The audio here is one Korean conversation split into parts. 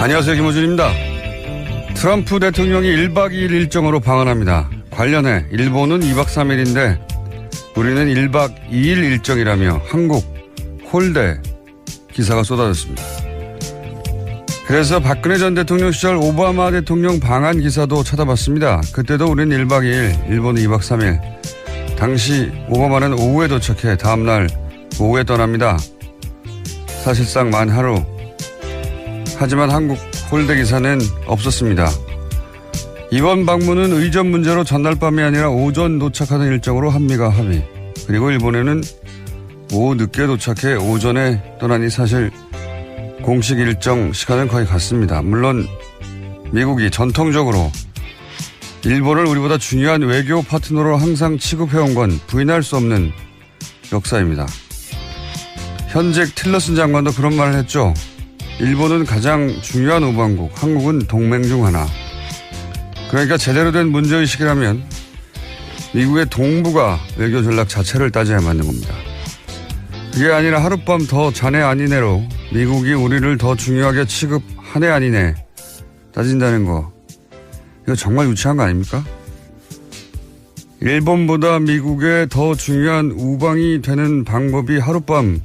안녕하세요, 김호준입니다. 트럼프 대통령이 1박 2일 일정으로 방한합니다. 관련해 일본은 2박 3일인데 우리는 1박 2일 일정이라며 한국 홀대 기사가 쏟아졌습니다. 그래서 박근혜 전 대통령 시절 오바마 대통령 방한 기사도 찾아봤습니다. 그때도 우리는 1박 2일, 일본은 2박 3일. 당시 오바마는 오후에 도착해 다음날 오후에 떠납니다. 사실상 만 하루. 하지만 한국 홀대 기사는 없었습니다. 이번 방문은 의전 문제로 전날 밤이 아니라 오전 도착하는 일정으로 한미가 합의. 그리고 일본에는 오후 늦게 도착해 오전에 떠나니 사실 공식 일정 시간은 거의 같습니다. 물론 미국이 전통적으로 일본을 우리보다 중요한 외교 파트너로 항상 취급해온 건 부인할 수 없는 역사입니다. 현직 틸러슨 장관도 그런 말을 했죠. 일본은 가장 중요한 우방국, 한국은 동맹 중 하나. 그러니까 제대로 된 문제의식이라면 미국의 동북아 외교 전략 자체를 따져야 맞는 겁니다. 그게 아니라 하룻밤 더 자네 아니네로 미국이 우리를 더 중요하게 취급하네 아니네 따진다는 거. 이거 정말 유치한 거 아닙니까? 일본보다 미국에 더 중요한 우방이 되는 방법이 하룻밤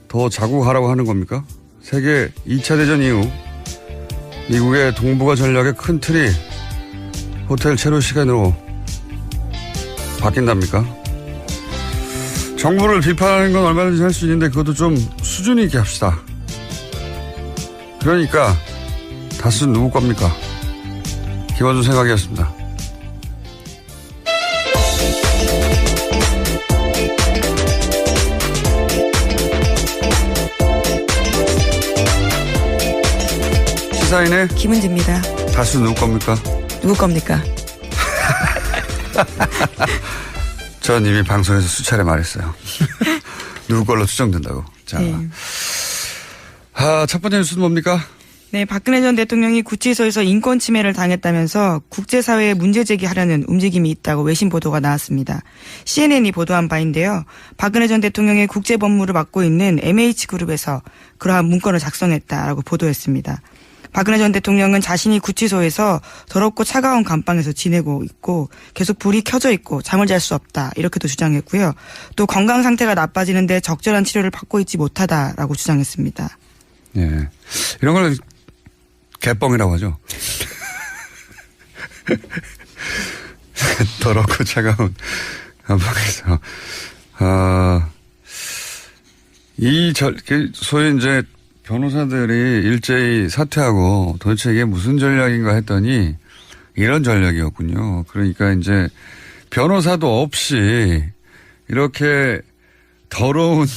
더 자고 가라고 하는 겁니까? 세계 2차 대전 이후 미국의 동북아 전략의 큰 틀이 호텔 체류 시간으로 바뀐답니까? 정부를 비판하는 건 얼마든지 할 수 있는데 그것도 좀 수준 있게 합시다. 그러니까 다스는 누구 겁니까? 김원준 생각이었습니다. 시사인의 김은지입니다. 다스 누구 겁니까? 누구 겁니까? 전 이미 방송에서 수차례 말했어요. 누구 걸로 추정된다고. 자, 네. 첫 번째 뉴스는 뭡니까? 네, 박근혜 전 대통령이 구치소에서 인권 침해를 당했다면서 국제사회에 문제 제기하려는 움직임이 있다고 외신 보도가 나왔습니다. CNN이 보도한 바인데요. 박근혜 전 대통령의 국제법무를 맡고 있는 MH그룹에서 그러한 문건을 작성했다라고 보도했습니다. 박근혜 전 대통령은 자신이 구치소에서 더럽고 차가운 감방에서 지내고 있고 계속 불이 켜져 있고 잠을 잘 수 없다 이렇게도 주장했고요. 또 건강 상태가 나빠지는데 적절한 치료를 받고 있지 못하다라고 주장했습니다. 예, 이런 걸 개뻥이라고 하죠. 더럽고 차가운 감방에서 소위 이제 변호사들이 일제히 사퇴하고 도대체 이게 무슨 전략인가 했더니 이런 전략이었군요. 그러니까 이제 변호사도 없이 이렇게 더러운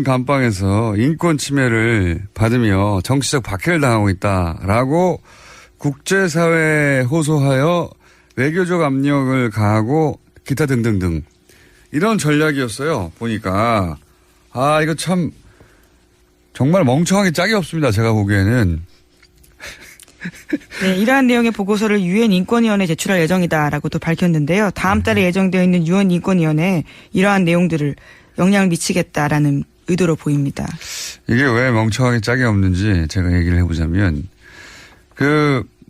감방에서 인권 침해를 받으며 정치적 박해를 당하고 있다라고 국제사회에 호소하여 외교적 압력을 가하고 기타 등등등 이런 전략이었어요. 보니까 이거 참 정말 멍청하게 짝이 없습니다. 제가 보기에는. 네, 이러한 내용의 보고서를 유엔 인권위원회에 제출할 예정이다라고 또 밝혔는데요. 다음 달에 예정되어 있는 유엔 인권위원회에 이러한 내용들을 영향을 미치겠다라는 의도로 보입니다. 이게 왜 멍청하게 짝이 없는지 제가 얘기를 해보자면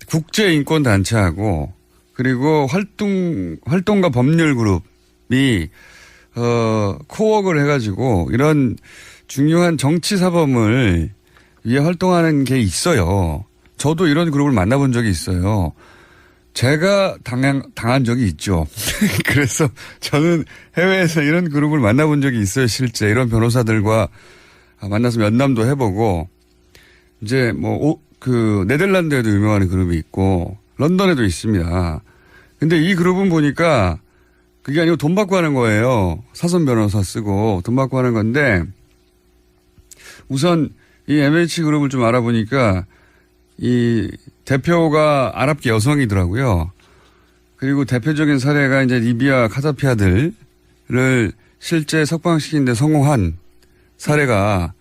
국제인권단체하고 그리고 활동가 법률그룹이 코웍을 해가지고 이런 중요한 정치사범을 위해 활동하는 게 있어요. 저도 이런 그룹을 만나본 적이 있어요. 제가 당한 적이 있죠. 그래서 저는 해외에서 이런 그룹을 만나본 적이 있어요. 실제 이런 변호사들과 만나서 면담도 해보고 이제 네덜란드에도 유명한 그룹이 있고 런던에도 있습니다. 근데 이 그룹은 보니까 그게 아니고 돈 받고 하는 거예요. 사선 변호사 쓰고 돈 받고 하는 건데 우선 이 MH그룹을 좀 알아보니까 이 대표가 아랍계 여성이더라고요. 그리고 대표적인 사례가 이제 리비아 카다피 아들을 실제 석방시키는데 성공한 사례가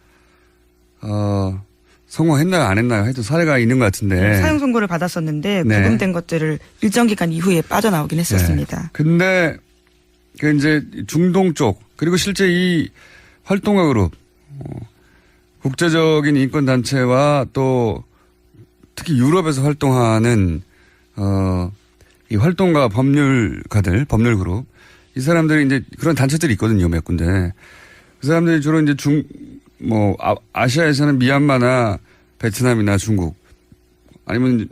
성공했나요 안 했나요? 하여튼 사례가 있는 것 같은데. 사형 선고를 받았었는데 네. 구금된 것들을 일정 기간 이후에 빠져나오긴 했었습니다. 네. 근데 그 이제 중동 쪽 그리고 실제 이 활동가 그룹 국제적인 인권단체와 또 특히 유럽에서 활동하는, 이 활동가 법률가들, 법률그룹, 이 사람들이 이제 그런 단체들이 있거든요, 몇 군데. 그 사람들이 주로 이제 아시아에서는 미얀마나 베트남이나 중국, 아니면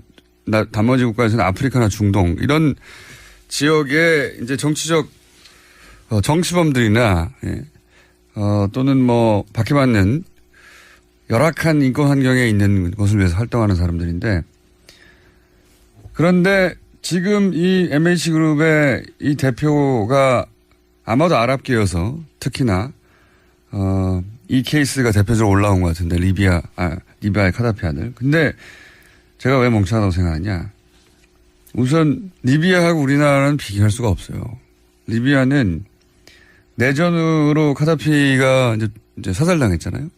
나머지 국가에서는 아프리카나 중동, 이런 지역의 이제 정치적, 정치범들이나, 예, 또는 박해받는 열악한 인권 환경에 있는 것을 위해서 활동하는 사람들인데, 그런데 지금 이 MH그룹의 이 대표가 아마도 아랍계여서 특히나, 이 케이스가 대표적으로 올라온 것 같은데, 리비아의 카다피 아들. 근데 제가 왜 멍청하다고 생각하냐. 우선, 리비아하고 우리나라는 비교할 수가 없어요. 리비아는 내전으로 카다피가 이제 사살당했잖아요.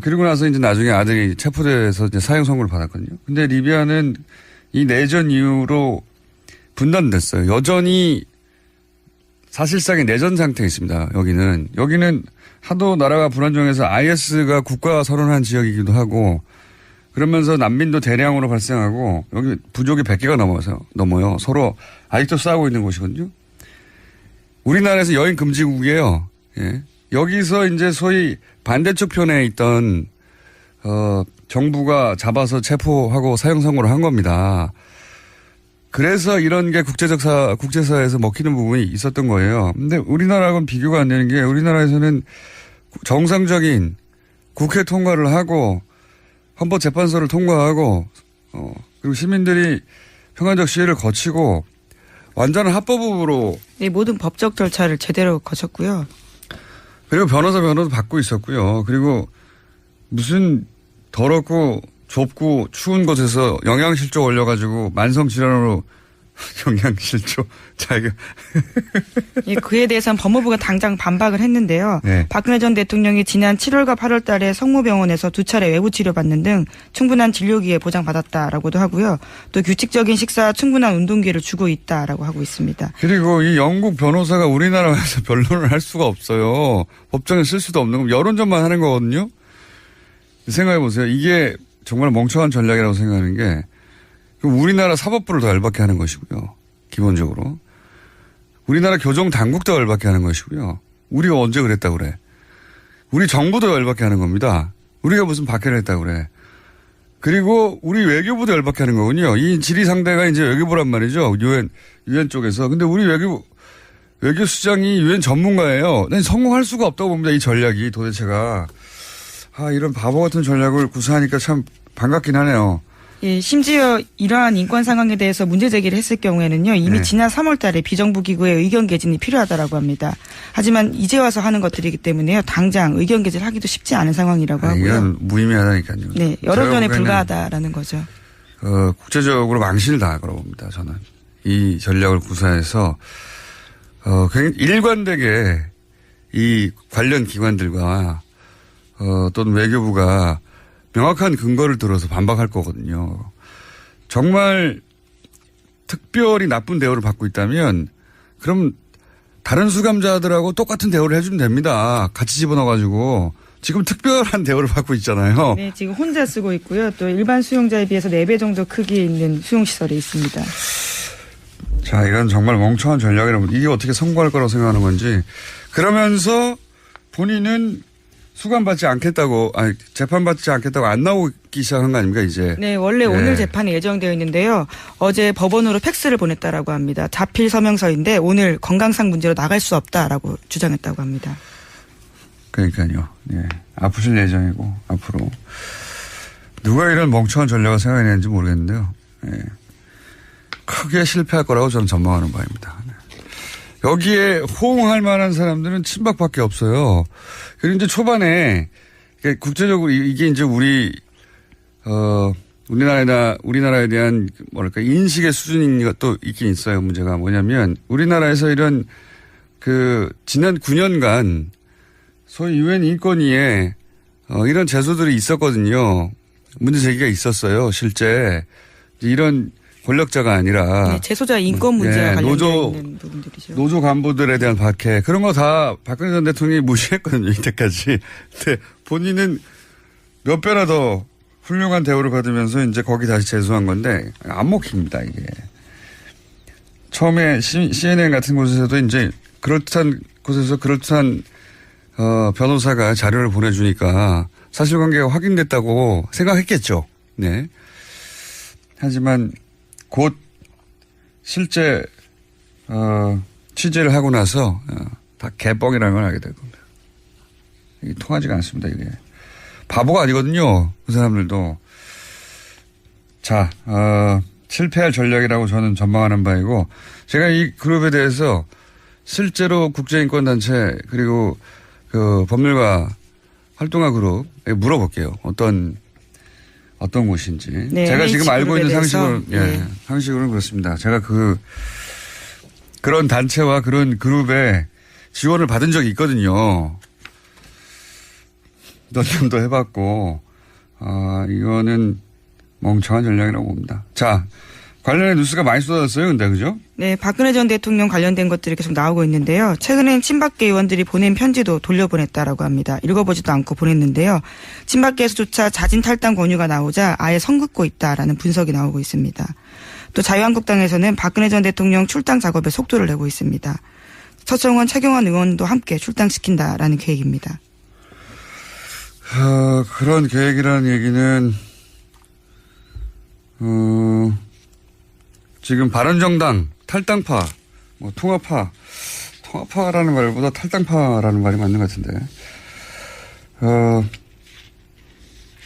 그리고 나서 이제 나중에 아들이 체포돼서 이제 사형 선고를 받았거든요. 근데 리비아는 이 내전 이후로 분단됐어요. 여전히 사실상의 내전 상태에 있습니다. 여기는 하도 나라가 불안정해서 IS가 국가 선언한 지역이기도 하고, 그러면서 난민도 대량으로 발생하고, 여기 부족이 100개가 넘어요. 서로 아직도 싸우고 있는 곳이거든요. 우리나라에서 여행 금지국이에요. 예. 여기서 이제 소위 반대쪽 편에 있던, 정부가 체포하고 사형 선고를 한 겁니다. 그래서 이런 게 국제사회에서 먹히는 부분이 있었던 거예요. 근데 우리나라하고는 비교가 안 되는 게, 우리나라에서는 정상적인 국회 통과를 하고, 헌법재판소를 통과하고, 그리고 시민들이 평화적 시위를 거치고, 완전한 합법으로. 네, 모든 법적 절차를 제대로 거쳤고요. 그리고 변호도 받고 있었고요. 그리고 무슨 더럽고 좁고 추운 곳에서 영양실조 올려가지고 만성질환으로 영양실조 자기가. 예, 그에 대해서는 법무부가 당장 반박을 했는데요. 네. 박근혜 전 대통령이 지난 7월과 8월 달에 성모병원에서 2차례 외부 치료받는 등 충분한 진료기회 보장받았다라고도 하고요. 또 규칙적인 식사, 충분한 운동기회를 주고 있다라고 하고 있습니다. 그리고 이 영국 변호사가 우리나라에서 변론을 할 수가 없어요. 법정에 쓸 수도 없는 거, 여론전만 하는 거거든요. 생각해 보세요. 이게 정말 멍청한 전략이라고 생각하는 게, 우리나라 사법부를 더 열받게 하는 것이고요. 기본적으로. 우리나라 교정 당국도 열받게 하는 것이고요. 우리가 언제 그랬다고 그래. 우리 정부도 열받게 하는 겁니다. 우리가 무슨 박해를 했다고 그래. 그리고 우리 외교부도 열받게 하는 거군요. 이 질의 상대가 이제 외교부란 말이죠. 유엔 쪽에서. 근데 우리 외교수장이 유엔 전문가예요. 난 성공할 수가 없다고 봅니다. 이 전략이 도대체가. 이런 바보 같은 전략을 구사하니까 참 반갑긴 하네요. 예, 심지어 이러한 인권 상황에 대해서 문제 제기를 했을 경우에는요, 이미 지난 3월 달에 비정부 기구의 의견 개진이 필요하다라고 합니다. 하지만 이제 와서 하는 것들이기 때문에요, 당장 의견 개진하기도 쉽지 않은 상황이라고 하고요. 이건 무의미하다니까요. 네, 여러 견에 불과하다라는 거죠. 국제적으로 망신을 당할 거라고 봅니다. 저는 이 전략을 구사해서 굉장히 일관되게 이 관련 기관들과 또는 외교부가 명확한 근거를 들어서 반박할 거거든요. 정말 특별히 나쁜 대우를 받고 있다면 그럼 다른 수감자들하고 똑같은 대우를 해주면 됩니다. 같이 집어넣어가지고. 지금 특별한 대우를 받고 있잖아요. 네, 지금 혼자 쓰고 있고요. 또 일반 수용자에 비해서 4배 정도 크기에 있는 수용시설에 있습니다. 자, 이건 정말 멍청한 전략이라고. 이게 어떻게 성공할 거라고 생각하는 건지. 그러면서 본인은 수감받지 않겠다고, 재판받지 않겠다고 안 나오기 시작한 거 아닙니까, 이제? 네, 원래 오늘 재판이 예정되어 있는데요. 어제 법원으로 팩스를 보냈다라고 합니다. 자필 서명서인데 오늘 건강상 문제로 나갈 수 없다라고 주장했다고 합니다. 그러니까요. 예. 아프실 예정이고, 앞으로. 누가 이런 멍청한 전략을 생각했는지 모르겠는데요. 예. 크게 실패할 거라고 저는 전망하는 바입니다. 여기에 호응할 만한 사람들은 친박밖에 없어요. 그리고 이제 초반에 국제적으로 이게 이제 우리나라에 대한 뭐랄까 인식의 수준이 또 있긴 있어요. 문제가 뭐냐면 우리나라에서 이런 지난 9년간 소위 유엔 인권위에 이런 제소들이 있었거든요. 문제 제기가 있었어요. 실제 이런 권력자가 아니라 네, 재소자 인권 문제와 관련된 노조 있는 부분들이죠. 노조 간부들에 대한 박해 그런 거 다 박근혜 전 대통령이 무시했거든요. 이때까지. 근데 본인은 몇 배나 더 훌륭한 대우를 받으면서 이제 거기 다시 재수한 건데 안 먹힙니다 이게. 처음에 CNN 같은 곳에서도 이제 그럴듯한 곳에서 그럴듯한 변호사가 자료를 보내주니까 사실관계가 확인됐다고 생각했겠죠. 네. 하지만 곧 실제 취재를 하고 나서 다 개뻥이라는 걸 알게 될 겁니다. 이게 통하지가 않습니다. 이게 바보가 아니거든요. 그 사람들도. 자, 실패할 전략이라고 저는 전망하는 바이고 제가 이 그룹에 대해서 실제로 국제인권단체 그리고 그 법률가 활동가 그룹에 물어볼게요. 어떤 곳인지. 네, 제가 지금 알고 있는 상식으로, 네. 상식으로는 그렇습니다. 제가 그런 단체와 그런 그룹에 지원을 받은 적이 있거든요. 논문도 해봤고, 이거는 멍청한 전략이라고 봅니다. 자, 관련해 뉴스가 많이 쏟아졌어요. 근데 그죠? 네, 박근혜 전 대통령 관련된 것들이 계속 나오고 있는데요. 최근엔 친박계 의원들이 보낸 편지도 돌려보냈다라고 합니다. 읽어보지도 않고 보냈는데요. 친박계에서조차 자진 탈당 권유가 나오자 아예 선긋고 있다라는 분석이 나오고 있습니다. 또 자유한국당에서는 박근혜 전 대통령 출당 작업에 속도를 내고 있습니다. 서청원, 최경환 의원도 함께 출당시킨다라는 계획입니다. 그런 계획이라는 얘기는 지금 바른정당 탈당파, 뭐 통합파라는 말보다 탈당파라는 말이 맞는 것 같은데,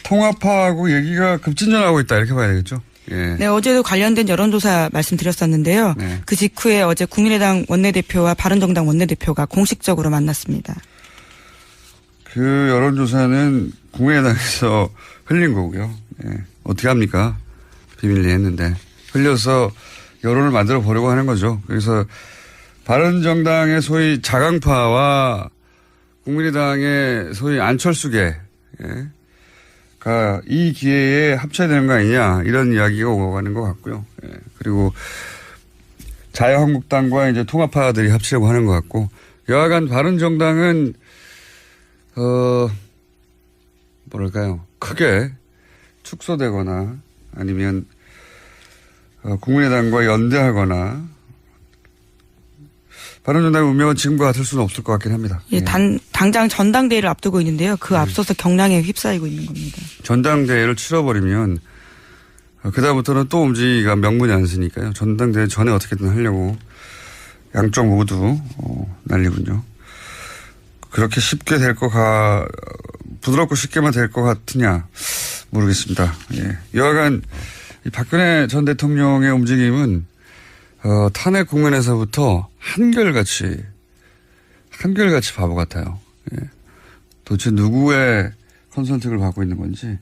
통합파하고 얘기가 급진전하고 있다 이렇게 봐야 되겠죠. 예. 네, 어제도 관련된 여론조사 말씀드렸었는데요. 네. 그 직후에 어제 국민의당 원내대표와 바른정당 원내대표가 공식적으로 만났습니다. 그 여론조사는 국민의당에서 흘린 거고요. 예. 어떻게 합니까? 비밀리에 했는데 흘려서 여론을 만들어 보려고 하는 거죠. 그래서 바른정당의 소위 자강파와 국민의당의 소위 안철수계가 이 기회에 합쳐야 되는 거 아니냐 이런 이야기가 오고 가는 것 같고요. 예. 그리고 자유한국당과 이제 통합파들이 합치려고 하는 것 같고 여하간 바른정당은 뭐랄까요 크게 축소되거나 아니면 국민의당과 연대하거나 바른정당의 운명은 지금과 같을 수는 없을 것 같긴 합니다. 예, 예. 당장 전당대회를 앞두고 있는데요. 그 앞서서 경랑에 휩싸이고 있는 겁니다. 전당대회를 치러버리면 그다음부터는 또 움직이기가 명분이 안 쓰니까요. 전당대회 전에 어떻게든 하려고 양쪽 모두 난리군요. 그렇게 쉽게 부드럽고 쉽게만 될 것 같으냐 모르겠습니다. 예. 여하간 이 박근혜 전 대통령의 움직임은 탄핵 국면에서부터 한결같이 바보 같아요. 예. 도대체 누구의 컨설팅을 받고 있는 건지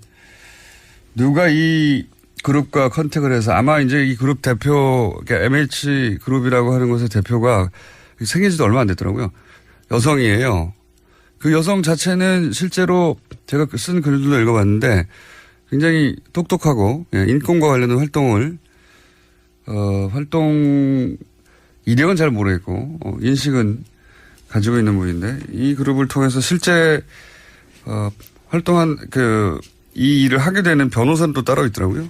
누가 이 그룹과 컨택을 해서 아마 이제 이 그룹 대표 MH 그룹이라고 하는 곳의 대표가 생긴 지도 얼마 안 됐더라고요. 여성이에요. 그 여성 자체는 실제로 제가 쓴 글들도 읽어봤는데 굉장히 똑똑하고 인권과 관련된 활동 이력은 잘 모르겠고 인식은 가지고 있는 분인데 이 그룹을 통해서 실제 활동한 이 일을 하게 되는 변호사는 또 따로 있더라고요.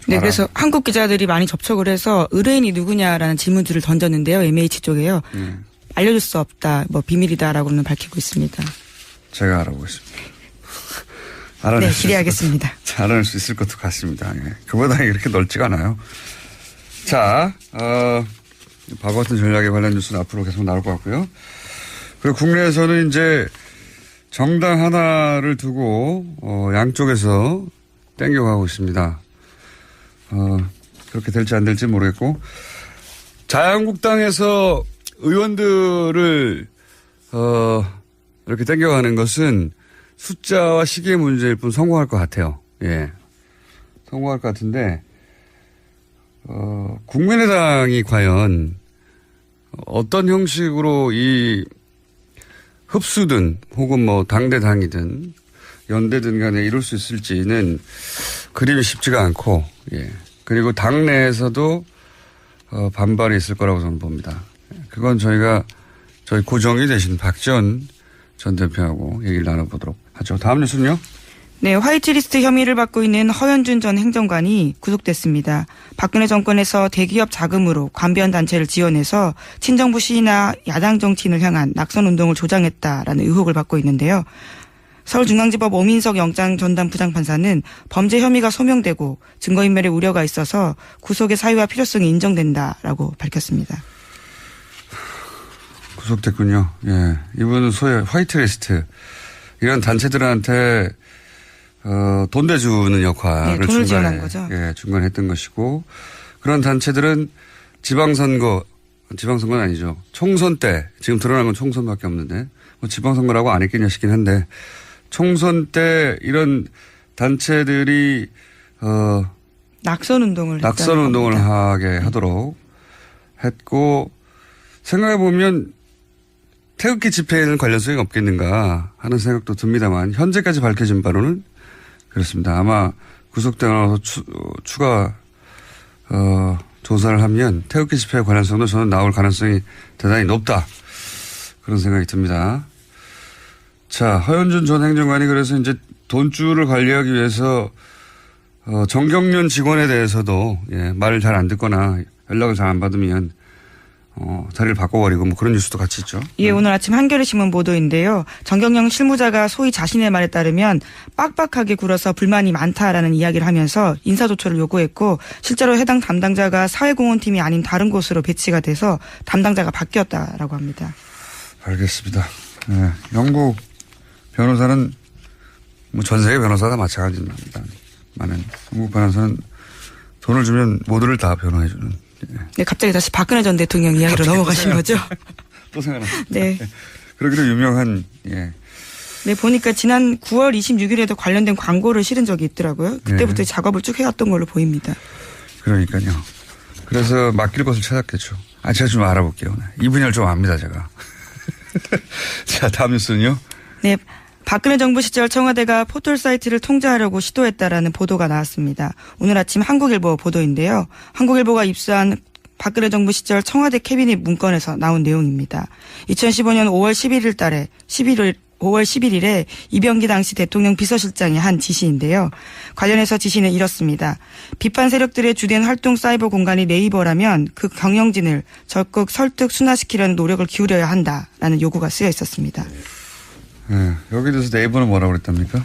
네, 그래서 한국 기자들이 많이 접촉을 해서 의뢰인이 누구냐라는 질문들을 던졌는데요. MH 쪽에요. 알려줄 수 없다, 뭐 비밀이다라고는 밝히고 있습니다. 제가 알아보겠습니다. 네, 기대하겠습니다. 알아낼 수 있을 것도 같습니다. 예. 그보다 이렇게 넓지가 않아요. 자, 바보 같은 전략에 관련 뉴스는 앞으로 계속 나올 것 같고요. 그리고 국내에서는 이제 정당 하나를 두고 양쪽에서 땡겨가고 있습니다. 그렇게 될지 안 될지 모르겠고 자유한국당에서 의원들을 이렇게 땡겨가는 것은 숫자와 시기의 문제일 뿐 성공할 것 같아요. 예. 성공할 것 같은데, 국민의당이 과연 어떤 형식으로 이 흡수든 혹은 뭐 당대당이든 연대든 간에 이룰 수 있을지는 그림이 쉽지가 않고, 예. 그리고 당 내에서도 반발이 있을 거라고 저는 봅니다. 그건 저희 고정이 되신 박지원 전 대표하고 얘기를 나눠보도록 하죠. 다음 뉴스는요? 네, 화이트리스트 혐의를 받고 있는 허현준 전 행정관이 구속됐습니다. 박근혜 정권에서 대기업 자금으로 관변 단체를 지원해서 친정부 시위나 야당 정치인을 향한 낙선 운동을 조장했다라는 의혹을 받고 있는데요. 서울중앙지법 오민석 영장 전담 부장판사는 범죄 혐의가 소명되고 증거인멸의 우려가 있어서 구속의 사유와 필요성이 인정된다라고 밝혔습니다. 구속됐군요. 예. 이분은 소위 화이트리스트. 이런 단체들한테 돈 대주는 역할을 네, 돈을 지원한 거죠. 예, 중간에 했던 것이고, 그런 단체들은 지방선거는 아니죠. 총선 때, 지금 드러난 건 총선밖에 없는데, 뭐 지방선거라고 안 했겠냐 싶긴 한데, 총선 때 이런 단체들이, 낙선 운동을 하게 하도록 했고, 생각해보면 태극기 집회에는 관련성이 없겠는가 하는 생각도 듭니다만, 현재까지 밝혀진 바로는 그렇습니다. 아마 구속되고 나서 추가 조사를 하면 태극기 집회의 관련성도 저는 나올 가능성이 대단히 높다. 그런 생각이 듭니다. 자, 허현준 전 행정관이 그래서 이제 돈줄을 관리하기 위해서 정경련 직원에 대해서도 말을 잘 안 듣거나 연락을 잘 안 받으면 자리를 바꿔버리고 뭐 그런 뉴스도 같이 있죠. 예, 오늘 아침 한겨레신문 보도인데요. 정경영 실무자가 소위 자신의 말에 따르면 빡빡하게 굴어서 불만이 많다라는 이야기를 하면서 인사조처를 요구했고 실제로 해당 담당자가 사회공헌팀이 아닌 다른 곳으로 배치가 돼서 담당자가 바뀌었다라고 합니다. 알겠습니다. 네, 영국 변호사는 뭐 전 세계 변호사가 마찬가지입니다. 많은 영국 변호사는 돈을 주면 모두를 다 변호해주는. 네, 갑자기 다시 박근혜 전 대통령 이야기로 넘어가신 거죠? 또 생각났어요. 네. 그러기로 유명한, 예. 네, 보니까 지난 9월 26일에도 관련된 광고를 실은 적이 있더라고요. 그때부터 작업을 쭉 해왔던 걸로 보입니다. 그러니까요. 그래서 맡길 것을 찾았겠죠. 제가 좀 알아볼게요. 이 분야를 좀 압니다, 제가. 자, 다음 뉴스는요? 네. 박근혜 정부 시절 청와대가 포털 사이트를 통제하려고 시도했다라는 보도가 나왔습니다. 오늘 아침 한국일보 보도인데요. 한국일보가 입수한 박근혜 정부 시절 청와대 캐비닛 문건에서 나온 내용입니다. 2015년 5월 11일에 이병기 당시 대통령 비서실장이 한 지시인데요. 관련해서 지시는 이렇습니다. 비판 세력들의 주된 활동 사이버 공간이 네이버라면 그 경영진을 적극 설득 순화시키려는 노력을 기울여야 한다라는 요구가 쓰여 있었습니다. 네, 여기 대해서 네이버는 뭐라고 그랬답니까?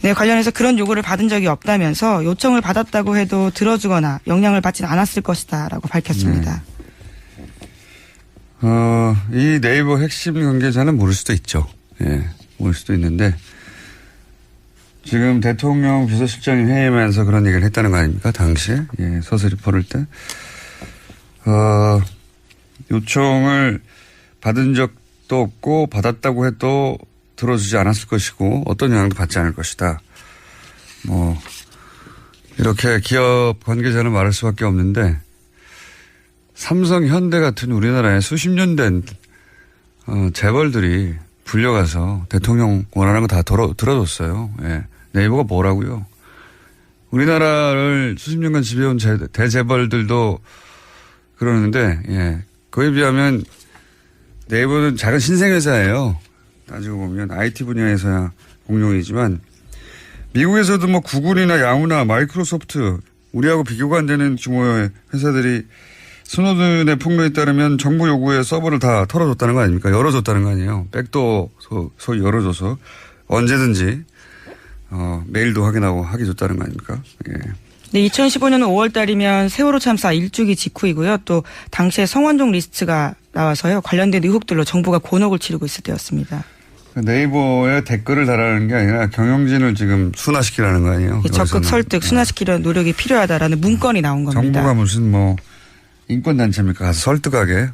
네, 관련해서 그런 요구를 받은 적이 없다면서 요청을 받았다고 해도 들어주거나 영향을 받지는 않았을 것이다라고 밝혔습니다. 네. 이 네이버 핵심 관계자는 모를 수도 있죠. 예, 모를 수도 있는데 지금 대통령 비서실장이 회의하면서 그런 얘기를 했다는 거 아닙니까? 당시에 서슬이 퍼를 때 요청을 받은 적도 없고 받았다고 해도 들어주지 않았을 것이고 어떤 영향도 받지 않을 것이다. 뭐 이렇게 기업 관계자는 말할 수밖에 없는데 삼성, 현대 같은 우리나라에 수십 년 된 재벌들이 불려가서 대통령 원하는 거 다 들어줬어요. 예. 네이버가 뭐라고요? 우리나라를 수십 년간 지배해온 대재벌들도 그러는데 그에 비하면 네이버는 작은 신생회사예요. 따지고 보면 IT 분야에서야 공룡이지만 미국에서도 뭐 구글이나 야후나 마이크로소프트 우리하고 비교가 안 되는 규모의 회사들이 스노든의 폭로에 따르면 정부 요구에 서버를 다 털어줬다는 거 아닙니까? 열어줬다는 거 아니에요. 백도 소위 열어줘서 언제든지 메일도 확인하고 하게 줬다는 거 아닙니까? 예. 네, 2015년 5월 달이면 세월호 참사 일주기 직후이고요. 또 당시에 성완종 리스트가 나와서요. 관련된 의혹들로 정부가 곤혹을 치르고 있을 때였습니다. 네이버에 댓글을 달라는 게 아니라 경영진을 지금 순화시키라는 거 아니에요? 적극 설득, 순화시키려는 노력이 필요하다라는 문건이 나온 겁니다. 정부가 무슨 뭐 인권단체입니까? 가서 설득하게. 예.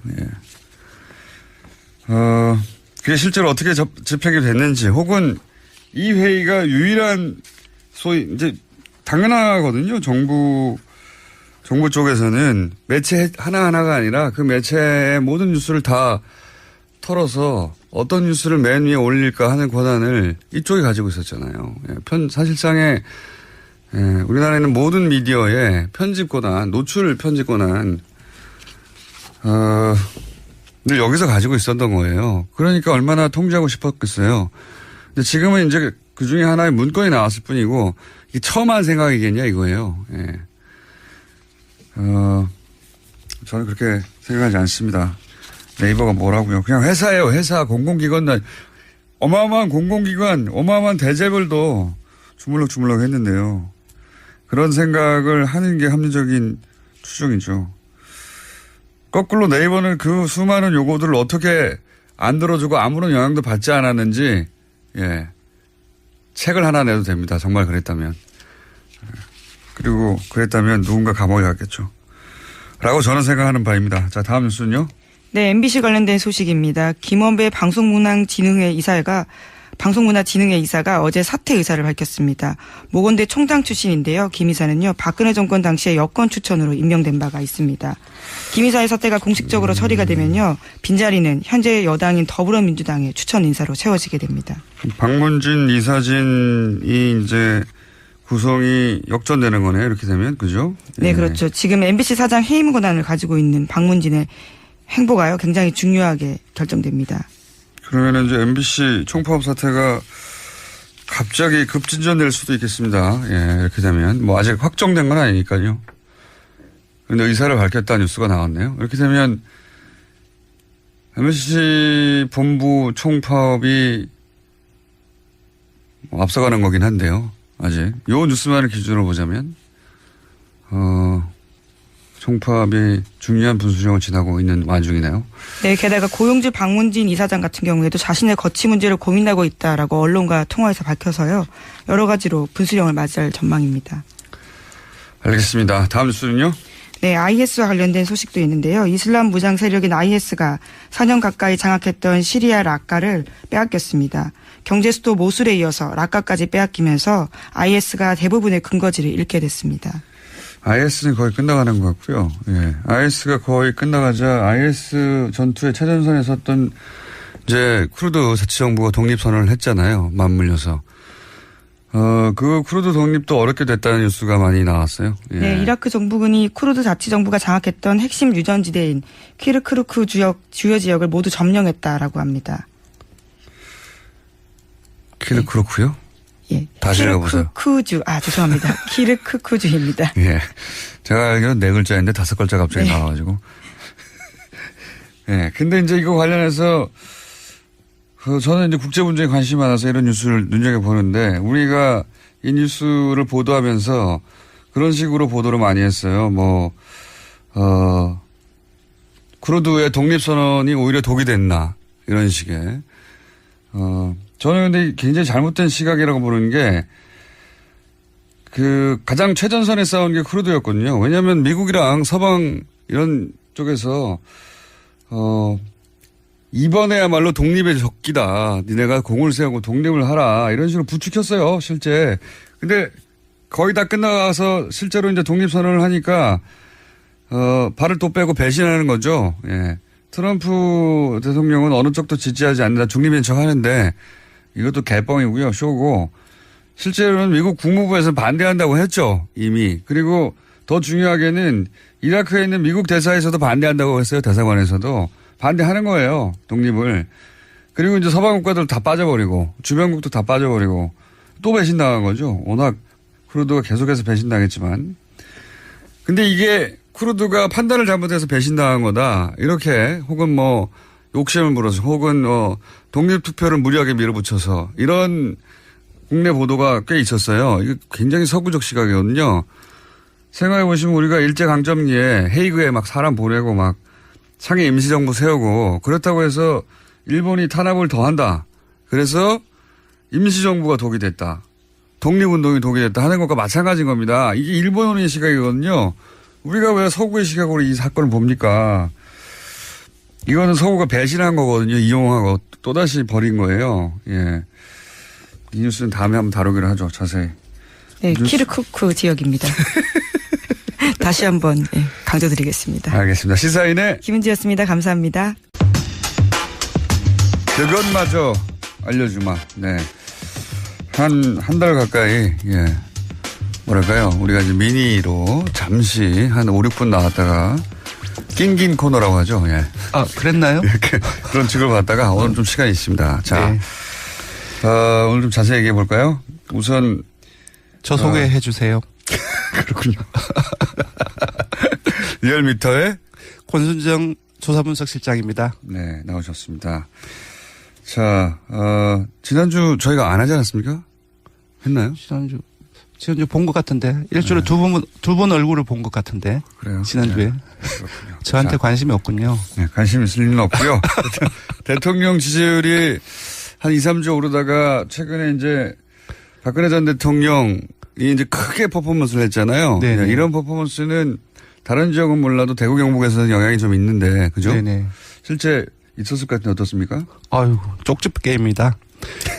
그게 실제로 어떻게 집행이 됐는지 혹은 이 회의가 유일한 소위 이제 당연하거든요. 정부 쪽에서는 매체 하나하나가 아니라 그 매체의 모든 뉴스를 다 털어서 어떤 뉴스를 맨 위에 올릴까 하는 권한을 이쪽이 가지고 있었잖아요. 사실상의 예, 우리나라에 있는 모든 미디어의 편집 권한, 노출 편집 권한, 늘 여기서 가지고 있었던 거예요. 그러니까 얼마나 통제하고 싶었겠어요. 근데 지금은 이제 그 중에 하나의 문건이 나왔을 뿐이고, 이게 처음 한 생각이겠냐 이거예요. 예. 저는 그렇게 생각하지 않습니다. 네이버가 뭐라고요. 그냥 회사예요. 회사, 공공기관, 어마어마한 공공기관, 어마어마한 대재벌도 주물럭주물럭 했는데요. 그런 생각을 하는 게 합리적인 추정이죠. 거꾸로 네이버는 그 수많은 요구들을 어떻게 안 들어주고 아무런 영향도 받지 않았는지, 예. 책을 하나 내도 됩니다. 정말 그랬다면. 그리고 그랬다면 누군가 감옥에 갔겠죠. 라고 저는 생각하는 바입니다. 자, 다음 뉴스는요. 네, MBC 관련된 소식입니다. 김원배 방송문화진흥회 이사가 어제 사퇴 의사를 밝혔습니다. 모건대 총장 출신인데요. 김 이사는요, 박근혜 정권 당시에 여권 추천으로 임명된 바가 있습니다. 김 이사의 사퇴가 공식적으로 처리가 되면요, 빈자리는 현재 여당인 더불어민주당의 추천 인사로 채워지게 됩니다. 박문진, 이사진이 이제 구성이 역전되는 거네요. 이렇게 되면. 그죠? 네, 그렇죠. 지금 MBC 사장 해임 권한을 가지고 있는 박문진의 행보가요, 굉장히 중요하게 결정됩니다. 그러면 이제 MBC 총파업 사태가 갑자기 급진전될 수도 있겠습니다. 예, 이렇게 되면. 뭐 아직 확정된 건 아니니까요. 그런데 의사를 밝혔다는 뉴스가 나왔네요. 이렇게 되면 MBC 본부 총파업이 앞서가는 거긴 한데요. 아직. 요 뉴스만을 기준으로 보자면, 총파업이 중요한 분수령을 지나고 있는 와중이네요. 네, 게다가 고용주 박문진 이사장 같은 경우에도 자신의 거취 문제를 고민하고 있다라고 언론과 통화에서 밝혀서요, 여러 가지로 분수령을 맞이할 전망입니다. 알겠습니다. 다음 뉴스는요? 네, IS와 관련된 소식도 있는데요. 이슬람 무장 세력인 IS가 4년 가까이 장악했던 시리아 라카를 빼앗겼습니다. 경제 수도 모술에 이어서 라카까지 빼앗기면서 IS가 대부분의 근거지를 잃게 됐습니다. IS는 거의 끝나가는 것 같고요. 예. IS가 거의 끝나가자 IS 전투의 최전선에 섰던 이제 쿠르드 자치정부가 독립선언을 했잖아요. 맞물려서. 그 쿠르드 독립도 어렵게 됐다는 뉴스가 많이 나왔어요. 예. 네, 이라크 정부군이 쿠르드 자치정부가 장악했던 핵심 유전지대인 키르크루크 주요 지역을 모두 점령했다라고 합니다. 키르크루크요? 예. 다시 읽어보세요. 죄송합니다. 키르크쿠주입니다. 예. 제가 알기로는 4글자인데 5글자 갑자기 나와가지고. 예. 근데 이제 이거 관련해서 저는 이제 국제 문제에 관심이 많아서 이런 뉴스를 눈여겨보는데 우리가 이 뉴스를 보도하면서 그런 식으로 보도를 많이 했어요. 쿠르드의 독립선언이 오히려 독이 됐나. 이런 식의. 저는 근데 굉장히 잘못된 시각이라고 보는 게 가장 최전선에 싸운 게 쿠르드였거든요. 왜냐하면 미국이랑 서방 이런 쪽에서 이번에야말로 독립의 적기다. 니네가 공을 세우고 독립을 하라. 이런 식으로 부추겼어요, 실제. 근데 거의 다 끝나가서 실제로 이제 독립선언을 하니까, 발을 또 빼고 배신하는 거죠. 예. 트럼프 대통령은 어느 쪽도 지지하지 않는다. 중립인 척 하는데 이것도 개뻥이고요. 쇼고. 실제로는 미국 국무부에서 반대한다고 했죠. 이미. 그리고 더 중요하게는 이라크에 있는 미국 대사에서도 반대한다고 했어요. 대사관에서도. 반대하는 거예요. 독립을. 그리고 이제 서방 국가들 다 빠져버리고 주변국도 다 빠져버리고 또 배신당한 거죠. 워낙 쿠르드가 계속해서 배신당했지만. 근데 이게 쿠르드가 판단을 잘못해서 배신당한 거다. 이렇게 혹은 욕심을 부려서 혹은 독립투표를 무리하게 밀어붙여서 이런 국내 보도가 꽤 있었어요. 이게 굉장히 서구적 시각이거든요. 생각해 보시면 우리가 일제강점기에 헤이그에 막 사람 보내고 막 상해 임시정부 세우고 그렇다고 해서 일본이 탄압을 더 한다. 그래서 임시정부가 독이 됐다. 독립운동이 독이 됐다 하는 것과 마찬가지인 겁니다. 이게 일본의 시각이거든요. 우리가 왜 서구의 시각으로 이 사건을 봅니까? 이거는 서구가 배신한 거거든요. 이용하고 또다시 버린 거예요. 예. 이 뉴스는 다음에 한번 다루기로 하죠. 자세히. 네, 키르쿠크 지역입니다. 다시 한번 강조드리겠습니다. 알겠습니다. 시사인의 김은지였습니다. 감사합니다. 그것마저 알려주마. 네. 한 달 가까이, 예. 뭐랄까요. 우리가 이제 미니로 잠시 한 5, 6분 나왔다가 낑긴 코너라고 하죠. 예. 아, 그랬나요? 이렇게 그런 직업을 갖다가 오늘 좀 시간이 있습니다. 자, 네. 오늘 좀 자세히 얘기해 볼까요? 우선 저 소개해 주세요. 그렇군요. 리얼미터의 권순정 조사분석실장입니다. 네, 나오셨습니다. 자, 지난주 저희가 안 하지 않았습니까? 했나요? 지난주 본 것 같은데 일주일에 두 번 얼굴을 본 것 같은데. 그래요. 지난주에. 네, 그렇군요. 저한테 자, 관심이 없군요. 네, 관심 있을 리는 없고요. 대통령 지지율이 한 2, 3주 오르다가 최근에 이제 박근혜 전 대통령이 이제 크게 퍼포먼스를 했잖아요. 네네. 이런 퍼포먼스는 다른 지역은 몰라도 대구 경북에서는 영향이 좀 있는데, 그죠? 네네. 실제 있었을 것 같은데 어떻습니까? 아유, 쪽집 게임입니다.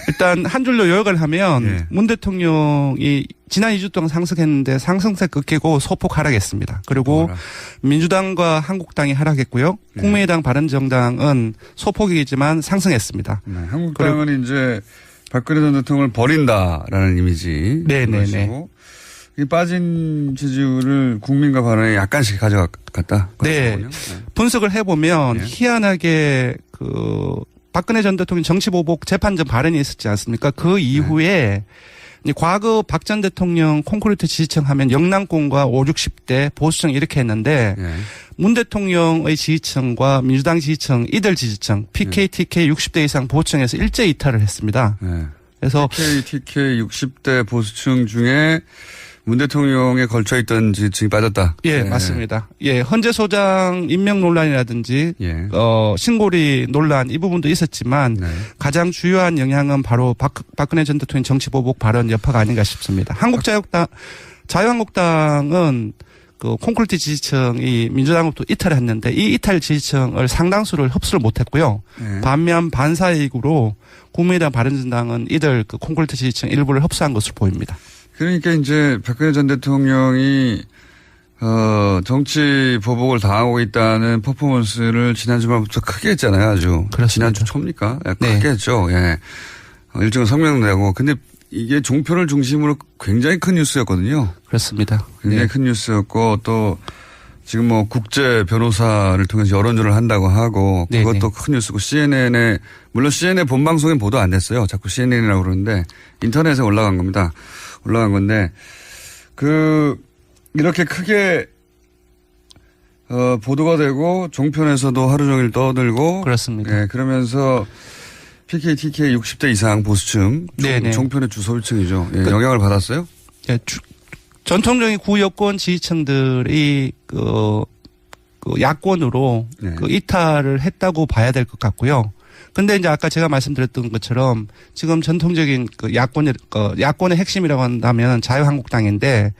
일단 한 줄로 요약을 하면 예. 문 대통령이 지난 2주 동안 상승했는데 상승세 끊기고 소폭 하락했습니다. 그리고 민주당과 한국당이 하락했고요. 네. 국민의당 바른정당은 소폭이지만 상승했습니다. 네, 한국당은 이제 박근혜 전 대통령을 버린다라는 이미지. 네네네. 이 빠진 지지율을 국민과 반응에 약간씩 가져갔다. 네. 분석을 해보면 네. 희한하게 박근혜 전 대통령 정치보복 재판전 발언이 있었지 않습니까? 그 이후에 과거 박 전 대통령 콘크리트 지지층 하면 영남권과 5, 60대 보수층 이렇게 했는데 네. 문 대통령의 지지층과 민주당 지지층, 이들 지지층, PK, TK 60대 이상 보수층에서 일제 이탈을 했습니다. 네. 그래서 PK, TK 60대 보수층 중에 문 대통령에 걸쳐 있던 지지층이 빠졌다. 예, 네. 맞습니다. 예, 헌재 소장 임명 논란이라든지 예. 신고리 논란 이 부분도 있었지만 네. 가장 주요한 영향은 바로 박근혜 전 대통령 정치보복 발언 여파가 아닌가 싶습니다. 자유한국당은 그 콘크리트 지지층이 민주당으로부터 이탈을 했는데 이 이탈 지지층을 상당수를 흡수를 못했고요. 네. 반면 반사이익으로 국민의당 바른정당은 이들 그 콘크리트 지지층 일부를 흡수한 것으로 보입니다. 그러니까 이제 박근혜 전 대통령이 정치 보복을 당하고 있다는 퍼포먼스를 지난 주말부터 크게 했잖아요, 아주. 그렇습니다. 지난주 초입니까? 네. 크게 했죠. 예. 일정한 성명 내고. 근데 이게 종편을 중심으로 굉장히 큰 뉴스였거든요. 그렇습니다. 굉장히 네. 큰 뉴스였고 또 지금 뭐 국제 변호사를 통해서 여론조를 한다고 하고 그것도 네네. 큰 뉴스고 CNN에 물론 CNN 본방송엔 보도 안 됐어요. 자꾸 CNN이라고 그러는데 인터넷에 올라간 겁니다. 올라간 건데 이렇게 크게 보도가 되고 종편에서도 하루 종일 떠들고 그렇습니다. 예, 그러면서 PK, TK 60대 이상 보수층 네네. 종편의 주소율층이죠. 예, 영향을 받았어요? 예, 전통적인 구여권 지지층들이 그 야권으로 네. 그 이탈을 했다고 봐야 될 것 같고요. 근데 이제 아까 제가 말씀드렸던 것처럼 지금 전통적인 야권의 핵심이라고 한다면 자유한국당인데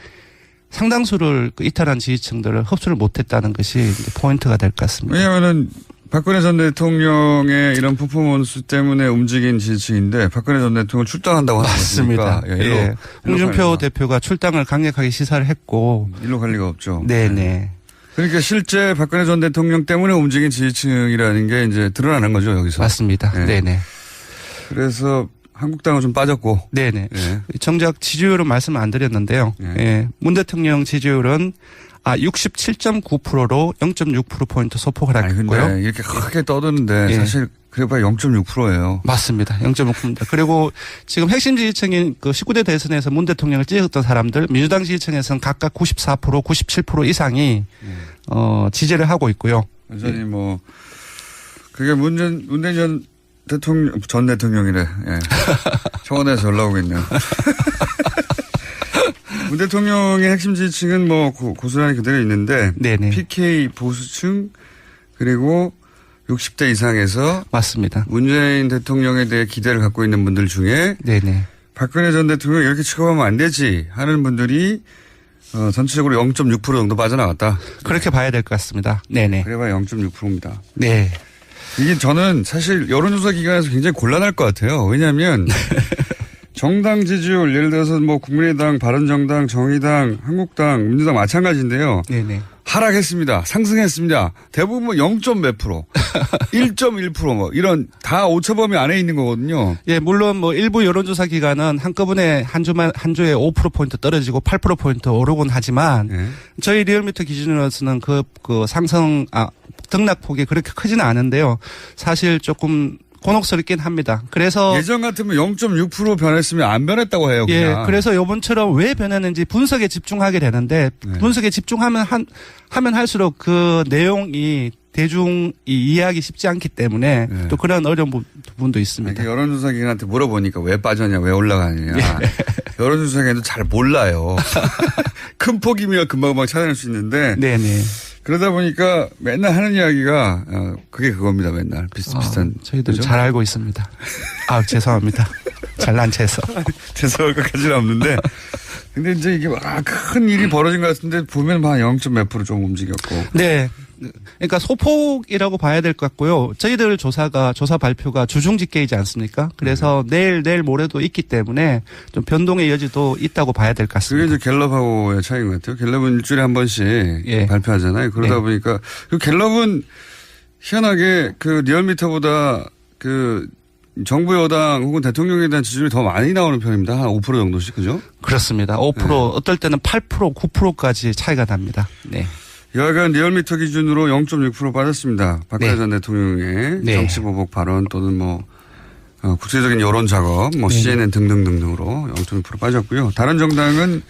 상당수를 이탈한 지지층들을 흡수를 못했다는 것이 이제 포인트가 될 것 같습니다. 왜냐하면은 박근혜 전 대통령의 이런 퍼포먼스 때문에 움직인 지지층인데 박근혜 전 대통령 출당한다고 하는 맞습니다. 거니까 예. 홍준표 대표가 출당을 강력하게 시사를 했고 일로 갈 리가 없죠. 네네. 그러니까 실제 박근혜 전 대통령 때문에 움직인 지지층이라는 게 이제 드러나는 거죠, 여기서. 맞습니다. 네. 네네. 그래서 한국당은 좀 빠졌고. 네네. 예. 정작 지지율은 말씀 안 드렸는데요. 예. 예. 문 대통령 지지율은 67.9%로 0.6%포인트 소폭 아니, 근데 하락했고요. 이렇게 크게 떠드는데 예. 사실 그래봐야 0.6%예요. 맞습니다. 0.5%입니다. 그리고 지금 핵심 지지층인 그 19대 대선에서 문 대통령을 찍었던 사람들 민주당 지지층에서는 각각 94%, 97% 이상이 지지를 하고 있고요. 여전히 뭐 그게 문재인 전 대통령이래. 예. 청와대에서 연락 오고 있네요. 문 대통령의 핵심 지지층은 뭐 고스란히 그대로 있는데 네네. PK 보수층 그리고 60대 이상에서 맞습니다. 문재인 대통령에 대해 기대를 갖고 있는 분들 중에 네네. 박근혜 전 대통령 이렇게 취급하면 안 되지 하는 분들이 전체적으로 0.6% 정도 빠져나갔다. 그렇게 봐야 될 것 같습니다. 네네. 그래봐야 0.6%입니다. 네. 이게 저는 사실 여론조사 기관에서 굉장히 곤란할 것 같아요. 왜냐하면 정당 지지율 예를 들어서 뭐 국민의당, 바른정당, 정의당, 한국당, 민주당 마찬가지인데요. 네네. 하락했습니다. 상승했습니다. 대부분 0. 몇 프로, 1.1% 뭐 이런 다 오차범위 안에 있는 거거든요. 예, 물론 뭐 일부 여론조사 기관은 한꺼번에 한 주에 5%포인트 떨어지고 8%포인트 오르곤 하지만 예. 저희 리얼미터 기준으로서는 그 등락폭이 그렇게 크지는 않은데요. 사실 조금 곤혹스럽긴 합니다. 그래서 예전 같으면 0.6% 변했으면 안 변했다고 해요. 예, 그냥. 그래서 요번처럼 왜 변했는지 분석에 집중하게 되는데 네. 분석에 집중하면 하면 할수록 그 내용이 대중이 이해하기 쉽지 않기 때문에 네. 또 그런 어려운 부분도 있습니다. 그러니까 여론조사 기관한테 물어보니까 왜 빠졌냐, 왜 올라가느냐. 여론조사 기관도 잘 몰라요. 큰 폭이면 금방금방 찾아낼 수 있는데. 네네. 그러다 보니까 맨날 하는 이야기가 그게 그겁니다. 맨날 비슷비슷한. 저희들 그죠? 잘 알고 있습니다. 죄송합니다. 잘난 체해서. 죄송할 것까지는 없는데. 근데 이제 이게 큰 일이 벌어진 것 같은데 보면 한 0. 몇 프로 좀 움직였고. 네. 그러니까 소폭이라고 봐야 될 것 같고요. 저희들 조사 발표가 주중 집계이지 않습니까? 그래서 내일 모레도 있기 때문에 좀 변동의 여지도 있다고 봐야 될 것 같습니다. 그게 이제 갤럽하고의 차이인 것 같아요. 갤럽은 일주일에 한 번씩 예. 발표하잖아요. 그러다 네. 보니까 그 갤럽은 희한하게 그 리얼미터보다 그 정부 여당 혹은 대통령에 대한 지지율이 더 많이 나오는 편입니다. 한 5% 정도씩, 그죠? 그렇습니다. 5% 어떨 때는 8% 9%까지 차이가 납니다. 네. 여하간 리얼미터 기준으로 0.6% 빠졌습니다. 박근혜 네. 전 대통령의 네. 정치보복 발언 또는 뭐 국제적인 여론 작업, 뭐 네. CNN 등등등등으로 0.6% 빠졌고요. 다른 정당은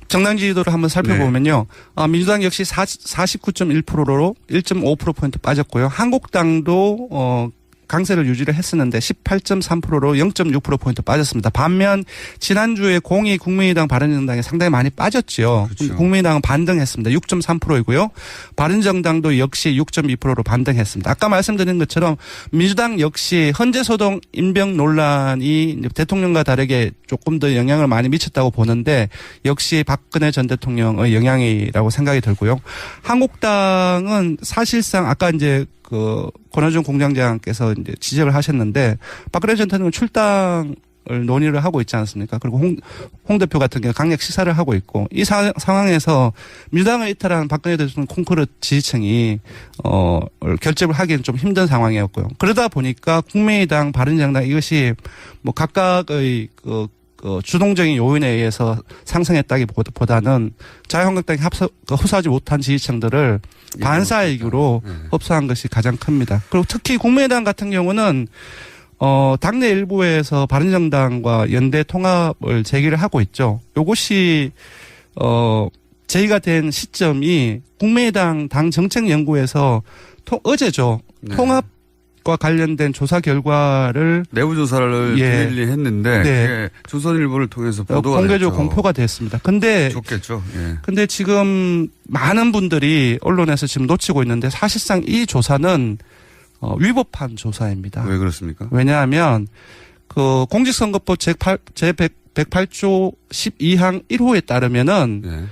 정당 지지도를 한번 살펴보면요. 민주당 역시 49.1%로 1.5%포인트 빠졌고요. 한국당도 강세를 유지를 했었는데 18.3%로 0.6%포인트 빠졌습니다. 반면 지난주에 공이 국민의당 바른정당이 상당히 많이 빠졌죠. 그렇죠. 국민의당은 반등했습니다. 6.3%이고요. 바른정당도 역시 6.2%로 반등했습니다. 아까 말씀드린 것처럼 민주당 역시 헌재소동 임병 논란이 대통령과 다르게 조금 더 영향을 많이 미쳤다고 보는데 역시 박근혜 전 대통령의 영향이라고 생각이 들고요. 한국당은 사실상 아까 이제 권호중 공장장께서 이제 지적을 하셨는데 박근혜 전 대통령 출당을 논의를 하고 있지 않습니까? 그리고 홍 대표 같은 경우 강력 시사를 하고 있고 이 상황에서 민주당을 이탈한 박근혜 대통령 콩쿠르 지지층이 결집을 하기는 좀 힘든 상황이었고요. 그러다 보니까 국민의당, 바른정당 이것이 뭐 각각의 주동적인 요인에 의해서 상승했다기보다는 자유한국당이 흡수하지 못한 지지층들을 반사이익으로 흡수한 것이 가장 큽니다. 그리고 특히 국민의당 같은 경우는 당내 일부에서 바른정당과 연대 통합을 제기를 하고 있죠. 이것이 제기가 된 시점이 국민의당 당 정책연구에서 어제죠. 네. 통합과 관련된 조사 결과를 내부 조사를 비밀리 했는데 그게 조선일보를 통해서 보도가 공개적으로 됐죠. 공표가 됐습니다. 근데 좋겠죠. 예. 근데 지금 많은 분들이 언론에서 지금 놓치고 있는데 사실상 이 조사는 위법한 조사입니다. 왜 그렇습니까? 왜냐하면 공직선거법 제108조 12항 1호에 따르면은 예.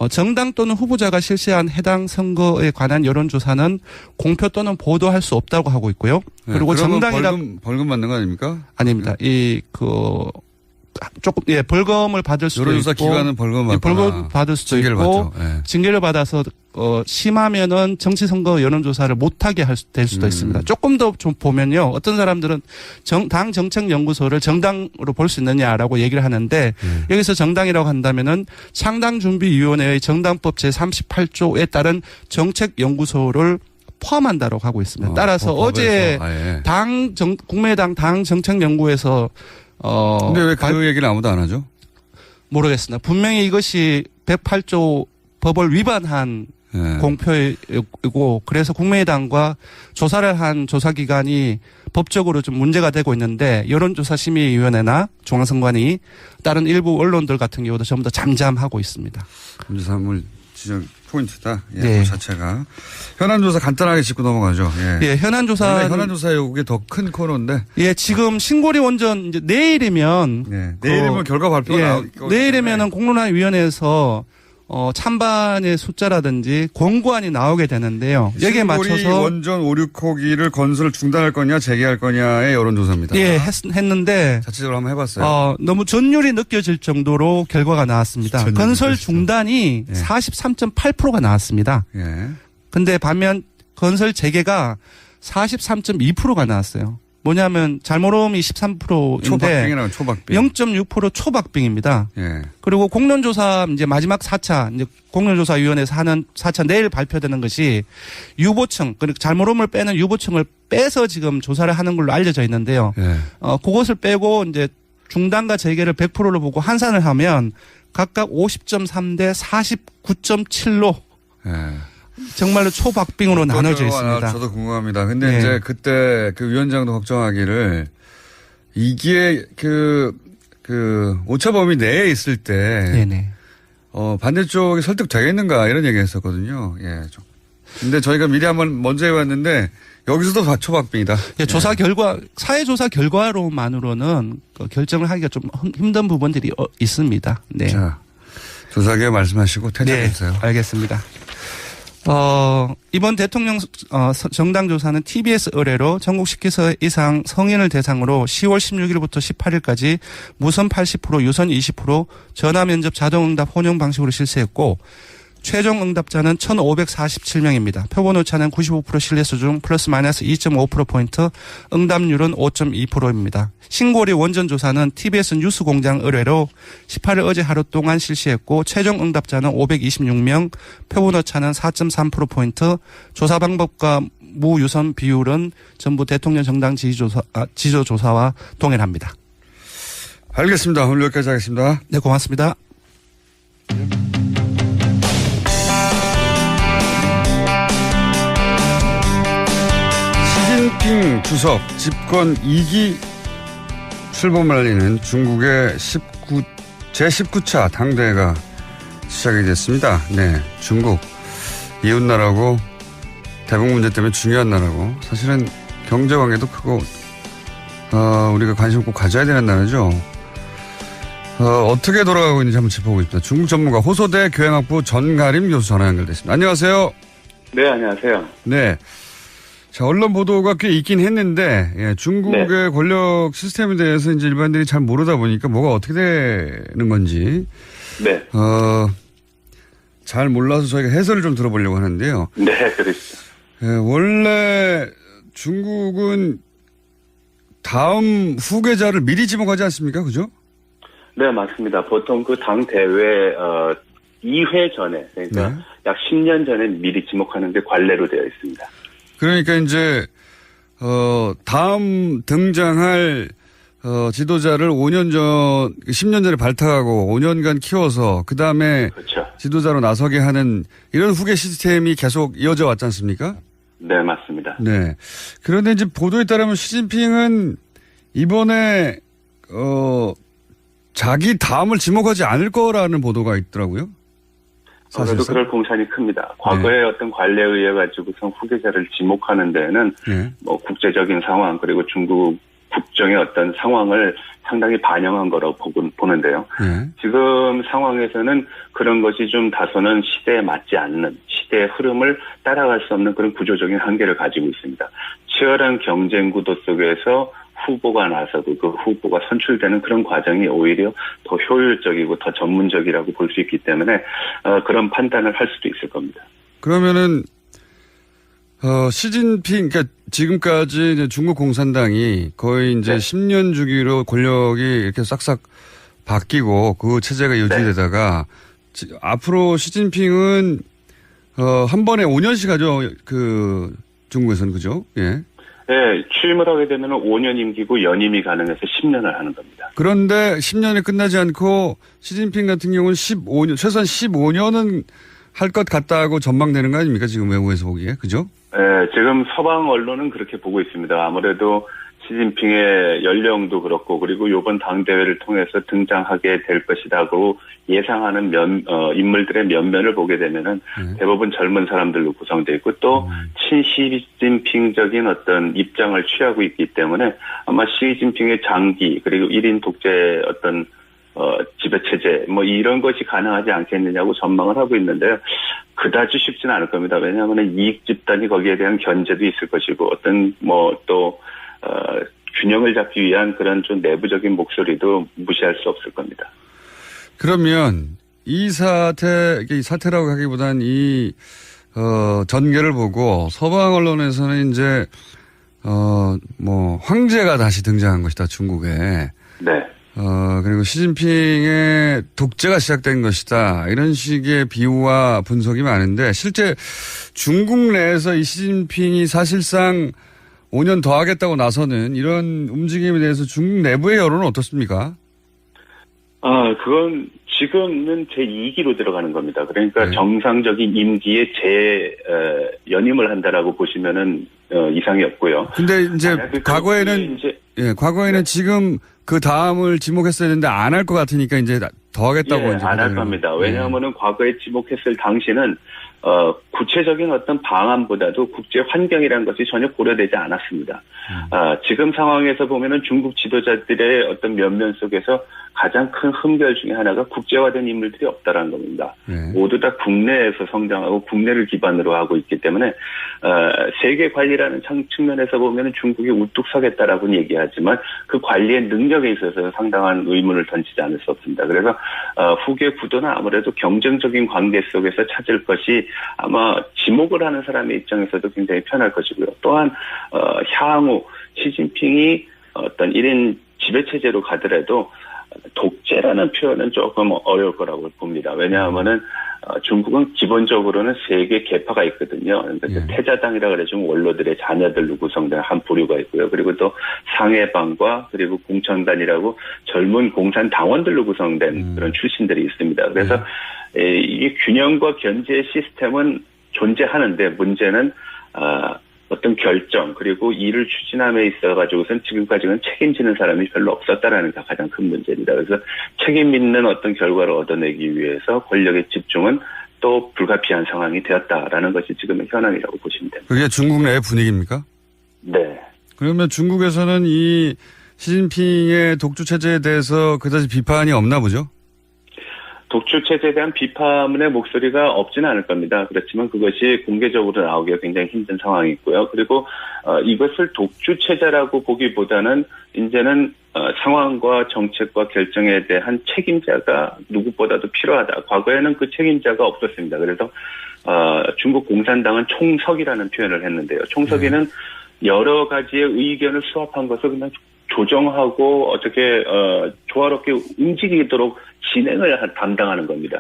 정당 또는 후보자가 실시한 해당 선거에 관한 여론조사는 공표 또는 보도할 수 없다고 하고 있고요. 그리고 벌금 받는 거 아닙니까? 아닙니다. 벌금을 받을 수도 여론조사 있고 기관은 벌금 받을 수도 징계를 있고 받죠. 예. 징계를 받아서 심하면은 정치선거 여론조사를 못하게 될 수도 있습니다. 조금 더 좀 보면요. 어떤 사람들은 당 정책연구소를 정당으로 볼 수 있느냐라고 얘기를 하는데 여기서 정당이라고 한다면은 창당준비위원회의 정당법 제38조에 따른 정책연구소를 포함한다고 하고 있습니다. 따라서 어제 국민의당 당 정책연구에서 근데 왜 그 얘기를 아무도 안 하죠? 모르겠습니다. 분명히 이것이 108조 법을 위반한 공표이고 그래서 국민의당과 조사를 한 조사기관이 법적으로 좀 문제가 되고 있는데 여론조사심의위원회나 중앙선관위 다른 일부 언론들 같은 경우도 전부 다 잠잠하고 있습니다. 문제삼을 지적 포인트다. 예, 네. 그 자체가. 현안조사 간단하게 짚고 넘어가죠. 예. 예, 현안조사 요게 더 큰 코너인데. 예, 지금 신고리 원전 이제 내일이면 내일이면 결과 발표가 나올 거예요. 내일이면은 공론화위원회에서 찬반의 숫자라든지 공고안이 나오게 되는데요. 여기에 맞춰서 원전 5, 6호기를 건설을 중단할 거냐 재개할 거냐의 여론조사입니다. 예, 했는데 자체적으로 한번 해봤어요. 너무 전율이 느껴질 정도로 결과가 나왔습니다. 건설 중단이 43.8%가 나왔습니다. 예. 근데 반면 건설 재개가 43.2%가 나왔어요. 뭐냐면 잘모름이 13%인데 초박빙이라고 초박빙. 0.6% 초박빙입니다. 예. 그리고 공론조사 이제 마지막 4차 이제 공론조사위원회에서 하는 4차 내일 발표되는 것이 유보층 그리고 잘모름을 빼는 유보층을 빼서 지금 조사를 하는 걸로 알려져 있는데요. 예. 그것을 빼고 이제 중단과 재개를 100%로 보고 환산을 하면 각각 50.3대 49.7로 예. 정말로 초박빙으로 나눠져 있습니다. 저도 궁금합니다. 근데 네. 이제 그때 그 위원장도 걱정하기를 이게 오차 범위 내에 있을 때 네네. 반대쪽이 설득되겠는가 이런 얘기 했었거든요. 예. 근데 저희가 미리 한번 먼저 해왔는데 여기서도 초박빙이다. 예, 조사 결과, 사회조사 결과로만으로는 결정을 하기가 좀 힘든 부분들이 있습니다. 네. 자, 조사계 말씀하시고 퇴장해주세요. 네, 알겠습니다. 이번 대통령 정당 조사는 TBS 의뢰로 전국 10기서 이상 성인을 대상으로 10월 16일부터 18일까지 무선 80%, 유선 20%, 전화 면접 자동응답 혼용 방식으로 실시했고 최종 응답자는 1,547명입니다. 표본 오차는 95% 신뢰수 중 플러스 마이너스 2.5%포인트, 응답률은 5.2%입니다. 신고리 원전 조사는 TBS 뉴스공장 의뢰로 18일 어제 하루 동안 실시했고 최종 응답자는 526명, 표본 오차는 4.3%포인트, 조사 방법과 무유선 비율은 전부 대통령 정당 지지조사와 동일합니다. 알겠습니다. 오늘 여기까지 하겠습니다. 네, 고맙습니다. 시진핑 주석 집권 2기 출범을 알리는 중국의 제19차 당대회가 시작이 됐습니다. 네, 중국 이웃나라고 대북 문제 때문에 중요한 나라고 사실은 경제관계도 크고 우리가 관심 꼭 가져야 되는 나라죠. 어떻게 돌아가고 있는지 한번 짚어보겠습니다. 중국 전문가 호소대 교양학부 전가림 교수 전화 연결됐습니다. 안녕하세요. 네, 안녕하세요. 네. 자, 언론 보도가 꽤 있긴 했는데, 예, 중국의 네. 권력 시스템에 대해서 이제 일반인들이 잘 모르다 보니까 뭐가 어떻게 되는 건지, 네. 잘 몰라서 저희가 해설을 좀 들어보려고 하는데요. 네, 그렇죠. 예, 원래 중국은 다음 후계자를 미리 지목하지 않습니까? 그죠? 네, 맞습니다. 보통 그 당 대회 2회 전에, 그러니까 네. 약 10년 전에 미리 지목하는 게 관례로 되어 있습니다. 그러니까 이제, 다음 등장할, 지도자를 5년 전, 10년 전에 발탁하고 5년간 키워서 그 다음에 그렇죠. 지도자로 나서게 하는 이런 후계 시스템이 계속 이어져 왔지 않습니까? 네, 맞습니다. 네. 그런데 이제 보도에 따르면 시진핑은 이번에, 자기 다음을 지목하지 않을 거라는 보도가 있더라고요. 그래도 사실상. 그럴 공산이 큽니다. 과거에 어떤 관례에 의해 가지고선 후계자를 지목하는 데에는 네. 뭐 국제적인 상황 그리고 중국 국정의 어떤 상황을 상당히 반영한 거라고 보는데요. 네. 지금 상황에서는 그런 것이 좀 다소는 시대에 맞지 않는 시대의 흐름을 따라갈 수 없는 그런 구조적인 한계를 가지고 있습니다. 치열한 경쟁 구도 속에서 후보가 나서고 그 후보가 선출되는 그런 과정이 오히려 더 효율적이고 더 전문적이라고 볼 수 있기 때문에 그런 판단을 할 수도 있을 겁니다. 그러면은 시진핑 그러니까 지금까지 이제 중국 공산당이 거의 이제 네. 10년 주기로 권력이 이렇게 싹싹 바뀌고 그 체제가 유지되다가 앞으로 시진핑은 한 번에 5년씩 하죠. 그 중국에서는 그죠? 예. 네, 취임을 하게 되면 5년 임기고 연임이 가능해서 10년을 하는 겁니다. 그런데 10년이 끝나지 않고 시진핑 같은 경우는 15년, 최소한 15년은 할 것 같다고 전망되는 거 아닙니까? 지금 외국에서 보기에. 그죠? 네, 지금 서방 언론은 그렇게 보고 있습니다. 아무래도 시진핑의 연령도 그렇고 그리고 이번 당대회를 통해서 등장하게 될 것이라고 예상하는 인물들의 면면을 보게 되면은 대부분 젊은 사람들로 구성되어 있고 또 친시진핑적인 어떤 입장을 취하고 있기 때문에 아마 시진핑의 장기 그리고 1인 독재 어떤 지배체제, 이런 것이 가능하지 않겠느냐고 전망을 하고 있는데요. 그다지 쉽지는 않을 겁니다. 왜냐하면 이익 집단이 거기에 대한 견제도 있을 것이고, 어떤, 균형을 잡기 위한 그런 좀 내부적인 목소리도 무시할 수 없을 겁니다. 그러면 이 사태라고 하기보단 전개를 보고 서방 언론에서는 이제, 황제가 다시 등장한 것이다, 중국에. 네. 그리고 시진핑의 독재가 시작된 것이다. 이런 식의 비유와 분석이 많은데, 실제 중국 내에서 이 시진핑이 사실상 5년 더 하겠다고 나서는 이런 움직임에 대해서 중국 내부의 여론은 어떻습니까? 그건 지금은 제2기로 들어가는 겁니다. 그러니까 네. 정상적인 임기에 연임을 한다라고 보시면은 이상이 없고요. 근데 이제 과거에는 지금 그 다음을 지목했어야 되는데 안 할 것 같으니까 이제 더 하겠다고 이제 안 할 겁니다. 왜냐하면은 과거에 지목했을 당시는 구체적인 어떤 방안보다도 국제 환경이라는 것이 전혀 고려되지 않았습니다. 지금 상황에서 보면은 중국 지도자들의 어떤 면면 속에서 가장 큰 흠결 중에 하나가 국제화된 인물들이 없다라는 겁니다. 모두 다 국내에서 성장하고 국내를 기반으로 하고 있기 때문에 세계 관리라는 측면에서 보면은 중국이 우뚝 서겠다라고는 얘기하지만 그 관리의 능력에 있어서 상당한 의문을 던지지 않을 수 없습니다. 그래서 후계 구도는 아무래도 경쟁적인 관계 속에서 찾을 것이 아마 지목을 하는 사람의 입장에서도 굉장히 편할 것이고요. 또한 향후 시진핑이 어떤 1인 지배체제로 가더라도 독재라는 표현은 조금 어려울 거라고 봅니다. 왜냐하면은 중국은 기본적으로는 세 개 계파가 있거든요. 그러니까 태자당이라 그래서 원로들의 자녀들로 구성된 한 부류가 있고요. 그리고 또 상해방과 그리고 공천단이라고 젊은 공산 당원들로 구성된 그런 출신들이 있습니다. 그래서 이게 균형과 견제 시스템은 존재하는데 문제는 어떤 결정 그리고 일을 추진함에 있어가지고선 지금까지는 책임지는 사람이 별로 없었다라는 게 가장 큰 문제입니다. 그래서 책임 있는 어떤 결과를 얻어내기 위해서 권력의 집중은 또 불가피한 상황이 되었다라는 것이 지금의 현황이라고 보시면 됩니다. 그게 중국 내의 분위기입니까? 네. 그러면 중국에서는 이 시진핑의 독주 체제에 대해서 그다지 비판이 없나 보죠? 독주 체제에 대한 비판의 목소리가 없지는 않을 겁니다. 그렇지만 그것이 공개적으로 나오기가 굉장히 힘든 상황이 있고요. 그리고 이것을 독주 체제라고 보기보다는 이제는 상황과 정책과 결정에 대한 책임자가 누구보다도 필요하다. 과거에는 그 책임자가 없었습니다. 그래서 중국 공산당은 총석이라는 표현을 했는데요. 총석이는 여러 가지의 의견을 수합한 것을 그냥 조정하고 어떻게 조화롭게 움직이도록 진행을 담당하는 겁니다.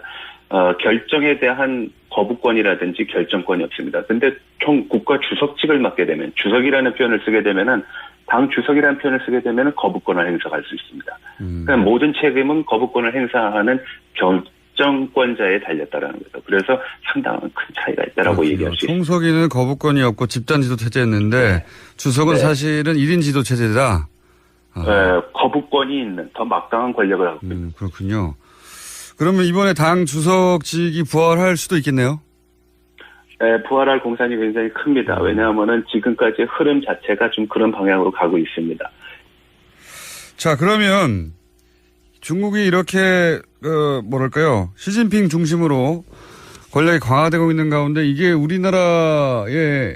결정에 대한 거부권이라든지 결정권이 없습니다. 근데 국가 주석직을 맡게 되면 주석이라는 표현을 쓰게 되면은 당 주석이라는 표현을 쓰게 되면은 거부권을 행사할 수 있습니다. 그러니까 모든 책임은 거부권을 행사하는 결정권자에 달렸다라는 거죠. 그래서 상당한 큰 차이가 있다라고 그렇군요. 얘기할 수 있습니다. 총석이는 거부권이 없고 집단 지도 체제였는데 주석은 사실은 1인 지도 체제다. 거부권이 있는 더 막강한 권력을 갖고 있는. 그렇군요. 그러면 이번에 당 주석직이 부활할 수도 있겠네요. 부활할 공산이 굉장히 큽니다. 왜냐하면은 지금까지 흐름 자체가 좀 그런 방향으로 가고 있습니다. 자, 그러면 중국이 이렇게 시진핑 중심으로 권력이 강화되고 있는 가운데 이게 우리나라에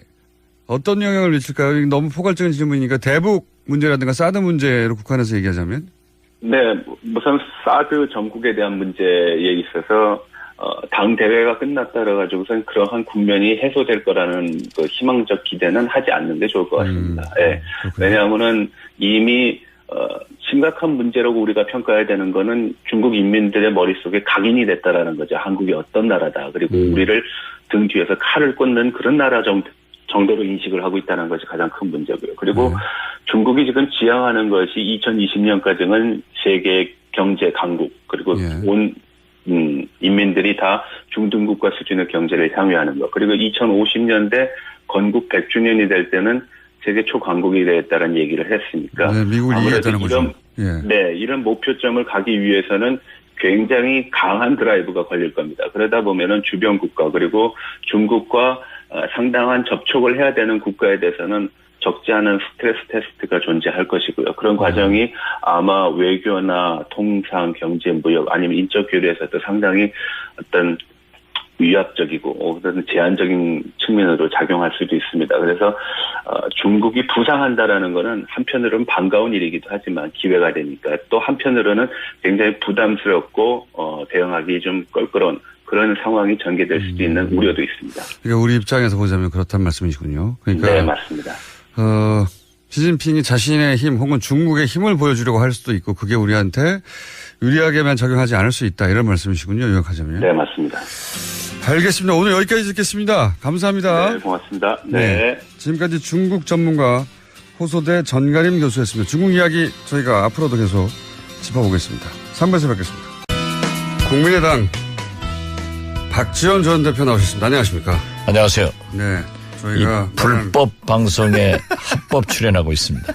어떤 영향을 미칠까요? 너무 포괄적인 질문이니까 대북 문제라든가 사드 문제로 국한해서 얘기하자면? 네, 우선 사드 전국에 대한 문제에 있어서 당 대회가 끝났다 그래가지고선 그러한 국면이 해소될 거라는 그 희망적 기대는 하지 않는 게 좋을 것 같습니다. 네. 왜냐하면은 이미 심각한 문제라고 우리가 평가해야 되는 거는 중국 인민들의 머릿속에 각인이 됐다라는 거죠. 한국이 어떤 나라다. 그리고 우리를 등 뒤에서 칼을 꽂는 그런 나라 정도로 인식을 하고 있다는 것이 가장 큰 문제고요. 그리고 중국이 지금 지향하는 것이 2020년까지는 세계 경제 강국 그리고 온 인민들이 다 중등국가 수준의 경제를 향유하는 것. 그리고 2050년대 건국 100주년이 될 때는 세계 초강국이 되겠다는 얘기를 했으니까 미국을 이해했다는 거죠. 이런 목표점을 가기 위해서는 굉장히 강한 드라이브가 걸릴 겁니다. 그러다 보면은 주변 국가 그리고 중국과 상당한 접촉을 해야 되는 국가에 대해서는 적지 않은 스트레스 테스트가 존재할 것이고요. 그런 과정이 아마 외교나 통상, 경제, 무역 아니면 인적 교류에서도 상당히 어떤 위압적이고 어떤 제한적인 측면으로 작용할 수도 있습니다. 그래서 중국이 부상한다라는 거는 한편으로는 반가운 일이기도 하지만 기회가 되니까 또 한편으로는 굉장히 부담스럽고 대응하기 좀 껄끄러운 그런 상황이 전개될 수도 있는 우려도 있습니다. 그러니까 우리 입장에서 보자면 그렇단 말씀이시군요. 그러니까 네, 맞습니다. 시진핑이 자신의 힘 혹은 중국의 힘을 보여주려고 할 수도 있고 그게 우리한테 유리하게만 작용하지 않을 수 있다 이런 말씀이시군요. 요약하자면. 네, 맞습니다. 알겠습니다. 오늘 여기까지 듣겠습니다. 감사합니다. 네, 고맙습니다. 네. 지금까지 중국 전문가 호소대 전가림 교수였습니다. 중국 이야기 저희가 앞으로도 계속 짚어보겠습니다. 3부에서 뵙겠습니다. 국민의당 박지원 전 대표 나오셨습니다. 안녕하십니까? 안녕하세요. 네. 이 저희가 불법 방송에 합법 출연하고 있습니다.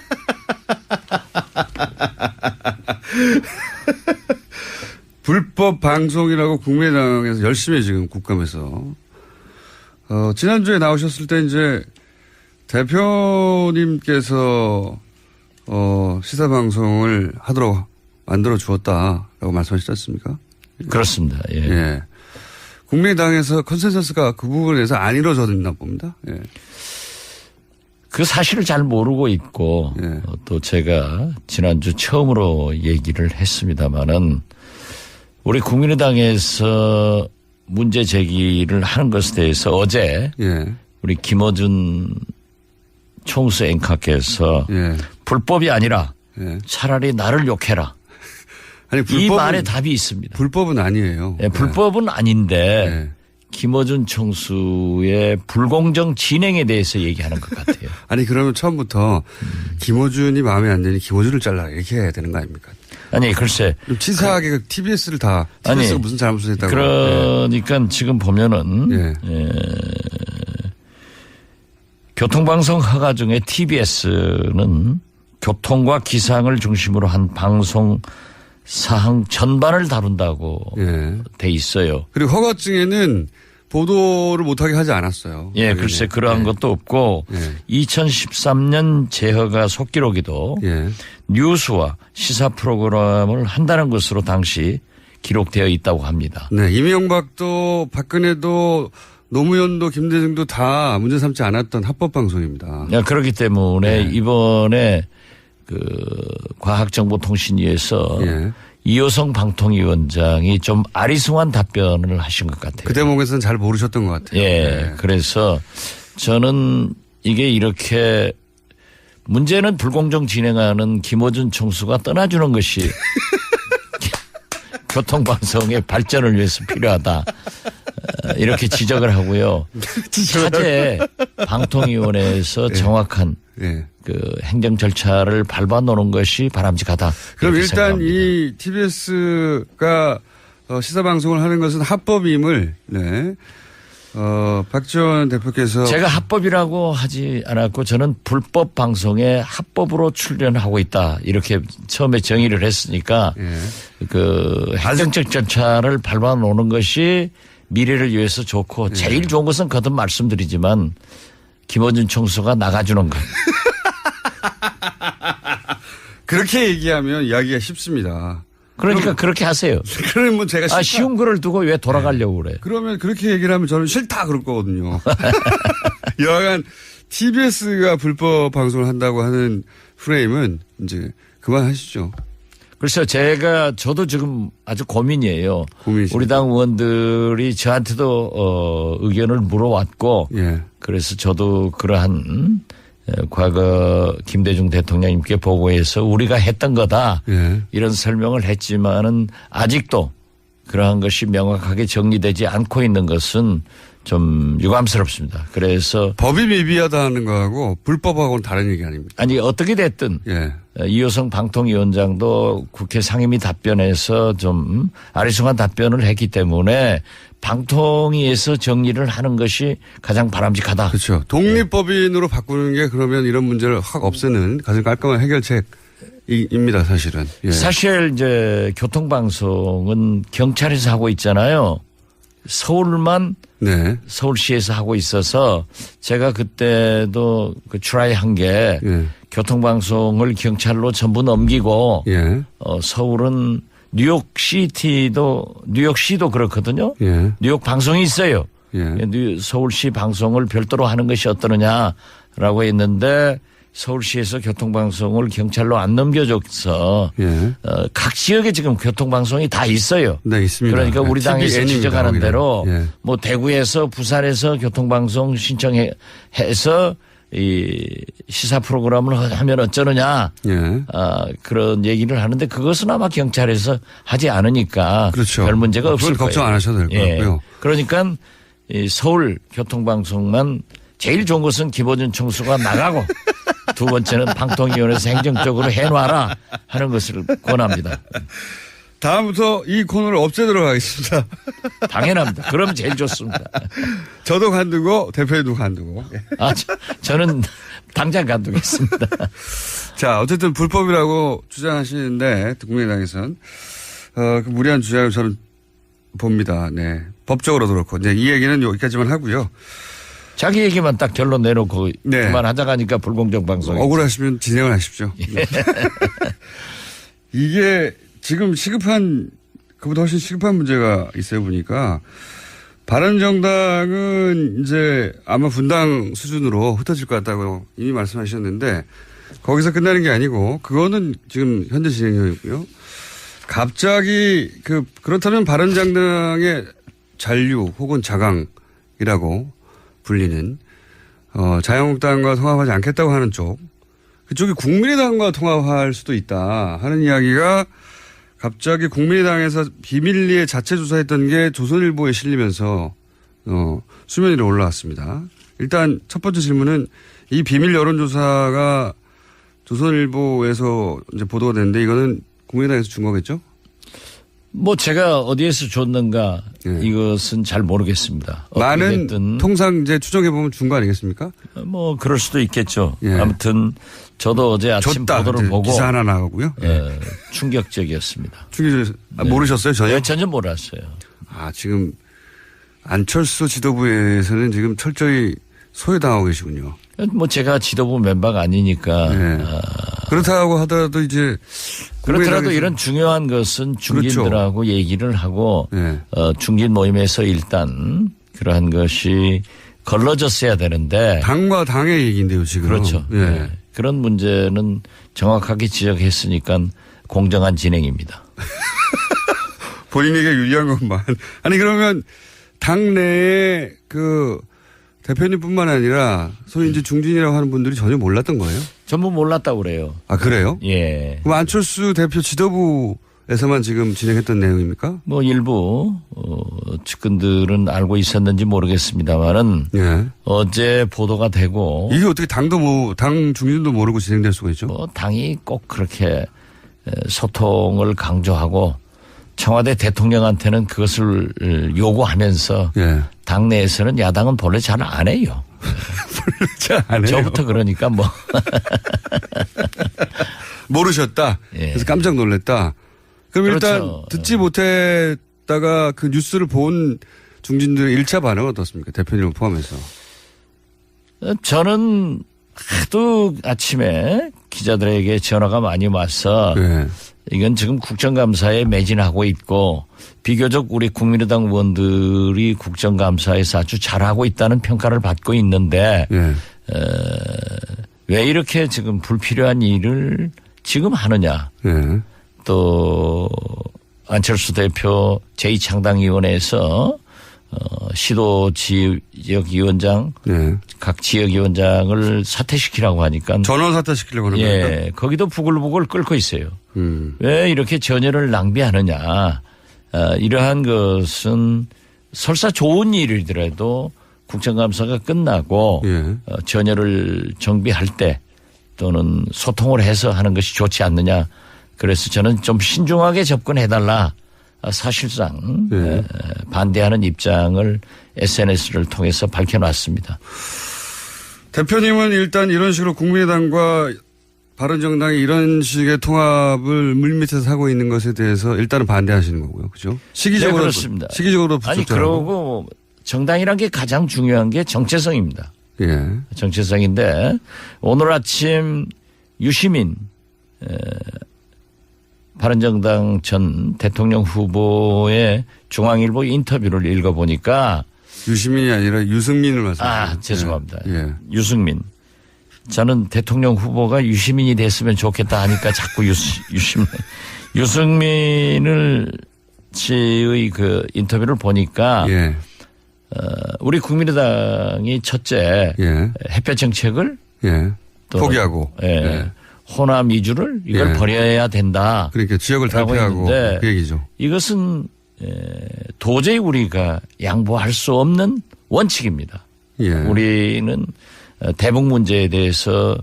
불법 방송이라고 국민의당에서 열심히 지금 국감에서 지난주에 나오셨을 때 이제 대표님께서 시사 방송을 하도록 만들어 주었다라고 말씀하시지 않습니까? 그렇습니다. 예. 예. 국민의당에서 컨센서스가 그 부분에서 안 이루어졌나 봅니다. 예. 그 사실을 잘 모르고 있고 예. 또 제가 지난주 처음으로 얘기를 했습니다마는 우리 국민의당에서 문제 제기를 하는 것에 대해서 어제 예. 우리 김어준 총수 앵커께서 예. 불법이 아니라 예. 차라리 나를 욕해라. 아니, 이 말에 답이 있습니다. 불법은 아니에요. 예, 불법은 아닌데 예. 김어준 총수의 불공정 진행에 대해서 얘기하는 것 같아요. 아니 그러면 처음부터 김어준이 마음에 안 드니 김어준을 잘라 이렇게 해야 되는 거 아닙니까? 아니 글쎄 좀 치사하게 TBS를 다 아니, TBS가 무슨 잘못을 했다고? 그러니까 지금 보면은 예. 교통방송 허가 중에 TBS는 교통과 기상을 중심으로 한 방송 사항 전반을 다룬다고 예. 돼 있어요. 그리고 허가증에는 보도를 못하게 하지 않았어요. 예, 글쎄 그러한 예. 것도 없고 예. 2013년 재허가 속기록에도 예. 뉴스와 시사 프로그램을 한다는 것으로 당시 기록되어 있다고 합니다. 네, 이명박도 박근혜도 노무현도 김대중도 다 문제 삼지 않았던 합법 방송입니다. 그렇기 때문에 예. 이번에 그 과학정보통신위에서 예. 이호성 방통위원장이 좀 아리송한 답변을 하신 것 같아요. 그 대목에서는 잘 모르셨던 것 같아요. 예. 네. 그래서 저는 이게 이렇게 문제는 불공정 진행하는 김어준 총수가 떠나주는 것이 교통방송의 발전을 위해서 필요하다. 이렇게 지적을 하고요. 차제 방통위원회에서 정확한 예. 그 행정 절차를 밟아놓는 것이 바람직하다. 그럼 이렇게 일단 생각합니다. 이 TBS가 시사 방송을 하는 것은 합법임을 네. 박지원 대표께서 제가 합법이라고 하지 않았고 저는 불법 방송에 합법으로 출연하고 있다. 이렇게 처음에 정의를 했으니까 예. 그 행정적 절차를 밟아놓는 것이 미래를 위해서 좋고 예. 제일 좋은 것은 거듭 말씀드리지만 김어준 총수가 나가주는 것. 그렇게 얘기하면 이야기가 쉽습니다. 그러니까 그렇게 하세요. 그러면 제가 싫다. 쉬운 거를 두고 왜 돌아가려고 그래. 그러면 그렇게 얘기를 하면 저는 싫다 그럴 거거든요. 여하간 TBS가 불법 방송을 한다고 하는 프레임은 이제 그만하시죠. 글쎄요, 저도 지금 아주 고민이에요. 고민이십니까? 우리 당 의원들이 저한테도 의견을 물어왔고, 예. 그래서 저도 그러한 과거 김대중 대통령님께 보고해서 우리가 했던 거다. 예. 이런 설명을 했지만은 아직도 그러한 것이 명확하게 정리되지 않고 있는 것은 좀 유감스럽습니다. 그래서 법이 미비하다는 거하고 불법하고는 다른 얘기 아닙니까? 아니 어떻게 됐든 예. 이호성 방통위원장도 국회 상임위 답변에서 좀 아리송한 답변을 했기 때문에 방통위에서 정리를 하는 것이 가장 바람직하다. 그렇죠. 독립법인으로 바꾸는 게 그러면 이런 문제를 확 없애는 가장 깔끔한 해결책입니다, 사실은. 예. 사실 이제 교통방송은 경찰에서 하고 있잖아요. 서울만 네. 서울시에서 하고 있어서 제가 그때도 그 트라이한 게 예. 교통방송을 경찰로 전부 넘기고 예. 서울은 뉴욕시도 그렇거든요. 예. 뉴욕 방송이 있어요. 예. 서울시 방송을 별도로 하는 것이 어떠느냐라고 했는데 서울시에서 교통방송을 경찰로 안 넘겨줘서 예. 각 지역에 지금 교통방송이 다 있어요. 네, 있습니다. 그러니까 우리 당에서 TVN입니다, 지적하는 거기는. 대로 예. 뭐 대구에서 부산에서 교통방송 신청해서 이 시사 프로그램을 하면 어쩌느냐. 예. 그런 얘기를 하는데 그것은 아마 경찰에서 하지 않으니까 그렇죠. 별 문제가 그건 없을 거예요. 걱정 안 하셔도 될 것 같고요. 그러니까 이 서울 교통방송만 제일 좋은 것은 김어준 총수가 나가고 두 번째는 방통위원회에서 행정적으로 해놔라 하는 것을 권합니다. 다음부터 이 코너를 없애도록 하겠습니다. 당연합니다. 그럼 제일 좋습니다. 저도 관두고 대표님도 관두고. 저는 당장 간두겠습니다. 자, 어쨌든 불법이라고 주장하시는데 국민의당에서는 그 무리한 주장을 저는 봅니다. 네, 법적으로도 그렇고. 네, 이 얘기는 여기까지만 하고요. 자기 얘기만 딱 결론 내놓고 네. 그만하자고 하니까 불공정 방송. 억울하시면 진행을 하십시오. 네. 이게 지금 시급한 그보다 훨씬 시급한 문제가 있어요 보니까 바른정당은 이제 아마 분당 수준으로 흩어질 것 같다고 이미 말씀하셨는데 거기서 끝나는 게 아니고 그거는 지금 현재 진행형이고요. 갑자기 그렇다면 바른정당의 잔류 혹은 자강이라고 불리는 자유한국당과 통합하지 않겠다고 하는 쪽 그쪽이 국민의당과 통합할 수도 있다 하는 이야기가 갑자기 국민의당에서 비밀리에 자체 조사했던 게 조선일보에 실리면서 수면 위로 올라왔습니다. 일단 첫 번째 질문은 이 비밀 여론조사가 조선일보에서 이제 보도가 됐는데 이거는 국민의당에서 준 거겠죠? 뭐 제가 어디에서 줬는가 네. 이것은 잘 모르겠습니다. 많은 됐든 통상 이제 추정해 보면 준 거 아니겠습니까? 뭐 그럴 수도 있겠죠. 예. 아무튼 저도 어제 아침 줬다. 보도를 보고 기사 하나 나가고요. 충격적이었습니다. 모르셨어요 전혀? 네, 전혀 몰랐어요. 아 지금 안철수 지도부에서는 지금 철저히 소외당하고 계시군요. 뭐 제가 지도부 멤버가 아니니까 네. 그렇다고 하더라도 이제 그렇더라도 국민의당에서- 이런 중요한 것은 중진들하고 그렇죠. 얘기를 하고 네. 중진 모임에서 일단 그러한 것이 걸러졌어야 되는데 당과 당의 얘기인데요 지금. 그렇죠. 예. 네. 그런 문제는 정확하게 지적했으니까 공정한 진행입니다. 본인에게 유리한 것만. 아니 그러면 당내에 그 대표님뿐만 아니라 소위 이제 중진이라고 하는 분들이 전혀 몰랐던 거예요? 전부 몰랐다고 그래요. 아 그래요? 예. 그럼 안철수 대표 지도부에서만 지금 진행했던 내용입니까? 뭐 일부 측근들은 알고 있었는지 모르겠습니다만은 예. 어제 보도가 되고 이게 어떻게 당 중진도 모르고 진행될 수가 있죠? 뭐 당이 꼭 그렇게 소통을 강조하고 청와대 대통령한테는 그것을 요구하면서 예. 당내에서는 야당은 본래 잘 안 해요. 잘 안 해요. 저부터 그러니까 뭐 모르셨다. 예. 그래서 깜짝 놀랐다. 그럼 그렇죠. 일단 듣지 못했다가 그 뉴스를 본 중진들의 1차 반응은 어떻습니까? 대표님을 포함해서. 저는 하도 아침에 기자들에게 전화가 많이 와서 예. 이건 지금 국정감사에 매진하고 있고 비교적 우리 국민의당 의원들이 국정감사에서 아주 잘하고 있다는 평가를 받고 있는데 예. 왜 이렇게 지금 불필요한 일을 지금 하느냐. 예. 또 안철수 대표 제2창당위원회에서 시도 지역위원장 예. 각 지역위원장을 사퇴시키라고 하니까 전원 사퇴시키려고 하는 겁니다. 예, 거기도 부글부글 끓고 있어요. 왜 이렇게 전열을 낭비하느냐. 이러한 것은 설사 좋은 일이더라도 국정감사가 끝나고 예. 전열을 정비할 때 또는 소통을 해서 하는 것이 좋지 않느냐. 그래서 저는 좀 신중하게 접근해달라. 사실상 예. 반대하는 입장을 SNS를 통해서 밝혀놨습니다. 대표님은 일단 이런 식으로 국민의당과 바른정당이 이런 식의 통합을 물밑에서 하고 있는 것에 대해서 일단은 반대하시는 거고요. 그죠? 시기적으로. 네, 그렇습니다. 시기적으로 아니, 부적절하고. 그러고 정당이란 게 가장 중요한 게 정체성입니다. 예. 정체성인데 오늘 아침 유시민 바른정당 전 대통령 후보의 중앙일보 인터뷰를 읽어보니까 유시민이 아니라 유승민을 말씀하시죠. 아, 죄송합니다. 예. 유승민. 저는 대통령 후보가 유시민이 됐으면 좋겠다 하니까 자꾸 유승민을 씨의 그 인터뷰를 보니까 예. 우리 국민의당이 첫째 예. 햇볕 정책을 예. 또 포기하고. 예. 예. 호남 이주를 이걸 예. 버려야 된다. 그러니까 지역을 라고 탈피하고 했는데 그 얘기죠. 이것은 도저히 우리가 양보할 수 없는 원칙입니다. 예. 우리는 대북 문제에 대해서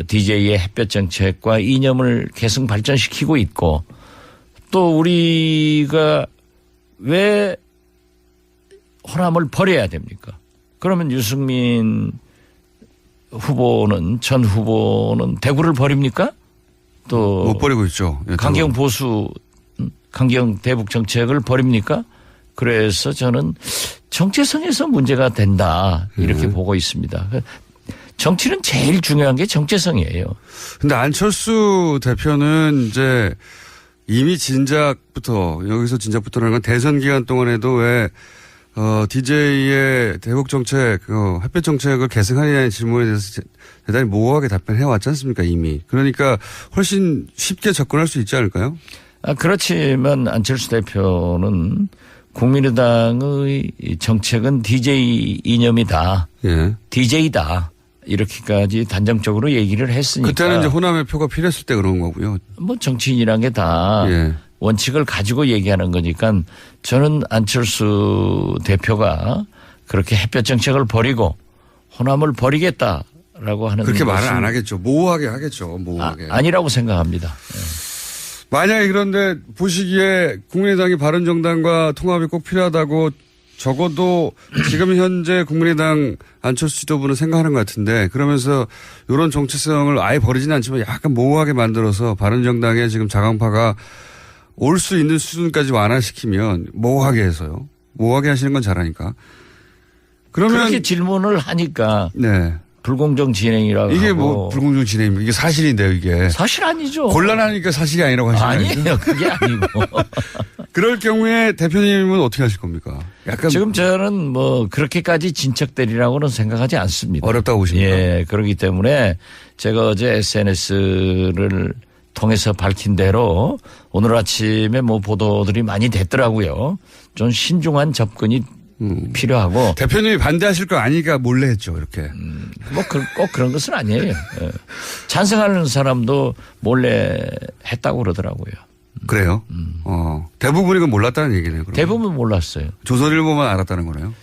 DJ의 햇볕 정책과 이념을 계속 발전시키고 있고 또 우리가 왜 호남을 버려야 됩니까? 그러면 유승민 후보는 전 후보는 대구를 버립니까? 또 못 버리고 있죠. 예, 강경 보수 강경 대북 정책을 버립니까? 그래서 저는 정체성에서 문제가 된다 이렇게 보고 있습니다. 정치는 제일 중요한 게 정체성이에요. 근데 안철수 대표는 이제 이미 진작부터 여기서 진작부터라는 건 대선 기간 동안에도 왜 DJ의 대북 정책, 햇볕 정책을 계승하느냐는 질문에 대해서 대단히 모호하게 답변해 왔지 않습니까, 이미. 그러니까 훨씬 쉽게 접근할 수 있지 않을까요? 그렇지만 안철수 대표는 국민의당의 정책은 DJ 이념이다. 예. DJ다. 이렇게까지 단정적으로 얘기를 했으니까. 그때는 이제 호남의 표가 필요했을 때 그런 거고요. 뭐 정치인이란 게 다 예. 원칙을 가지고 얘기하는 거니까 저는 안철수 대표가 그렇게 햇볕 정책을 버리고 호남을 버리겠다라고 하는 그렇게 말은 것은 안 하겠죠. 모호하게 하겠죠. 모호하게. 아니라고 생각합니다. 만약에 그런데 보시기에 국민의당이 바른정당과 통합이 꼭 필요하다고 적어도 지금 현재 국민의당 안철수 지도부는 생각하는 것 같은데 그러면서 이런 정체성을 아예 버리지는 않지만 약간 모호하게 만들어서 바른정당의 지금 자강파가 올 수 있는 수준까지 완화시키면 모호하게 해서요. 모호하게 하시는 건 잘하니까. 그러면 그렇게 질문을 하니까 네. 불공정 진행이라고 이게 하고. 뭐 불공정 진행입니까? 이게 사실인데요, 이게. 사실 아니죠. 곤란하니까 사실이 아니라고 하시는 거예요. 아니에요. 그게 아니고. 그럴 경우에 대표님은 어떻게 하실 겁니까? 약간 지금 저는 뭐 그렇게까지 진척되리라고는 생각하지 않습니다. 어렵다고 보십니까? 예, 그렇기 때문에 제가 어제 SNS를 통해서 밝힌 대로 오늘 아침에 뭐 보도들이 많이 됐더라고요. 좀 신중한 접근이 필요하고. 대표님이 반대하실 거 아니까 몰래 했죠, 이렇게. 뭐 꼭 그런 것은 아니에요. 예. 찬성하는 사람도 몰래 했다고 그러더라고요. 그래요? 대부분이 그건 몰랐다는 얘기네요. 그러면. 대부분 몰랐어요. 조선일보만 알았다는 거네요.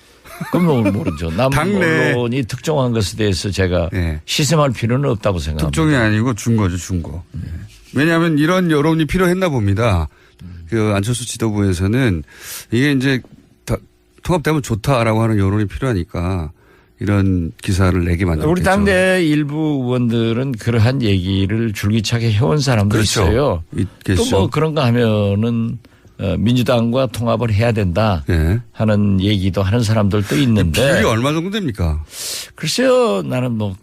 그건 모르죠. 남 당내. 언론이 특정한 것에 대해서 제가 네. 시샘할 필요는 없다고 생각합니다. 특종이 아니고 준 거죠, 준 거. 왜냐하면 이런 여론이 필요했나 봅니다. 그 안철수 지도부에서는 이게 이제 통합되면 좋다라고 하는 여론이 필요하니까 이런 기사를 내게 만들었겠죠. 우리 당내 일부 의원들은 그러한 얘기를 줄기차게 해온 사람도 그렇죠. 있어요. 있겠죠. 또 뭐 그런가 하면은 민주당과 통합을 해야 된다 네. 하는 얘기도 하는 사람들도 있는데. 비율이 얼마 정도 됩니까? 글쎄요, 나는 뭐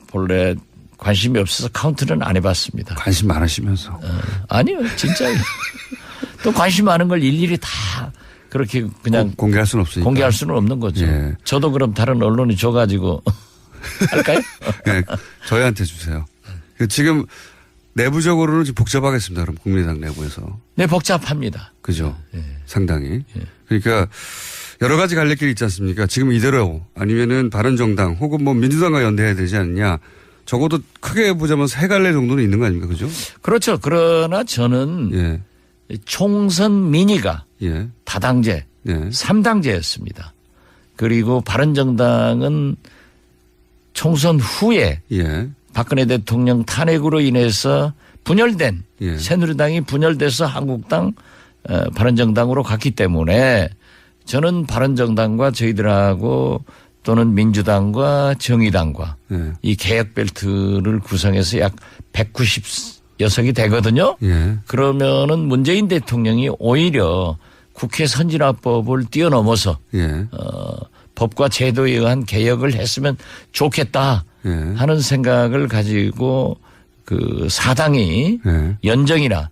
본래 관심이 없어서 카운트는 안 해봤습니다. 관심 많으시면서. 아니요, 진짜요. 또 관심 많은 걸 일일이 다 그렇게 그냥 공개할 수는 없으니까. 공개할 수는 없는 거죠. 예. 저도 그럼 다른 언론이 줘가지고 할까요? 네, 저희한테 주세요. 지금 내부적으로는 지금 복잡하겠습니다. 그럼 국민의당 내부에서. 네, 복잡합니다. 그죠? 상당히. 그러니까 여러 가지 갈래길이 있지 않습니까? 지금 이대로 아니면은 바른정당 혹은 뭐 민주당과 연대해야 되지 않느냐. 적어도 크게 보자면 세 갈래 정도는 있는 거 아닙니까? 그죠? 그렇죠. 그러나 저는 예. 총선 민의가 예. 다당제, 예. 3당제였습니다. 그리고 바른정당은 총선 후에 예. 박근혜 대통령 탄핵으로 인해서 분열된 예. 새누리당이 분열돼서 한국당 바른정당으로 갔기 때문에 저는 바른정당과 저희들하고 또는 민주당과 정의당과 예. 이 개혁 벨트를 구성해서 약 190여석이 되거든요. 예. 그러면은 문재인 대통령이 오히려 국회 선진화법을 뛰어넘어서 예. 법과 제도에 의한 개혁을 했으면 좋겠다 예. 하는 생각을 가지고 그 사당이 예. 연정이나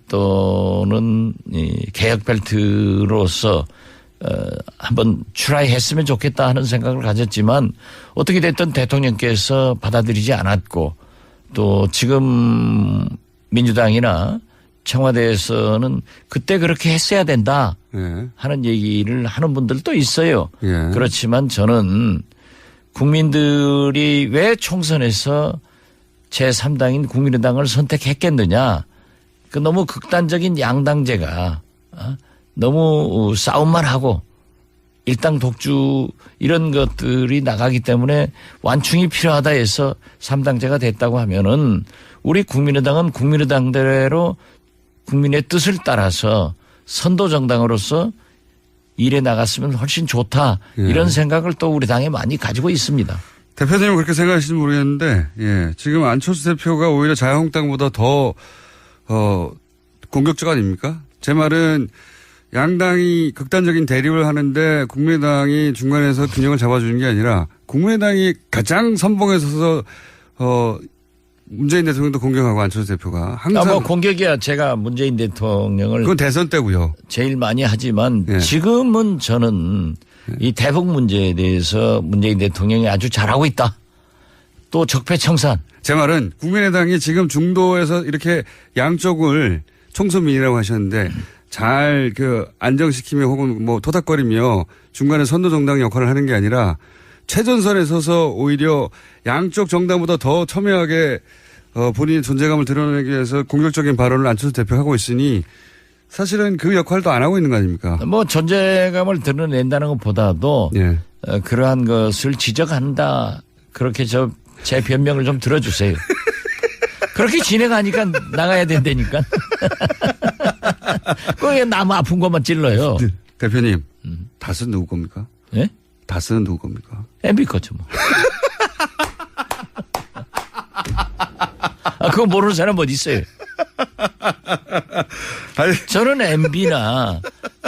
또는 이 개혁 벨트로서 한번 트라이했으면 좋겠다 하는 생각을 가졌지만 어떻게 됐든 대통령께서 받아들이지 않았고 또 지금 민주당이나 청와대에서는 그때 그렇게 했어야 된다 예. 하는 얘기를 하는 분들도 있어요. 예. 그렇지만 저는 국민들이 왜 총선에서 제3당인 국민의당을 선택했겠느냐. 그 너무 극단적인 양당제가 너무 싸움만 하고 일당 독주 이런 것들이 나가기 때문에 완충이 필요하다 해서 3당제가 됐다고 하면은 우리 국민의당은 국민의당대로 국민의 뜻을 따라서 선도정당으로서 일해 나갔으면 훨씬 좋다. 예. 이런 생각을 또 우리 당에 많이 가지고 있습니다. 대표님은 그렇게 생각하실지 모르겠는데, 예. 지금 안철수 대표가 오히려 자유한국당보다 더, 공격적 아닙니까? 제 말은 양당이 극단적인 대립을 하는데 국민의당이 중간에서 균형을 잡아주는 게 아니라 국민의당이 가장 선봉에 서서, 문재인 대통령도 공격하고 안철수 대표가 항상. 뭐 공격이야 제가 문재인 대통령을. 그건 대선 때고요. 제일 많이 하지만 예. 지금은 저는 이 대북 문제에 대해서 문재인 대통령이 아주 잘하고 있다. 또 적폐청산. 제 말은 국민의당이 지금 중도에서 이렇게 양쪽을 총선민이라고 하셨는데 잘 안정시키며 혹은 뭐 토닥거리며 중간에 선도정당 역할을 하는 게 아니라 최전선에 서서 오히려 양쪽 정당보다 더 첨예하게 본인의 존재감을 드러내기 위해서 공격적인 발언을 안철수 대표가 하고 있으니 사실은 그 역할도 안 하고 있는 거 아닙니까? 뭐 존재감을 드러낸다는 것보다도 예. 그러한 것을 지적한다. 그렇게 제 변명을 좀 들어주세요. 그렇게 진행하니까 나가야 된다니까. 그게 나무 아픈 것만 찔러요. 대표님, 다스는 누구 겁니까? 예? 다스는 누구 겁니까? MB 거죠 뭐. 그거 모르는 사람 어디 있어요? 아니, 저는 MB나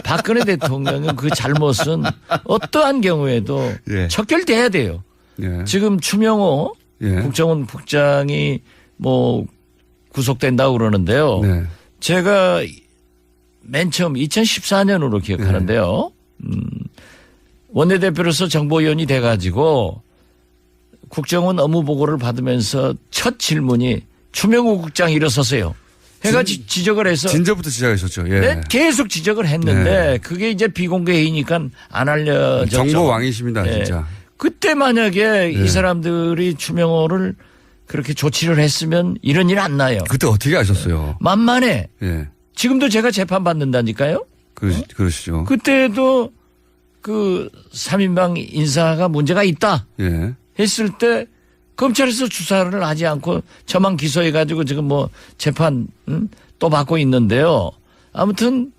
박근혜 대통령은 그 잘못은 어떠한 경우에도 예. 척결돼야 돼요. 예. 지금 추명호 예. 국정원 국장이 뭐 구속된다고 그러는데요. 네. 제가 맨 처음 2014년으로 기억하는데요. 원내대표로서 정보위원이 돼가지고 국정원 업무 보고를 받으면서 첫 질문이 추명호 국장이 일어서세요. 해가 지적을 해서 진저부터 시작하셨죠. 예. 네, 계속 지적을 했는데 네. 그게 이제 비공개 회의니까 안 알려졌죠. 정보 왕이십니다, 네. 진짜. 그때 만약에 네. 이 사람들이 추명호를 그렇게 조치를 했으면 이런 일 안 나요. 그때 어떻게 아셨어요? 만만해. 예. 지금도 제가 재판 받는다니까요. 그러시죠. 그때도 그 3인방 인사가 문제가 있다 예. 했을 때 검찰에서 수사를 하지 않고 저만 기소해가지고 지금 뭐 재판 또 받고 있는데요. 아무튼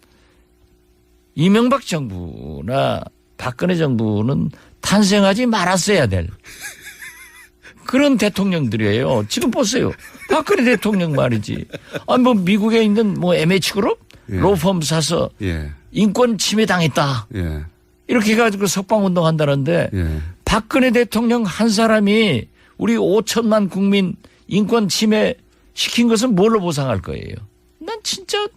이명박 정부나 박근혜 정부는 탄생하지 말았어야 될 그런 대통령들이에요. 지금 보세요. 박근혜 대통령 말이지. 아니 뭐 미국에 있는 뭐 MH그룹 예. 로펌 사서 예. 인권 침해 당했다. 예. 이렇게 해가지고 석방운동 한다는데 예. 박근혜 대통령 한 사람이 우리 5천만 국민 인권 침해 시킨 것은 뭘로 보상할 거예요? 난 진짜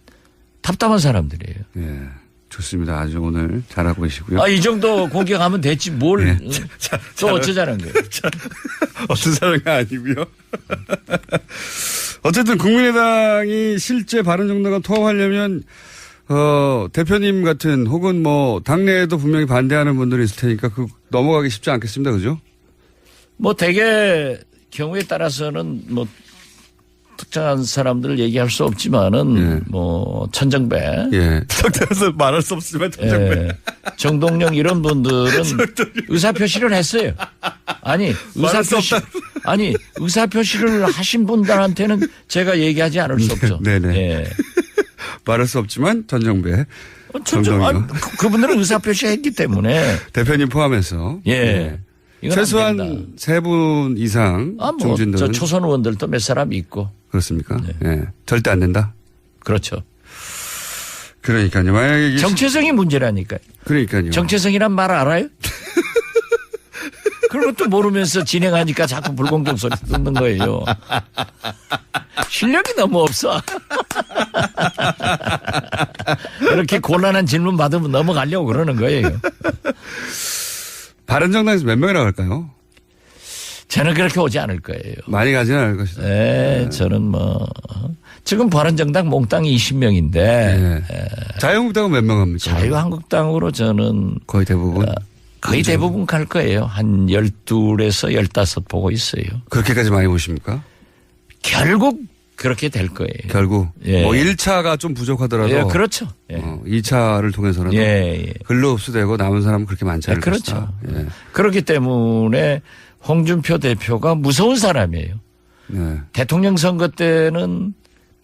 답답한 사람들이에요. 예. 좋습니다. 아주 오늘 잘하고 계시고요. 이 정도 공격하면 됐지 뭘. 예. 또 어쩌자는 거예요. 어떤 사람이 아니고요. 어쨌든 국민의당이 실제 바른정당과 통합하려면 대표님 같은 혹은 뭐 당내에도 분명히 반대하는 분들이 있을 테니까 그 넘어가기 쉽지 않겠습니다. 그죠? 뭐 대개 경우에 따라서는 뭐 특정한 사람들을 얘기할 수 없지만은 예. 뭐 천정배, 예. 특정해서 말할 수 없지만 예. 정동영 이런 분들은 의사표시를 했어요. 아니 의사표시를 하신 분들한테는 제가 얘기하지 않을 수 없죠. 네네. 예. 말할 수 없지만 전정배. 정동이요. 그분들은 의사표시했기 때문에. 대표님 포함해서. 예. 네. 이건 안 된다. 최소한 3분 이상 중진들은. 저 초선 의원들도 몇 사람 있고. 그렇습니까? 네. 예. 절대 안 된다. 그렇죠. 그러니까요. 만약에 이게 정체성이 문제라니까요. 그러니까요. 정체성이란 말 알아요? 그런 것도 모르면서 진행하니까 자꾸 불공정 소리 듣는 거예요. 실력이 너무 없어. 이렇게 곤란한 질문 받으면 넘어가려고 그러는 거예요. 바른정당에서 몇 명이라고 할까요? 저는 그렇게 오지 않을 거예요. 많이 가지는 않을 것이다. 네, 저는 뭐 지금 바른정당 몽땅 20명인데 네. 자유한국당은 몇 명 합니까? 자유한국당으로 저는 거의 대부분. 거의 대부분 갈 거예요. 한 12에서 15 보고 있어요. 그렇게까지 많이 보십니까? 결국 그렇게 될 거예요. 결국. 예. 뭐 1차가 좀 부족하더라도. 예, 그렇죠. 예. 2차를 통해서라도. 예, 예. 근로 흡수되고 남은 사람은 그렇게 많지 않을 그렇죠. 것이다. 예. 그렇기 때문에 홍준표 대표가 무서운 사람이에요. 네. 대통령 선거 때는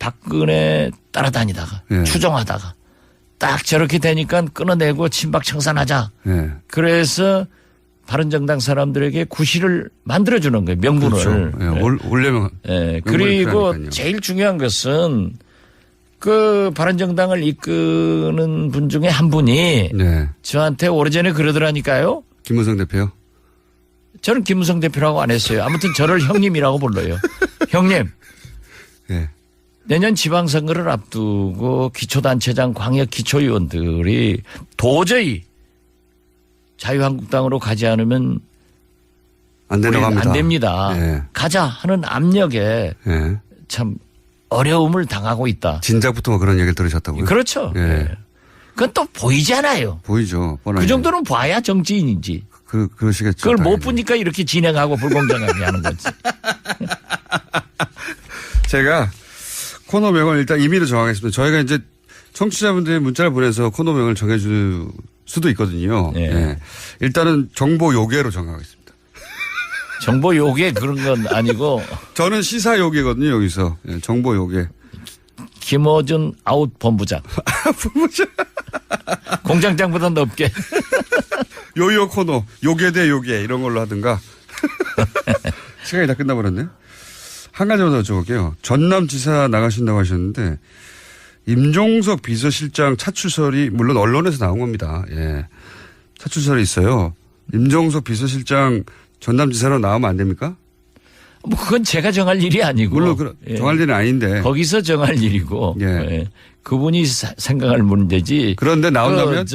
박근혜 따라다니다가 예. 추종하다가 딱 저렇게 되니까 끊어내고 친박 청산하자. 예. 그래서 바른정당 사람들에게 구실을 만들어주는 거예요. 명분을. 그렇죠. 예. 올려면. 예. 명분이 그리고 필요하니까요. 제일 중요한 것은 그 바른정당을 이끄는 분 중에 한 분이 네. 저한테 오래전에 그러더라니까요. 김무성 대표요? 저는 김무성 대표라고 안 했어요. 아무튼 저를 형님이라고 불러요. 형님. 예. 내년 지방선거를 앞두고 기초단체장 광역 기초위원들이 도저히 자유한국당으로 가지 않으면 안 된다고 합니다. 안 됩니다. 예. 가자 하는 압력에 예. 참 어려움을 당하고 있다. 진작부터 뭐 그런 얘기를 들으셨다고요? 그렇죠. 예. 예. 그건 또 보이잖아요. 보이죠. 뻔하게. 그 정도는 봐야 정치인이지. 그러시겠죠. 그걸 못 당연히. 보니까 이렇게 진행하고 불공정하게 하는 거지. 제가 코너명을 일단 임의로 정하겠습니다. 저희가 이제 청취자분들이 문자를 보내서 코너명을 정해줄 수도 있거든요. 예. 예. 일단은 정보 요괴로 정하겠습니다. 정보 요괴 그런 건 아니고 저는 시사 요괴거든요, 여기서. 예, 정보 요괴. 김어준 아웃 본부장. 공장장보다 높게. 요요 코너, 요괴 대 요괴 이런 걸로 하든가. 시간이 다 끝나버렸네. 한 가지만 더 여쭤볼게요. 전남지사 나가신다고 하셨는데 임종석 비서실장 차출설이 물론 언론에서 나온 겁니다. 예. 차출설이 있어요. 임종석 비서실장 전남지사로 나오면 안 됩니까? 뭐 그건 제가 정할 일이 아니고. 물론 예. 정할 일은 아닌데. 거기서 정할 일이고. 예. 예. 그분이 생각할 문제지. 그런데 나온다면?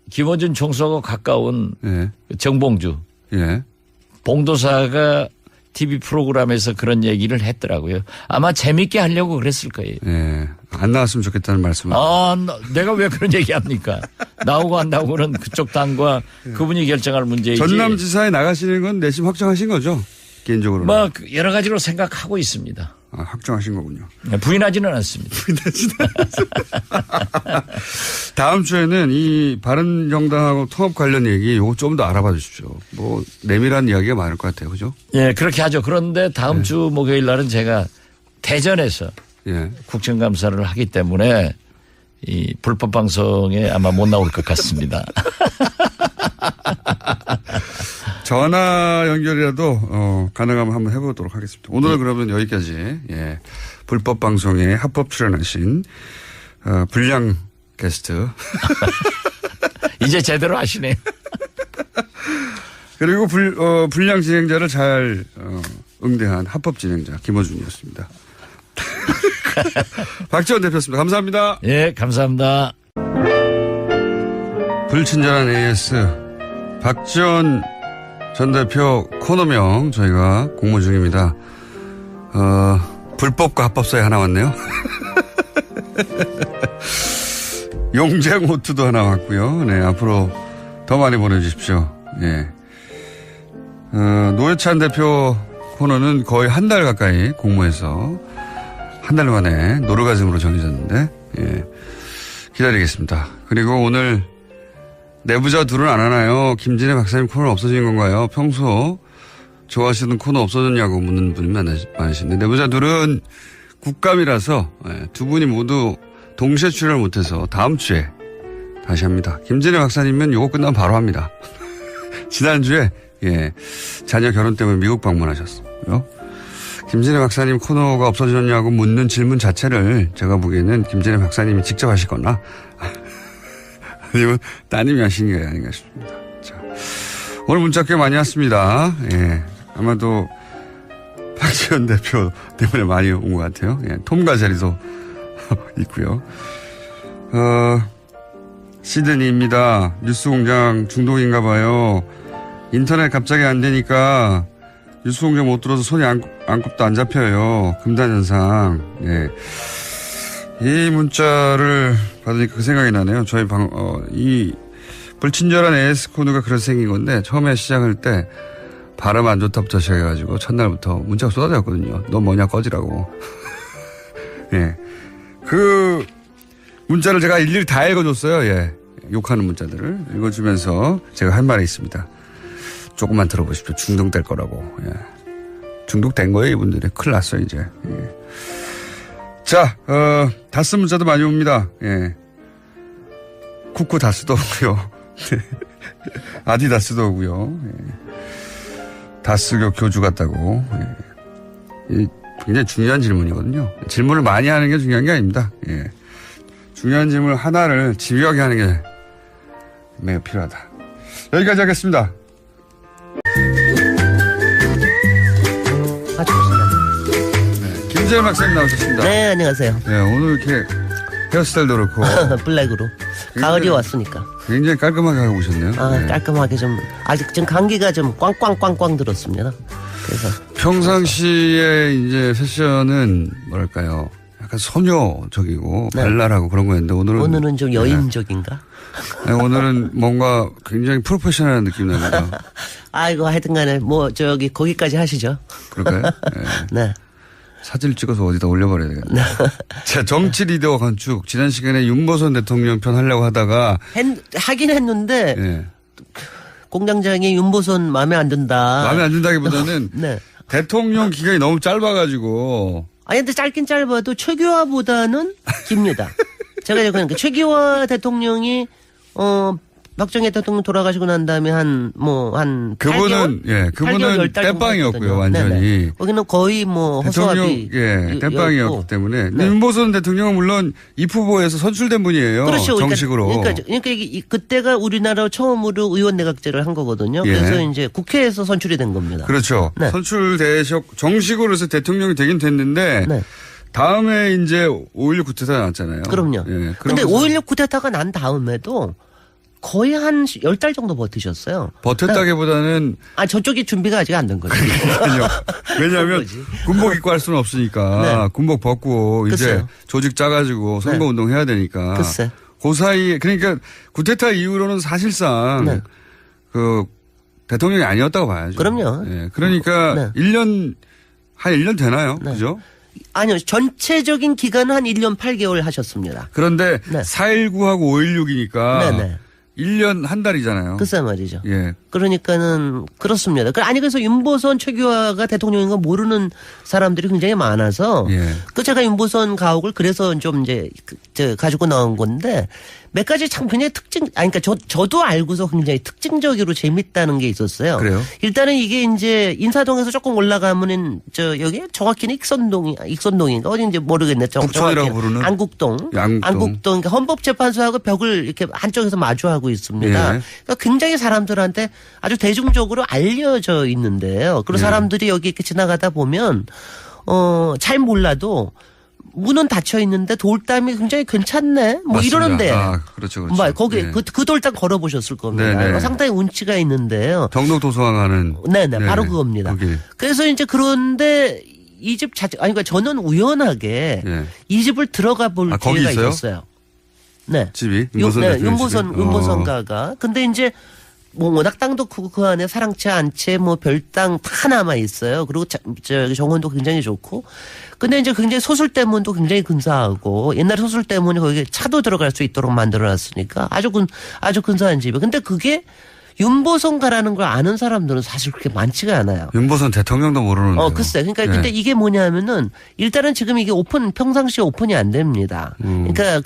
김어준 총수하고 가까운 예. 정봉주. 예. 봉도사가 TV 프로그램에서 그런 얘기를 했더라고요. 아마 재밌게 하려고 그랬을 거예요. 예. 안 나왔으면 좋겠다는 말씀을. 내가 왜 그런 얘기 합니까? 나오고 안 나오고는 그쪽 당과 그분이 결정할 문제이지. 전남지사에 나가시는 건 내심 확정하신 거죠? 개인적으로. 뭐 여러 가지로 생각하고 있습니다. 확정하신 거군요. 부인하지는 않습니다. 다음 주에는 이 바른정당하고 통합 관련 얘기 요거 좀 더 알아봐 주십시오. 뭐 내밀한 이야기가 많을 것 같아요. 그죠? 예, 그렇게 하죠. 그런데 다음 주 목요일 날은 제가 대전에서 예. 국정감사를 하기 때문에 이 불법 방송에 아마 못 나올 것 같습니다. 전화 연결이라도 가능하면 한번 해보도록 하겠습니다. 오늘은 그러면 여기까지. 예. 불법 방송에 합법 출연하신 불량 게스트 이제 제대로 하시네요. 그리고 불량 진행자를 잘 응대한 합법 진행자 김어준이었습니다. 박지원 대표였습니다. 감사합니다. 예, 감사합니다. 불친절한 AS 박지원 전 대표 코너명 저희가 공모 중입니다. 불법과 합법 사이 하나 왔네요. 용쟁 호투도 하나 왔고요. 네, 앞으로 더 많이 보내주십시오. 예. 노회찬 대표 코너는 거의 한 달 가까이 공모해서 한 달 만에 노르가즘으로 정해졌는데, 예. 기다리겠습니다. 그리고 오늘 내부자 둘은 안 하나요? 김진애 박사님 코너 없어진 건가요? 평소 좋아하시던 코너 없어졌냐고 묻는 분이 많으신데 내부자 둘은 국감이라서 두 분이 모두 동시에 출연을 못해서 다음 주에 다시 합니다. 김진애 박사님은 요거 끝나면 바로 합니다. 지난주에 자녀 결혼 때문에 미국 방문하셨어요. 김진애 박사님 코너가 없어졌냐고 묻는 질문 자체를 제가 보기에는 김진애 박사님이 직접 하시거나 아니면 따님이 하신 게 아닌가 싶습니다. 자, 오늘 문자 꽤 많이 왔습니다. 아마도 박지원 대표 때문에 많이 온 것 같아요. 톰과 제리도 있고요. 시드니입니다. 뉴스공장 중독인가 봐요. 인터넷 갑자기 안 되니까 뉴스공장 못 들어서 손이 안꼽도 안 잡혀요. 금단현상. 이 문자를 받으니까 그 생각이 나네요. 저희 이 불친절한 AS 코드가 그래서 생긴 건데 처음에 시작할 때 발음 안 좋다부터 시작해가지고 첫날부터 문자가 쏟아졌거든요. 너 뭐냐 꺼지라고. 그 문자를 제가 일일이 다 읽어줬어요. 욕하는 문자들을 읽어주면서 제가 할 말이 있습니다. 조금만 들어보십시오. 중독될 거라고. 중독된 거예요, 이분들이. 큰일 났어요, 이제. 자, 다스 문자도 많이 옵니다. 쿠쿠 다스도 오고요. 아디다스도 오고요. 다스교 교주 같다고. 굉장히 중요한 질문이거든요. 질문을 많이 하는 게 중요한 게 아닙니다. 중요한 질문 하나를 집요하게 하는 게 매우 필요하다. 여기까지 하겠습니다. 좋습니다. 김재현 박사님 나오셨습니다. 네, 안녕하세요. 오늘 이렇게 헤어스타일도 그렇고. 블랙으로. 가을이 왔으니까. 굉장히 깔끔하게 하고 오셨네요. 깔끔하게 좀, 아직 좀 감기가 좀 꽝꽝꽝꽝 들었습니다. 그래서. 평상시에 이제 패션은 뭐랄까요. 약간 소녀적이고 발랄하고 그런 거였는데 오늘은 좀 여인적인가? 오늘은 뭔가 굉장히 프로페셔널한 느낌이 납니다. 아이고, 하여튼 간에 거기까지 하시죠. 그럴까요? 네. 사진을 찍어서 어디다 올려버려야 되겠네. 자, 정치 리더 건축. 지난 시간에 윤보선 대통령 편 하려고 하다가. 하긴 했는데. 공장장이 윤보선 마음에 안 든다. 마음에 안 든다기보다는. 네. 대통령 기간이 너무 짧아가지고. 아니, 근데 짧긴 짧아도 최규화보다는 깁니다. 제가 그러니까 최규화 대통령이, 박정희 대통령 돌아가시고 난 다음에 그분은 8개월, 땜빵이었고요, 완전히. 네네. 거기는 거의 허수아비. 땜빵이었기 때문에. 윤보선 대통령은 물론 이 후보에서 선출된 분이에요. 그렇죠. 정식으로. 그러니까 그때가 우리나라 처음으로 의원 내각제를 한 거거든요. 그래서 이제 국회에서 선출이 된 겁니다. 그렇죠. 네. 정식으로 해서 대통령이 되긴 됐는데. 네. 다음에 이제 5.16 쿠데타 났잖아요. 그럼요. 근데 5.16 쿠데타가 난 다음에도 거의 한 10달 정도 버티셨어요. 버텼다기보다는. 저쪽이 준비가 아직 안 된 거죠. 왜냐하면 군복 입고 할 수는 없으니까. 군복 벗고 글쎄요. 이제 조직 짜가지고 선거운동 해야 되니까. 글쎄. 그 사이에, 그러니까 쿠데타 이후로는 사실상 대통령이 아니었다고 봐야죠. 그럼요. 그러니까 1년 되나요? 그죠? 아니요. 전체적인 기간은 한 1년 8개월 하셨습니다. 그런데 4.19하고 5.16이니까. 네네. 1년 한 달이잖아요. 글쎄 말이죠. 그러니까는 그렇습니다. 그래서 윤보선 최규화가 대통령인 거 모르는 사람들이 굉장히 많아서 제가 윤보선 가옥을 그래서 좀 이제 가지고 나온 건데 몇 가지 참 굉장히 그러니까 저도 알고서 굉장히 특징적으로 재밌다는 게 있었어요. 그래요? 일단은 이게 이제 인사동에서 조금 올라가면은 여기 정확히는 익선동인가 어딘지 모르겠네. 북촌이라고 부르는 안국동. 그러니까 헌법재판소하고 벽을 이렇게 한쪽에서 마주하고 있습니다. 그러니까 굉장히 사람들한테 아주 대중적으로 알려져 있는데요. 그리고 사람들이 여기 이렇게 지나가다 보면 잘 몰라도 문은 닫혀 있는데 돌담이 굉장히 괜찮네. 이러는데. 그렇죠. 거기 그 돌담 걸어보셨을 겁니다. 상당히 운치가 있는데요. 경록 도서관 가는. 네네. 바로 그겁니다. 거기. 그래서 이제 그런데 이 집 그러니까 저는 우연하게 이 집을 들어가 볼 기회가 있었어요. 네. 집이? 윤보선가가. 근데 이제 워낙 땅도 크고 그 안에 사랑채, 안채, 별당 다 남아 있어요. 그리고 정원도 굉장히 좋고. 근데 이제 굉장히 소술대문도 굉장히 근사하고 옛날 소술대문이 거기에 차도 들어갈 수 있도록 만들어 놨으니까 아주 근사한 집이에요. 근데 그게 윤보선 가라는 걸 아는 사람들은 사실 그렇게 많지가 않아요. 윤보선 대통령도 모르는데. 글쎄. 그러니까 네. 근데 이게 뭐냐면은 일단은 지금 이게 평상시에 오픈이 안 됩니다. 그러니까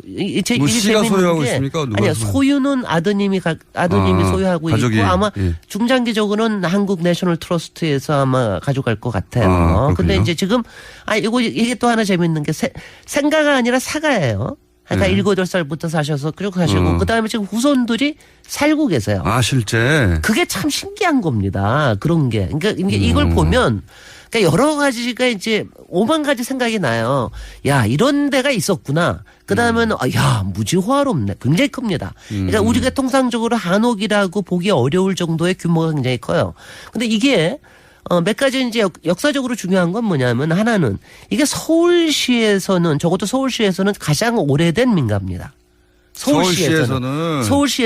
이게 씨가 재밌는 소유하고 게 있습니까? 누가 아니요. 소유는 아드님이 소유하고 가족이, 있고 아마 예. 중장기적으로는 한국 내셔널 트러스트에서 아마 가져갈 것 같아요. 근데 이제 지금 이게 또 하나 재밌는 게 생가가 아니라 사가예요. 그러니까 네. 7, 8살부터 사셔서 쭉 가시고 그다음에 지금 후손들이 살고 계세요. 아, 실제. 그게 참 신기한 겁니다. 그런 게. 그러니까 이걸 보면 그러니까 여러 가지가 이제 5만 가지 생각이 나요. 야, 이런 데가 있었구나. 그다음에는 야, 무지 호화롭네. 굉장히 큽니다. 그러니까 우리가 통상적으로 한옥이라고 보기 어려울 정도의 규모가 굉장히 커요. 근데 이게 몇 가지 이제 역사적으로 중요한 건 뭐냐면 하나는 이게 서울시에서는 적어도 서울시에서는 가장 오래된 민가입니다. 서울시에서는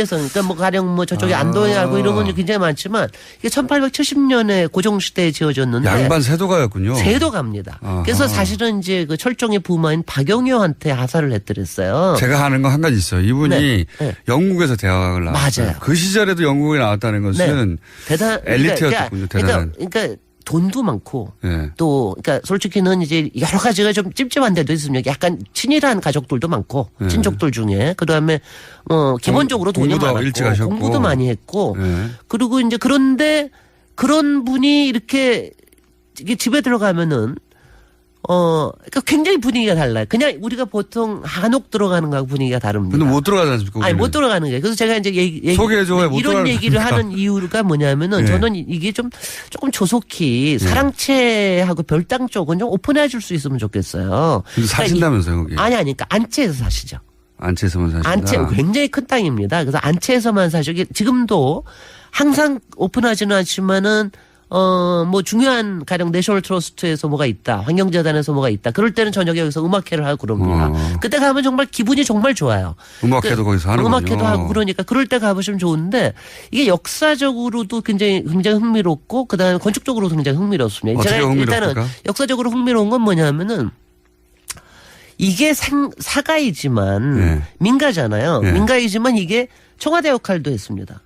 그러니까 뭐 가령 뭐 저쪽에 안동에 가고 이런 건 굉장히 많지만 이게 1870년에 고종시대에 지어졌는데 양반 세도가였군요. 세도갑니다. 아하. 그래서 사실은 이제 그 철종의 부마인 박영효한테 하사를 했더랬어요. 제가 하는 건 한 가지 있어요. 이분이 네. 영국에서 대학을 나왔어요. 맞아요. 그 시절에도 영국에 나왔다는 것은 엘리트였군요. 대단한. 그러니까 돈도 많고 네. 또 그러니까 솔직히는 이제 여러 가지가 좀 찝찝한 데도 있습니다. 약간 친일한 가족들도 많고 네. 친족들 중에 그다음에 기본적으로 돈이 공부도 많았고 일찍 하셨고. 공부도 많이 했고 네. 그리고 이제 그런데 그런 분이 이렇게 집에 들어가면은 그러니까 굉장히 분위기가 달라요. 그냥 우리가 보통 한옥 들어가는 거하고 분위기가 다릅니다. 근데 못 들어가지 않습니까? 아니 못 들어가는 거예요. 그래서 제가 이제 소개해줘야 못 이런 들어가는 얘기를 겁니까? 하는 이유가 뭐냐면은 네. 저는 이게 조금 조속히 사랑채하고 별당 쪽은 좀 오픈해 줄 수 있으면 좋겠어요. 근데 사신다면서요, 거기. 아니 그러니까 안채에서 사시죠. 안채에서만 사신다. 안채 굉장히 큰 땅입니다. 그래서 안채에서만 사시고 지금도 항상 오픈하지는 않지만은 뭐 중요한 가령 내셔널 트러스트에서 뭐가 있다. 환경재단에서 뭐가 있다. 그럴 때는 저녁에 여기서 음악회를 하고 그럽니다. 그때 가면 정말 기분이 정말 좋아요. 음악회도 거기서 하는군요. 음악회도 하고 그러니까 그럴 때 가보시면 좋은데 이게 역사적으로도 굉장히 흥미롭고 그다음에 건축적으로도 굉장히 흥미롭습니다. 어떻게 제가 흥미롭습니까? 일단은 역사적으로 흥미로운 건 뭐냐면은 이게 사가이지만 네. 민가잖아요. 네. 민가이지만 이게 청와대 역할도 했습니다.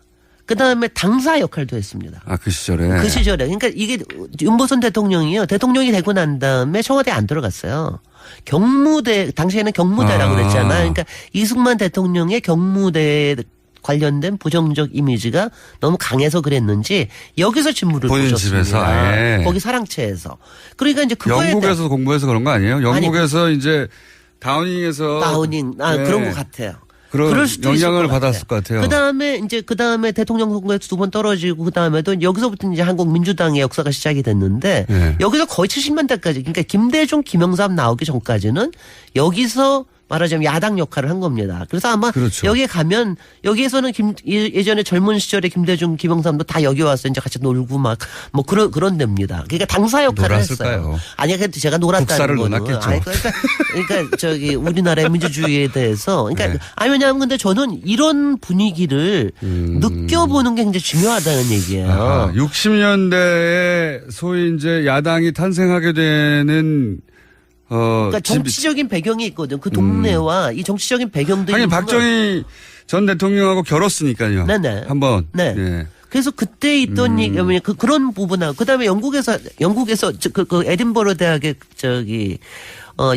그다음에 당사 역할도 했습니다. 아, 그 시절에. 그 시절에. 그러니까 이게 윤보선 대통령이요. 대통령이 되고 난 다음에 청와대에 안 들어갔어요. 경무대, 당시에는 경무대라고 그랬잖아요. 그러니까 이승만 대통령의 경무대에 관련된 부정적 이미지가 너무 강해서 그랬는지 여기서 직무를 본인 보셨습니다. 집에서 아예. 거기 사랑채에서. 그러니까 이제 그거에 영국에서 공부해서 그런 거 아니에요? 영국에서 이제 다우닝에서. 다우닝. 네. 그런 것 같아요. 그런 그럴 수도 있을 영향을 것 받았을 것 같아요. 그다음에 대통령 선거에서 2번 떨어지고 그다음에도 여기서부터 이제 한국 민주당의 역사가 시작이 됐는데 네. 여기서 거의 70년대까지 그러니까 김대중, 김영삼 나오기 전까지는 여기서 말하자면 야당 역할을 한 겁니다. 그래서 아마 그렇죠. 여기에 가면 여기에서는 예전에 젊은 시절에 김대중, 김영삼도 다 여기 와서 이제 같이 놀고 막 뭐 그런 데입니다. 그러니까 당사 역할을 놀았을까요? 했어요. 아니 그래도 제가 놀았다는 국사를 거는 논았겠죠. 아니, 그러니까 저기 우리나라의 민주주의에 대해서 그러니까 네. 아니 왜냐하면 근데 저는 이런 분위기를 느껴보는 게 굉장히 중요하다는 얘기예요. 아하, 60년대에 소위 이제 야당이 탄생하게 되는 그러니까 정치적인 배경이 있거든. 그 동네와 이 정치적인 배경들이 하긴 있는 박정희 전 대통령하고 결었으니까요. 네네. 한번. 네. 예. 그래서 그때 있던 그런 부분하고 그다음에 영국에서 그 에딘버러 대학에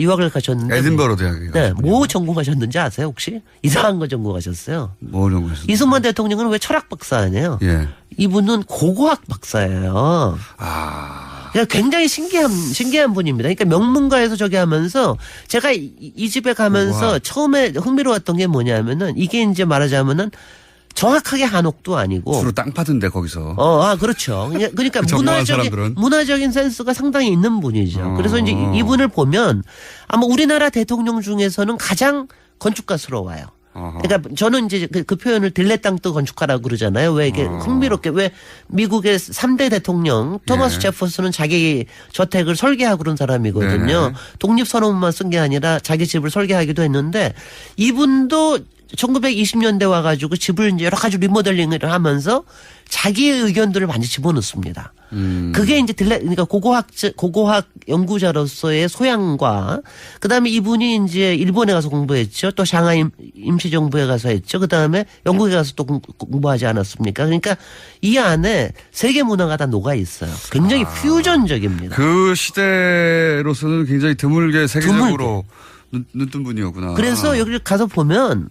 유학을 가셨는데 에딘버러 대학에. 네, 뭐 전공하셨는지 아세요 혹시? 이상한 거 전공하셨어요. 뭐 전공하셨어요? 이승만 대통령은 왜 철학 박사 아니에요? 예. 이분은 고고학 박사예요. 아. 그러니까 굉장히 신기한 분입니다. 그러니까 명문가에서 저기 하면서 제가 이 집에 가면서 우와. 처음에 흥미로웠던 게 뭐냐면은 이게 이제 말하자면은 정확하게 한옥도 아니고 주로 땅 파던데 거기서. 그렇죠. 그러니까 그 전문한 사람들은? 문화적인 센스가 상당히 있는 분이죠. 그래서 이제 어. 이분을 보면 아마 우리나라 대통령 중에서는 가장 건축가스러워요. 어허. 그러니까 저는 이제 그 표현을 딜레땅트 건축가라고 그러잖아요. 왜 이게 흥미롭게 왜 미국의 3대 대통령 토마스 네. 제퍼슨은 자기 저택을 설계하고 그런 사람이거든요. 네. 독립선언만 쓴 게 아니라 자기 집을 설계하기도 했는데 이분도 1920년대 와가지고 집을 이제 여러 가지 리모델링을 하면서 자기의 의견들을 많이 집어넣습니다. 그게 이제 그러니까 고고학 연구자로서의 소양과 그다음에 이분이 이제 일본에 가서 공부했죠. 또 상하이 임시정부에 가서 했죠. 그다음에 영국에 가서 또 공부하지 않았습니까? 그러니까 이 안에 세계 문화가 다 녹아 있어요. 굉장히 퓨전적입니다. 그 시대로서는 굉장히 드물게 세계적으로 눈뜬 분이었구나. 그래서 여기 가서 보면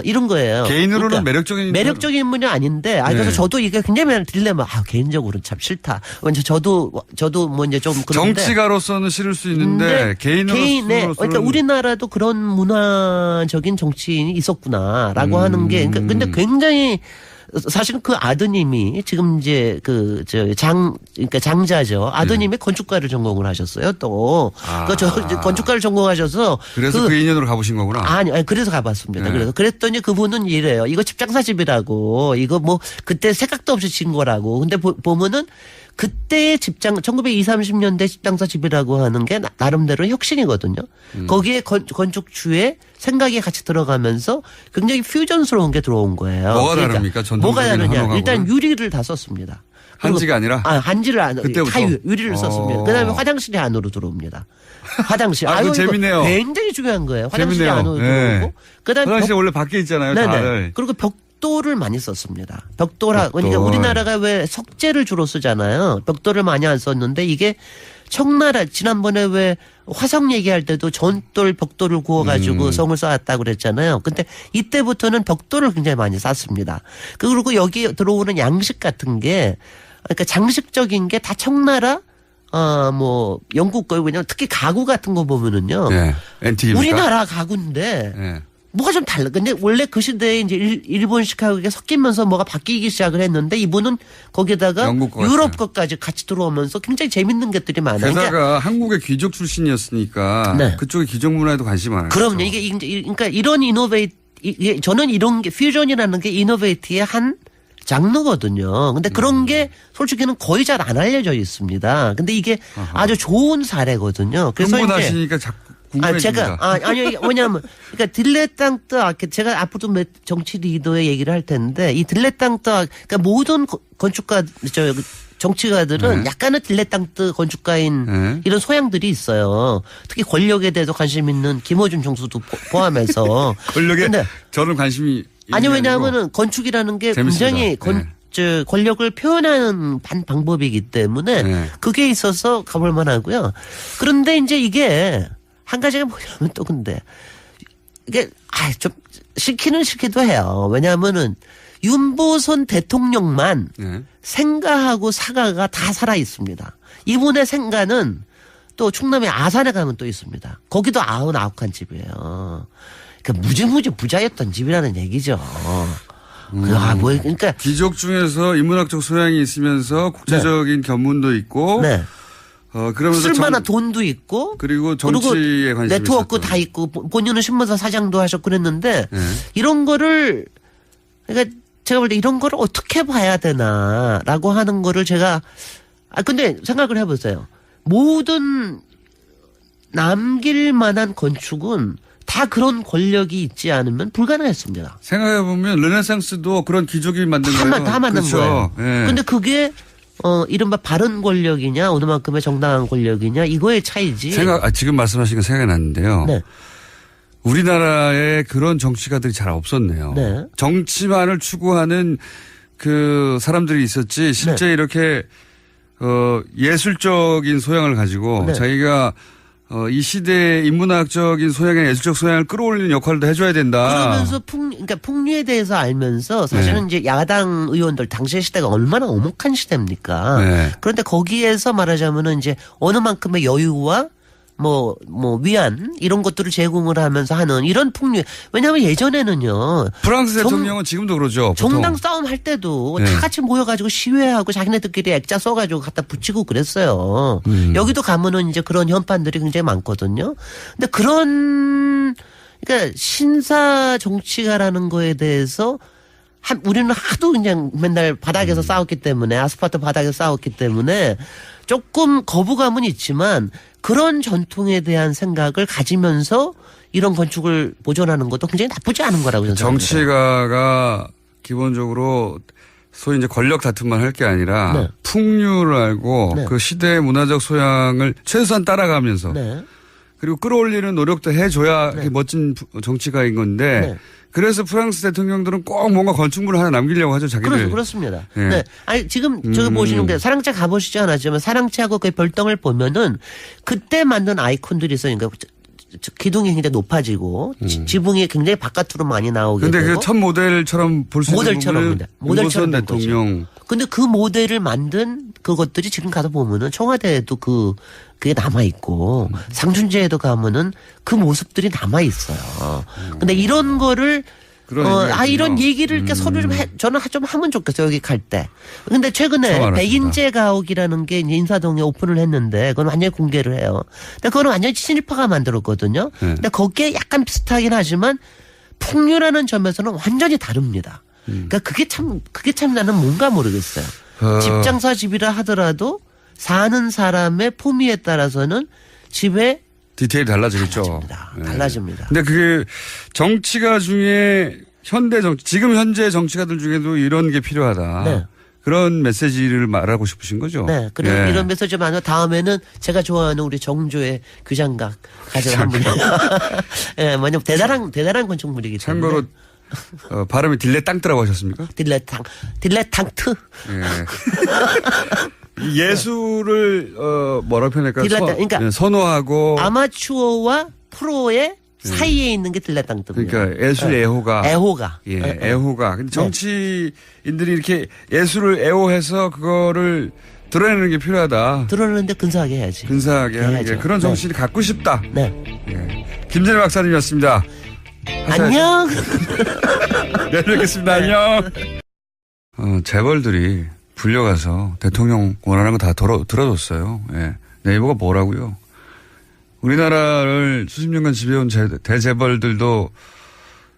이런 거예요. 개인으로는 그러니까 매력적인 인물이 아닌데, 그래서 저도 이게 굉장히 딜레마, 개인적으로는 참 싫다. 저도 뭐 이제 좀 그런데. 정치가로서는 싫을 수 있는데, 개인으로서는. 그러니까 우리나라도 그런 문화적인 정치인이 있었구나라고 하는 게, 근데 굉장히 사실은 그 아드님이 지금 이제 그러니까 장자죠. 아드님이 건축가를 전공을 하셨어요. 또 건축가를 전공하셔서 그래서 그 인연으로 가보신 거구나. 아니 그래서 가봤습니다. 그래서 그랬더니 그분은 이래요. 이거 집장사 집이라고. 이거 뭐 그때 생각도 없이 진 거라고. 근데 보면은 그때의 1920, 30년대 집장사 집이라고 하는 게 나름대로 혁신이거든요. 거기에 건축주의 생각이 같이 들어가면서 굉장히 퓨전스러운 게 들어온 거예요. 뭐가 다릅니까? 뭐가 다르냐? 일단 유리를 다 썼습니다. 한지가 아니라? 한지를 다 그때부터? 유리를 썼습니다. 그다음에 화장실이 안으로 들어옵니다. 화장실. 그거 재밌네요. 굉장히 중요한 거예요. 화장실이 재밌네요. 안으로 들어오고. 그다음에 화장실 원래 밖에 있잖아요. 다들. 그리고 벽돌을 많이 썼습니다. 그러니까 우리나라가 왜 석재를 주로 쓰잖아요. 벽돌을 많이 안 썼는데 이게 청나라 지난번에 왜 화성 얘기할 때도 전돌 벽돌을 구워가지고 성을 쌓았다고 그랬잖아요. 근데 이때부터는 벽돌을 굉장히 많이 쌓습니다. 그리고 여기 들어오는 양식 같은 게 그러니까 장식적인 게 다 청나라 뭐 영국 거예요. 왜냐면 특히 가구 같은 거 보면은요. 네. 앤틱입니까? 우리나라 가구인데 네. 뭐가 좀 달라. 근데 원래 그 시대에 이제 일본식하고 이게 섞이면서 뭐가 바뀌기 시작을 했는데 이분은 거기다가 유럽 것까지 같이 들어오면서 굉장히 재밌는 것들이 많아요. 게다가 그러니까 한국의 귀족 출신이었으니까 그쪽의 귀족 문화에도 관심이 많아요. 그럼요. 이게 그러니까 이런 저는 이런 게 퓨전이라는 게 이노베이트의 한 장르거든요. 근데 그런 게 솔직히는 거의 잘 안 알려져 있습니다. 근데 이게 아주 좋은 사례거든요. 그래서 흥분하시니까 자꾸 궁금해집니다. 아니요. 왜냐하면 그러니까 딜레탕트 제가 앞으로 정치 리더의 얘기를 할 텐데 이 딜레탕트 그러니까 모든 건축가 정치가들은 약간은 딜레탕트 건축가인 이런 소양들이 있어요. 특히 권력에 대해서 관심 있는 김어준 총수도 포함해서 권력에 저는 관심이 아니 왜냐하면은 건축이라는 게 굉장히 권력을 표현하는 방법이기 때문에 그게 있어서 가볼 만하고요. 그런데 이제 이게 한 가지가 뭐냐면 또 근데 이게 좀 싫기는 싫기도 해요. 왜냐하면은 윤보선 대통령만 생가하고 사가가 다 살아 있습니다. 이분의 생가는 또 충남의 아산에 가면 또 있습니다. 거기도 99칸 집이에요. 그러니까 무지무지 부자였던 집이라는 얘기죠. 그러니까 귀족 중에서 인문학적 소양이 있으면서 국제적인 견문도 있고, 그러면서 쓸만한 돈도 있고, 그리고 정치에 관심이 네트워크 다 있고, 본인은 신문사 사장도 하셨고 그랬는데 이런 거를 그러니까 제가 볼 때 이런 거를 어떻게 봐야 되나라고 하는 거를 제가 근데 생각을 해보세요. 모든 남길 만한 건축은 다 그런 권력이 있지 않으면 불가능했습니다. 생각해보면 르네상스도 그런 귀족이 만든 거예요. 다 만든 거예요. 그런데 그게 이른바 바른 권력이냐 어느 만큼의 정당한 권력이냐 이거의 차이지. 지금 말씀하신 거 생각이 났는데요. 우리나라에 그런 정치가들이 잘 없었네요. 정치만을 추구하는 그 사람들이 있었지 실제 이렇게 예술적인 소양을 가지고 자기가 이 시대의 인문학적인 소양의 예술적 소양을 끌어올리는 역할도 해줘야 된다. 그러면서 그러니까 풍류에 대해서 알면서 사실은 이제 야당 의원들 당시의 시대가 얼마나 엄혹한 시대입니까? 그런데 거기에서 말하자면은 이제 어느 만큼의 여유와 뭐 위안 이런 것들을 제공을 하면서 하는 이런 풍류. 왜냐하면 예전에는요. 프랑스 대통령은 지금도 그러죠. 보통. 정당 싸움 할 때도 다 같이 모여가지고 시위하고 자기네들끼리 액자 써가지고 갖다 붙이고 그랬어요. 여기도 가면은 이제 그런 현판들이 굉장히 많거든요. 근데 그러니까 신사 정치가라는 거에 대해서 우리는 하도 그냥 맨날 바닥에서 싸웠기 때문에 아스팔트 바닥에서 싸웠기 때문에 조금 거부감은 있지만 그런 전통에 대한 생각을 가지면서 이런 건축을 보존하는 것도 굉장히 나쁘지 않은 거라고 저는 생각합니다. 정치가가 기본적으로 소위 이제 권력 다툼만 할 게 아니라 네. 풍류를 알고 네. 그 시대의 문화적 소양을 최소한 따라가면서 네. 그리고 끌어올리는 노력도 해줘야 네. 멋진 정치가인 건데 네. 그래서 프랑스 대통령들은 꼭 뭔가 건축물을 하나 남기려고 하죠. 자기들. 그렇습니다. 예. 네. 아니, 지금 저기 보시는 게 사랑채 가보시지 않았지만 사랑채하고 그 별똥을 보면은 그때 만든 아이콘들이 있어요. 그러니까 기둥이 굉장히 높아지고 지붕이 굉장히 바깥으로 많이 나오게 근데 되고. 그 첫 모델처럼 볼 수 있는 모델처럼입니다. 부분은 모델처럼 윤석열 본 거죠. 대통령. 근데 그 모델을 만든 그것들이 지금 가서 보면은 청와대에도 그게 남아있고 상춘제에도 가면은 그 모습들이 남아있어요. 근데 이런 거를 그런 얘기가 이런 있군요. 얘기를 이렇게 서로 저는 좀 하면 좋겠어요. 여기 갈 때. 근데 최근에 처음 알았습니다. 백인제 가옥이라는 게 이제 인사동에 오픈을 했는데 그건 완전히 공개를 해요. 근데 그거는 완전히 친일파가 만들었거든요. 네. 근데 거기에 약간 비슷하긴 하지만 풍류라는 점에서는 완전히 다릅니다. 그러니까 그게 참 나는 뭔가 모르겠어요. 집장사 집이라 하더라도 사는 사람의 품위에 따라서는 집에 디테일이 달라지겠죠. 달라집니다. 근데 그게 정치가 중에 지금 현재 정치가들 중에도 이런 게 필요하다. 네. 그런 메시지를 말하고 싶으신 거죠. 네. 그리고 예. 이런 메시지 많아 다음에는 제가 좋아하는 우리 정조의 규장각 가져가 한 분이. 예, 뭐냐면 대단한 건축물이기 때문에. 참고로 발음이 딜레땅트라고 하셨습니까? 딜레탕트. 예. 예술을 뭐라고 표현할까요? 그러니까 선호하고 아마추어와 프로의 사이에 있는 게 딜레탕트입니다. 그러니까 예술 애호가. 애호가. 예, 애호가. 근데 정치인들이 이렇게 예술을 애호해서 그거를 드러내는 게 필요하다. 드러내는데 근사하게 해야지. 근사하게 하는 게 해야죠. 그런 정신이 갖고 싶다. 네. 예. 김재래 박사님이었습니다. 안녕. 네, 뵙겠습니다. 안녕. 재벌들이 불려가서 대통령 원하는 거 다 들어줬어요. 예. 네이버가 뭐라고요? 우리나라를 수십 년간 지배해온 대재벌들도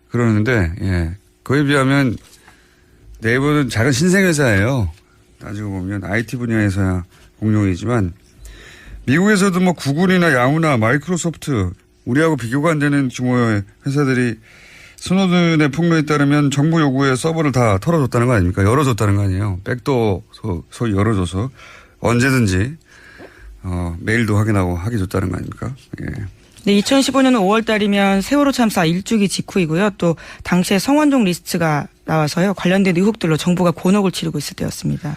그러는데, 예. 그에 비하면 네이버는 작은 신생회사예요. 따지고 보면 IT 분야에서야 공룡이지만 미국에서도 뭐 구글이나 야후나 마이크로소프트 우리하고 비교가 안 되는 규모의 회사들이 스노든의 폭로에 따르면 정부 요구에 서버를 다 털어줬다는 거 아닙니까? 열어줬다는 거 아니에요. 백도 소위 열어줘서 언제든지 메일도 확인하고 하게 줬다는 거 아닙니까? 예. 네, 2015년 5월 달이면 세월호 참사 일주기 직후이고요. 또 당시에 성완종 리스트가 나와서요. 관련된 의혹들로 정부가 곤혹을 치르고 있을 때였습니다.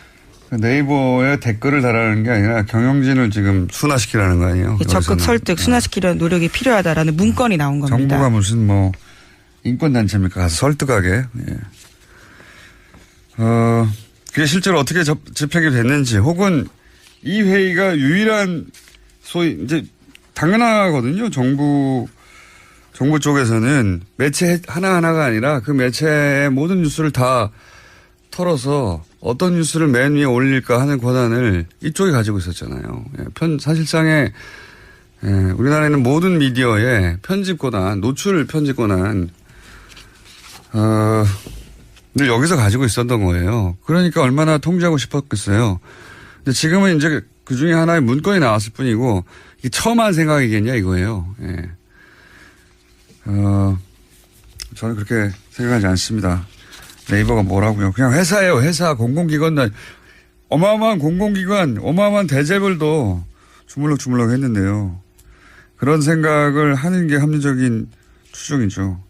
네이버에 댓글을 달하는 게 아니라 경영진을 지금 순화시키라는 거 아니에요? 적극 설득, 순화시키려는 노력이 필요하다라는 문건이 나온 겁니다. 정부가 무슨 뭐 인권단체입니까? 가서 설득하게. 예. 그게 실제로 어떻게 집행이 됐는지 혹은 이 회의가 유일한 소위 이제 당연하거든요. 정부 쪽에서는 매체 하나하나가 아니라 그 매체의 모든 뉴스를 다 털어서 어떤 뉴스를 맨 위에 올릴까 하는 권한을 이쪽이 가지고 있었잖아요. 사실상의 우리나라에는 모든 미디어의 편집 권한, 노출 편집 권한 늘 여기서 가지고 있었던 거예요. 그러니까 얼마나 통제하고 싶었겠어요. 근데 지금은 이제 그 중에 하나의 문건이 나왔을 뿐이고 이게 처음 한 생각이겠냐 이거예요. 예. 저는 그렇게 생각하지 않습니다. 네이버가 뭐라고요? 그냥 회사예요. 회사, 공공기관, 어마어마한 공공기관, 어마어마한 대재벌도 주물럭주물럭 했는데요. 그런 생각을 하는 게 합리적인 추정이죠.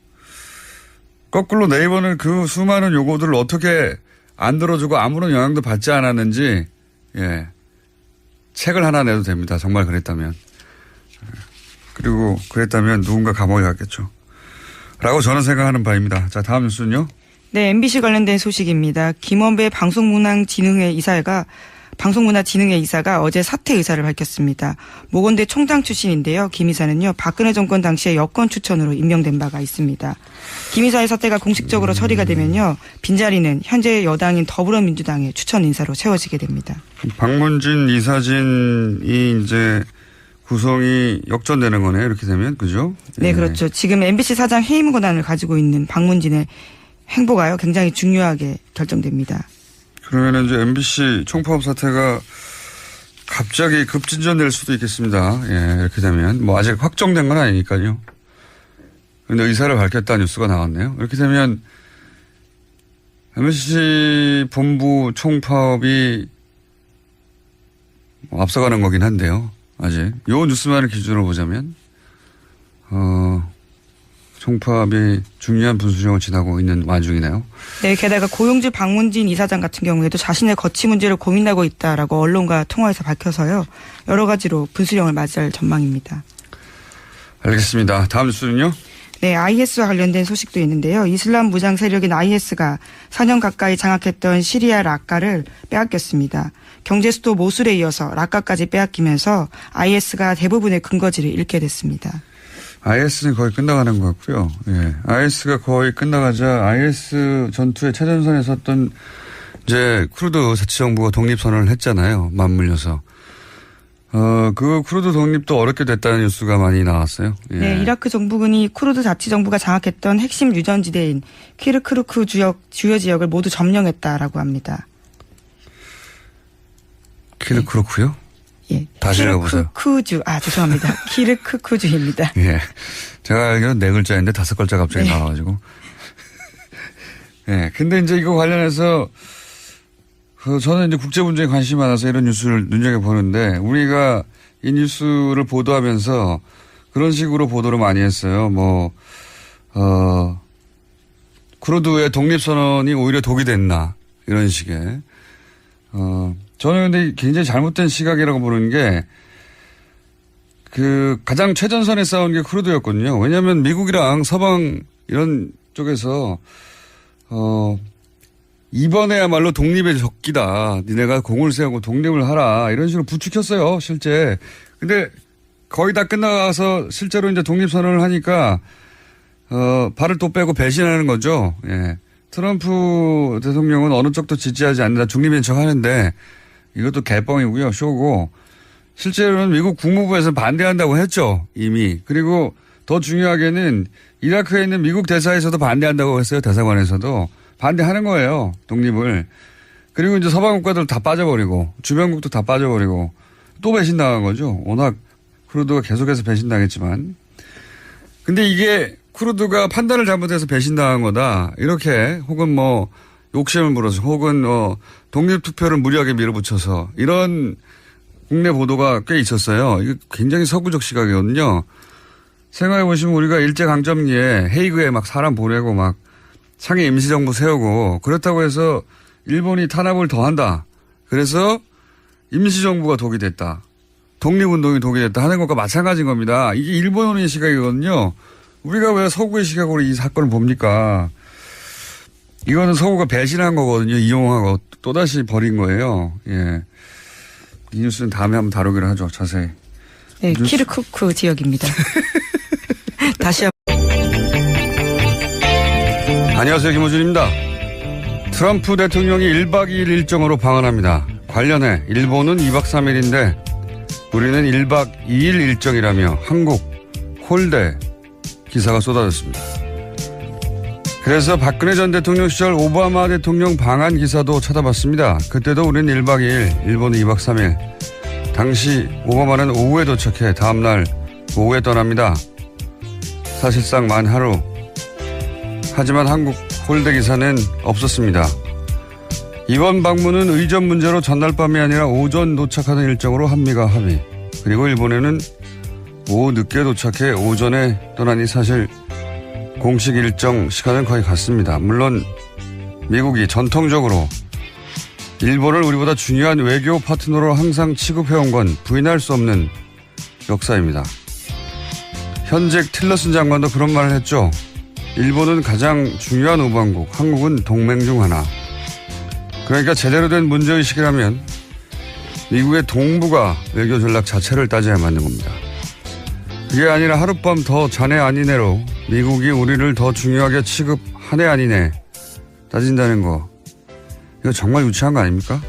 거꾸로 네이버는 그 수많은 요구들을 어떻게 안 들어주고 아무런 영향도 받지 않았는지, 예. 책을 하나 내도 됩니다. 정말 그랬다면. 그리고 그랬다면 누군가 감옥에 갔겠죠. 라고 저는 생각하는 바입니다. 자, 다음 뉴스는요. 네, MBC 관련된 소식입니다. 김원배 방송문화진흥회 이사가 어제 사퇴 의사를 밝혔습니다. 모건대 총장 출신인데요. 김 이사는요, 박근혜 정권 당시에 여권 추천으로 임명된 바가 있습니다. 김 이사의 사퇴가 공식적으로 처리가 되면요, 빈자리는 현재 여당인 더불어민주당의 추천 인사로 채워지게 됩니다. 박문진, 이사진이 이제 구성이 역전되는 거네요. 이렇게 되면. 그죠? 네, 그렇죠. 지금 MBC 사장 해임 권한을 가지고 있는 박문진의 행보가요, 굉장히 중요하게 결정됩니다. 그러면 이제 MBC 총파업 사태가 갑자기 급진전될 수도 있겠습니다. 예, 이렇게 되면. 뭐 아직 확정된 건 아니니까요. 그런데 의사를 밝혔다는 뉴스가 나왔네요. 이렇게 되면 MBC 본부 총파업이 앞서가는 거긴 한데요. 아직. 요 뉴스만을 기준으로 보자면, 총파업이 중요한 분수령을 지나고 있는 와중이네요. 네, 게다가 고용주 박문진 이사장 같은 경우에도 자신의 거취 문제를 고민하고 있다라고 언론과 통화에서 밝혀서요. 여러 가지로 분수령을 맞이할 전망입니다. 알겠습니다. 다음 뉴스는요? 네, IS와 관련된 소식도 있는데요. 이슬람 무장 세력인 IS가 4년 가까이 장악했던 시리아 라카를 빼앗겼습니다. 경제 수도 모술에 이어서 라카까지 빼앗기면서 IS가 대부분의 근거지를 잃게 됐습니다. IS는 거의 끝나가는 것 같고요. 예. IS가 거의 끝나가자 IS 전투의 최전선에 섰던 이제 쿠르드 자치정부가 독립선언을 했잖아요. 맞물려서. 그 쿠르드 독립도 어렵게 됐다는 뉴스가 많이 나왔어요. 예. 네, 이라크 정부군이 쿠르드 자치정부가 장악했던 핵심 유전지대인 키르크루크 주요 지역을 모두 점령했다라고 합니다. 키르크루크요? 예. 다시 읽어보세요. 키르크쿠주. 죄송합니다. 키르크쿠주입니다. 예. 제가 알기로는 4글자인데 5글자 갑자기 네. 나와가지고. 예. 근데 이제 이거 관련해서 저는 이제 국제 문제에 관심이 많아서 이런 뉴스를 눈여겨보는데 우리가 이 뉴스를 보도하면서 그런 식으로 보도를 많이 했어요. 쿠르드의 독립선언이 오히려 독이 됐나. 이런 식의. 저는 근데 굉장히 잘못된 시각이라고 보는 게 가장 최전선에 싸운 게 쿠르드였거든요. 왜냐하면 미국이랑 서방 이런 쪽에서 이번에야말로 독립의 적기다. 니네가 공을 세우고 독립을 하라. 이런 식으로 부추겼어요, 실제. 근데 거의 다 끝나가서 실제로 이제 독립선언을 하니까, 발을 또 빼고 배신하는 거죠. 예. 트럼프 대통령은 어느 쪽도 지지하지 않는다. 중립인 척 하는데 이것도 개뻥이고요. 쇼고. 실제로는 미국 국무부에서 반대한다고 했죠. 이미. 그리고 더 중요하게는 이라크에 있는 미국 대사에서도 반대한다고 했어요. 대사관에서도. 반대하는 거예요. 독립을. 그리고 이제 서방 국가들 다 빠져버리고 주변국도 다 빠져버리고 또 배신당한 거죠. 워낙 쿠르드가 계속해서 배신당했지만. 근데 이게 쿠르드가 판단을 잘못해서 배신당한 거다. 이렇게 혹은 욕심을 부려서 혹은 독립투표를 무리하게 밀어붙여서 이런 국내 보도가 꽤 있었어요. 이게 굉장히 서구적 시각이거든요. 생각해 보시면 우리가 일제강점기에 헤이그에 막 사람 보내고 막 상해 임시정부 세우고 그렇다고 해서 일본이 탄압을 더 한다. 그래서 임시정부가 독이 됐다. 독립운동이 독이 됐다 하는 것과 마찬가지인 겁니다. 이게 일본의 시각이거든요. 우리가 왜 서구의 시각으로 이 사건을 봅니까? 이거는 서구가 배신한 거거든요. 이용하고 또다시 버린 거예요. 예. 이 뉴스는 다음에 한번 다루기로 하죠. 자세히. 네, 키르크쿠 지역입니다. 다시 한번. 안녕하세요. 김호준입니다. 트럼프 대통령이 1박 2일 일정으로 방한합니다. 관련해 일본은 2박 3일인데 우리는 1박 2일 일정이라며 한국 홀대 기사가 쏟아졌습니다. 그래서 박근혜 전 대통령 시절 오바마 대통령 방한 기사도 찾아봤습니다. 그때도 우리는 1박 2일, 일본은 2박 3일. 당시 오바마는 오후에 도착해 다음날 오후에 떠납니다. 사실상 만 하루. 하지만 한국 홀대 기사는 없었습니다. 이번 방문은 의전 문제로 전날 밤이 아니라 오전 도착하는 일정으로 한미가 합의. 그리고 일본에는 오후 늦게 도착해 오전에 떠나니 사실 공식 일정 시간은 거의 같습니다. 물론 미국이 전통적으로 일본을 우리보다 중요한 외교 파트너로 항상 취급해온 건 부인할 수 없는 역사입니다. 현직 틸러슨 장관도 그런 말을 했죠. 일본은 가장 중요한 우방국, 한국은 동맹 중 하나. 그러니까 제대로 된 문제의식이라면 미국의 동북아 외교 전략 자체를 따져야 맞는 겁니다. 그게 아니라 하룻밤 더 자네 아니네로 미국이 우리를 더 중요하게 취급하네 아니네 따진다는 거. 이거 정말 유치한 거 아닙니까?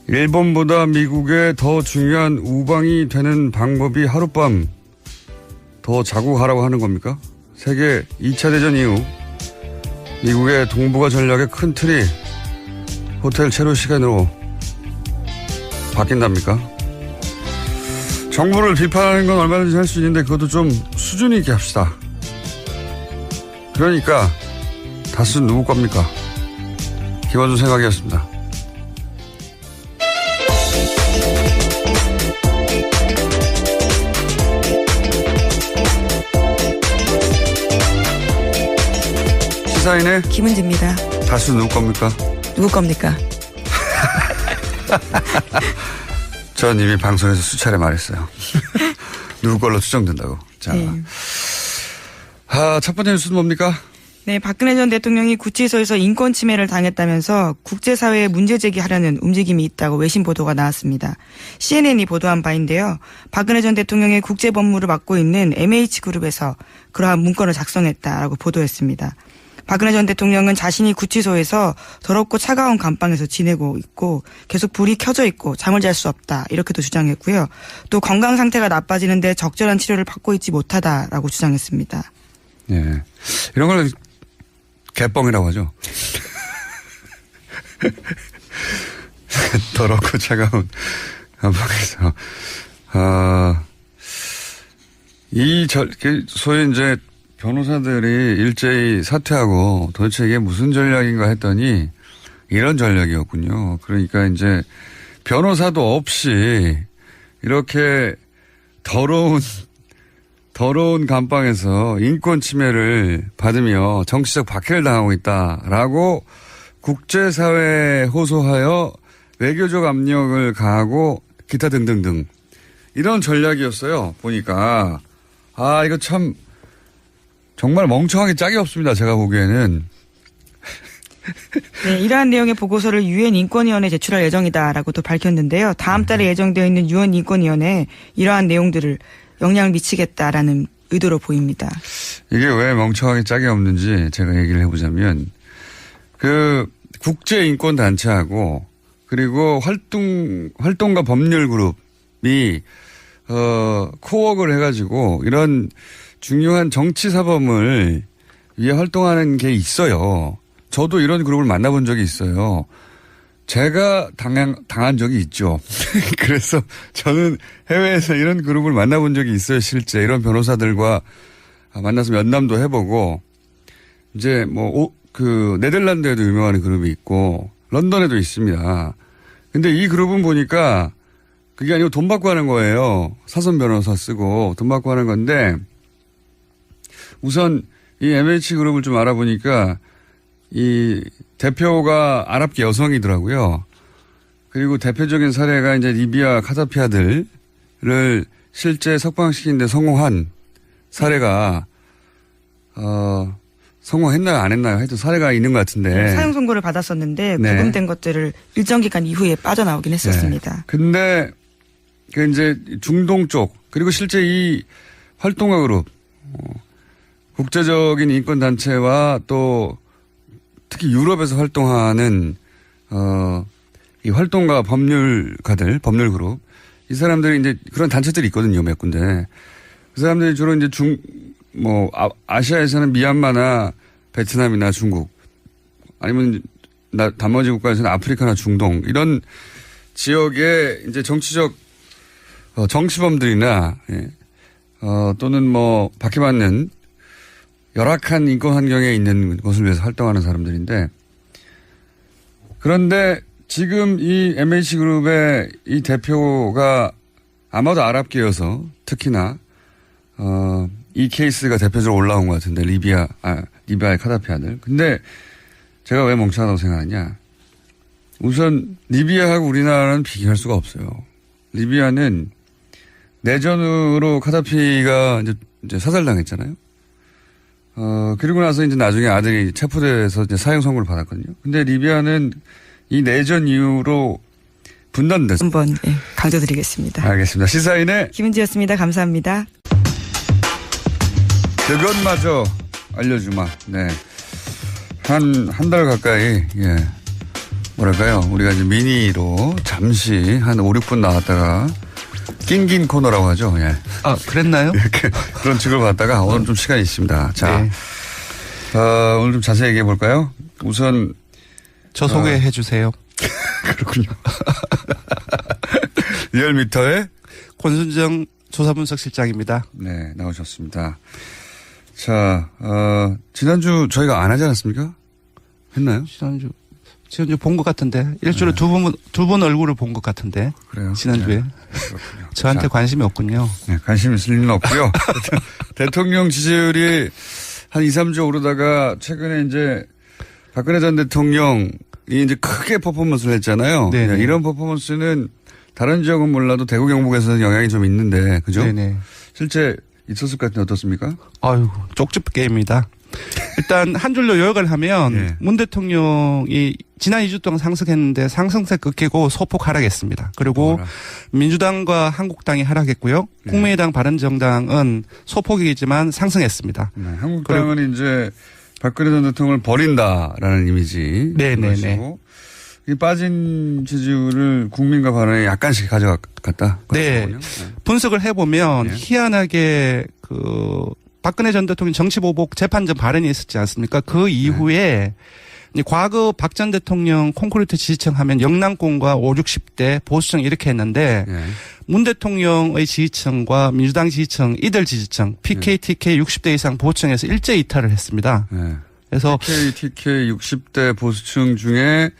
일본보다 미국에 더 중요한 우방이 되는 방법이 하룻밤 더 자고 가라고 하는 겁니까? 세계 2차 대전 이후 미국의 동북아 전략의 큰 틀이 호텔 체류 시간으로 바뀐답니까? 정부를 비판하는 건 얼마든지 할 수 있는데 그것도 좀 수준 있게 합시다. 그러니까 다수는 누구 겁니까? 김원준 생각이었습니다. 시사인의 김은지입니다. 다수 누구 겁니까? 누구 겁니까? 전 이미 방송에서 수차례 말했어요. 누구 걸로 추정된다고. 자, 네. 첫 번째 뉴스는 뭡니까? 네, 박근혜 전 대통령이 구치소에서 인권 침해를 당했다면서 국제사회에 문제 제기하려는 움직임이 있다고 외신 보도가 나왔습니다. CNN이 보도한 바인데요. 박근혜 전 대통령의 국제 법무를 맡고 있는 MH그룹에서 그러한 문건을 작성했다라고 보도했습니다. 박근혜 전 대통령은 자신이 구치소에서 더럽고 차가운 감방에서 지내고 있고 계속 불이 켜져 있고 잠을 잘 수 없다 이렇게도 주장했고요. 또 건강 상태가 나빠지는데 적절한 치료를 받고 있지 못하다라고 주장했습니다. 예. 이런 걸 개뻥이라고 하죠. 더럽고 차가운 감방에서. 소위 이제 변호사들이 일제히 사퇴하고 도대체 이게 무슨 전략인가 했더니 이런 전략이었군요. 그러니까 이제 변호사도 없이 이렇게 더러운 감방에서 인권 침해를 받으며 정치적 박해를 당하고 있다라고 국제사회에 호소하여 외교적 압력을 가하고 기타 등등등 이런 전략이었어요. 보니까 이거 참 정말 멍청하게 짝이 없습니다. 제가 보기에는. 네, 이러한 내용의 보고서를 유엔 인권위원회에 제출할 예정이다라고 또 밝혔는데요. 다음 달에 예정되어 있는 유엔 인권위원회에 이러한 내용들을 영향을 미치겠다라는 의도로 보입니다. 이게 왜 멍청하게 짝이 없는지 제가 얘기를 해보자면 그 국제인권단체하고 그리고 활동가 법률그룹이 코웍을 해가지고 이런 중요한 정치사범을 위해 활동하는 게 있어요. 저도 이런 그룹을 만나본 적이 있어요. 제가 당한 적이 있죠. 그래서 저는 해외에서 이런 그룹을 만나본 적이 있어요. 실제 이런 변호사들과 만나서 면담도 해보고 이제 네덜란드에도 유명한 그룹이 있고 런던에도 있습니다. 근데 이 그룹은 보니까 그게 아니고 돈 받고 하는 거예요. 사선 변호사 쓰고 돈 받고 하는 건데 우선 이 MH그룹을 좀 알아보니까 이 대표가 아랍계 여성이더라고요. 그리고 대표적인 사례가 이제 리비아 카다피 아들을 실제 석방시키는데 성공한 사례가 성공했나요 안 했나요? 하여튼 사례가 있는 것 같은데. 사형 선고를 받았었는데 구금된 것들을 일정 기간 이후에 빠져나오긴 했었습니다. 네. 근데 그 이제 중동 쪽 그리고 실제 이 활동가 그룹 국제적인 인권단체와 또 특히 유럽에서 활동하는 이 활동가 법률가들 법률그룹 이 사람들이 이제 그런 단체들이 있거든요 몇 군데 그 사람들이 주로 이제 아시아에서는 미얀마나 베트남이나 중국 아니면 나머지 국가에서는 아프리카나 중동 이런 지역에 이제 정치적 정치범들이나 또는 박해받는 열악한 인권 환경에 있는 것을 위해서 활동하는 사람들인데 그런데 지금 이 MH그룹의 이 대표가 아마도 아랍계여서 특히나 이 케이스가 대표적으로 올라온 것 같은데 리비아의 카다피 아들. 근데 제가 왜 멍청하다고 생각하냐. 우선 리비아하고 우리나라는 비교할 수가 없어요. 리비아는 내전으로 카다피가 이제 사살당했잖아요. 그리고 나서 이제 나중에 아들이 체포돼서 이제 사형 선고를 받았거든요. 근데 리비아는 이 내전 이후로 분단됐어요. 한번 강조드리겠습니다. 알겠습니다. 시사인의 김은지였습니다. 감사합니다. 그것마저 알려주마. 네. 한 달 가까이, 뭐랄까요. 우리가 이제 미니로 잠시 한 5, 6분 나왔다가 낑긴 코너라고 하죠. 예. 그랬나요? 이렇게 그런 직을 받다가 오늘 좀 시간이 있습니다. 자, 네. 오늘 좀 자세히 얘기해 볼까요? 우선. 저 소개해 주세요. 그렇군요. 리얼미터의 권순정 조사분석실장입니다. 네, 나오셨습니다. 자, 지난주 저희가 안 하지 않았습니까? 했나요? 지난주 본 것 같은데 일주일에 두 번 얼굴을 본 것 같은데. 그래요? 지난주에. 네. 그렇군요. 저한테 자, 관심이 없군요. 네, 관심 있을 일은 없고요. 대통령 지지율이 한 2, 3주 오르다가 최근에 이제 박근혜 전 대통령이 이제 크게 퍼포먼스를 했잖아요. 네네. 네, 이런 퍼포먼스는 다른 지역은 몰라도 대구 경북에서는 영향이 좀 있는데, 그죠? 네네. 실제 있었을 것 같은데 어떻습니까? 아유, 쪽집 게임입니다. 일단 한 줄로 요약을 하면 네. 문 대통령이 지난 2주 동안 상승했는데 상승세 끊기고 소폭 하락했습니다. 그리고 민주당과 한국당이 하락했고요. 네. 국민의당 바른정당은 소폭이지만 상승했습니다. 네, 한국당은 이제 박근혜 전 대통령을 버린다라는 이미지. 네네네. 이 빠진 지지율을 국민과 반응에 약간씩 가져갔다. 네. 분석을 해보면 네. 희한하게 박근혜 전 대통령 정치보복 재판전 발언이 있었지 않습니까? 그 이후에 과거 박 전 대통령 콘크리트 지지층 하면 영남권과 5, 60대 보수층 이렇게 했는데 네. 문 대통령의 지지층과 민주당 지지층, 이들 지지층, PK, TK 60대 이상 보수층에서 일제 이탈을 했습니다. 네. 그래서 TK 60대 보수층 중에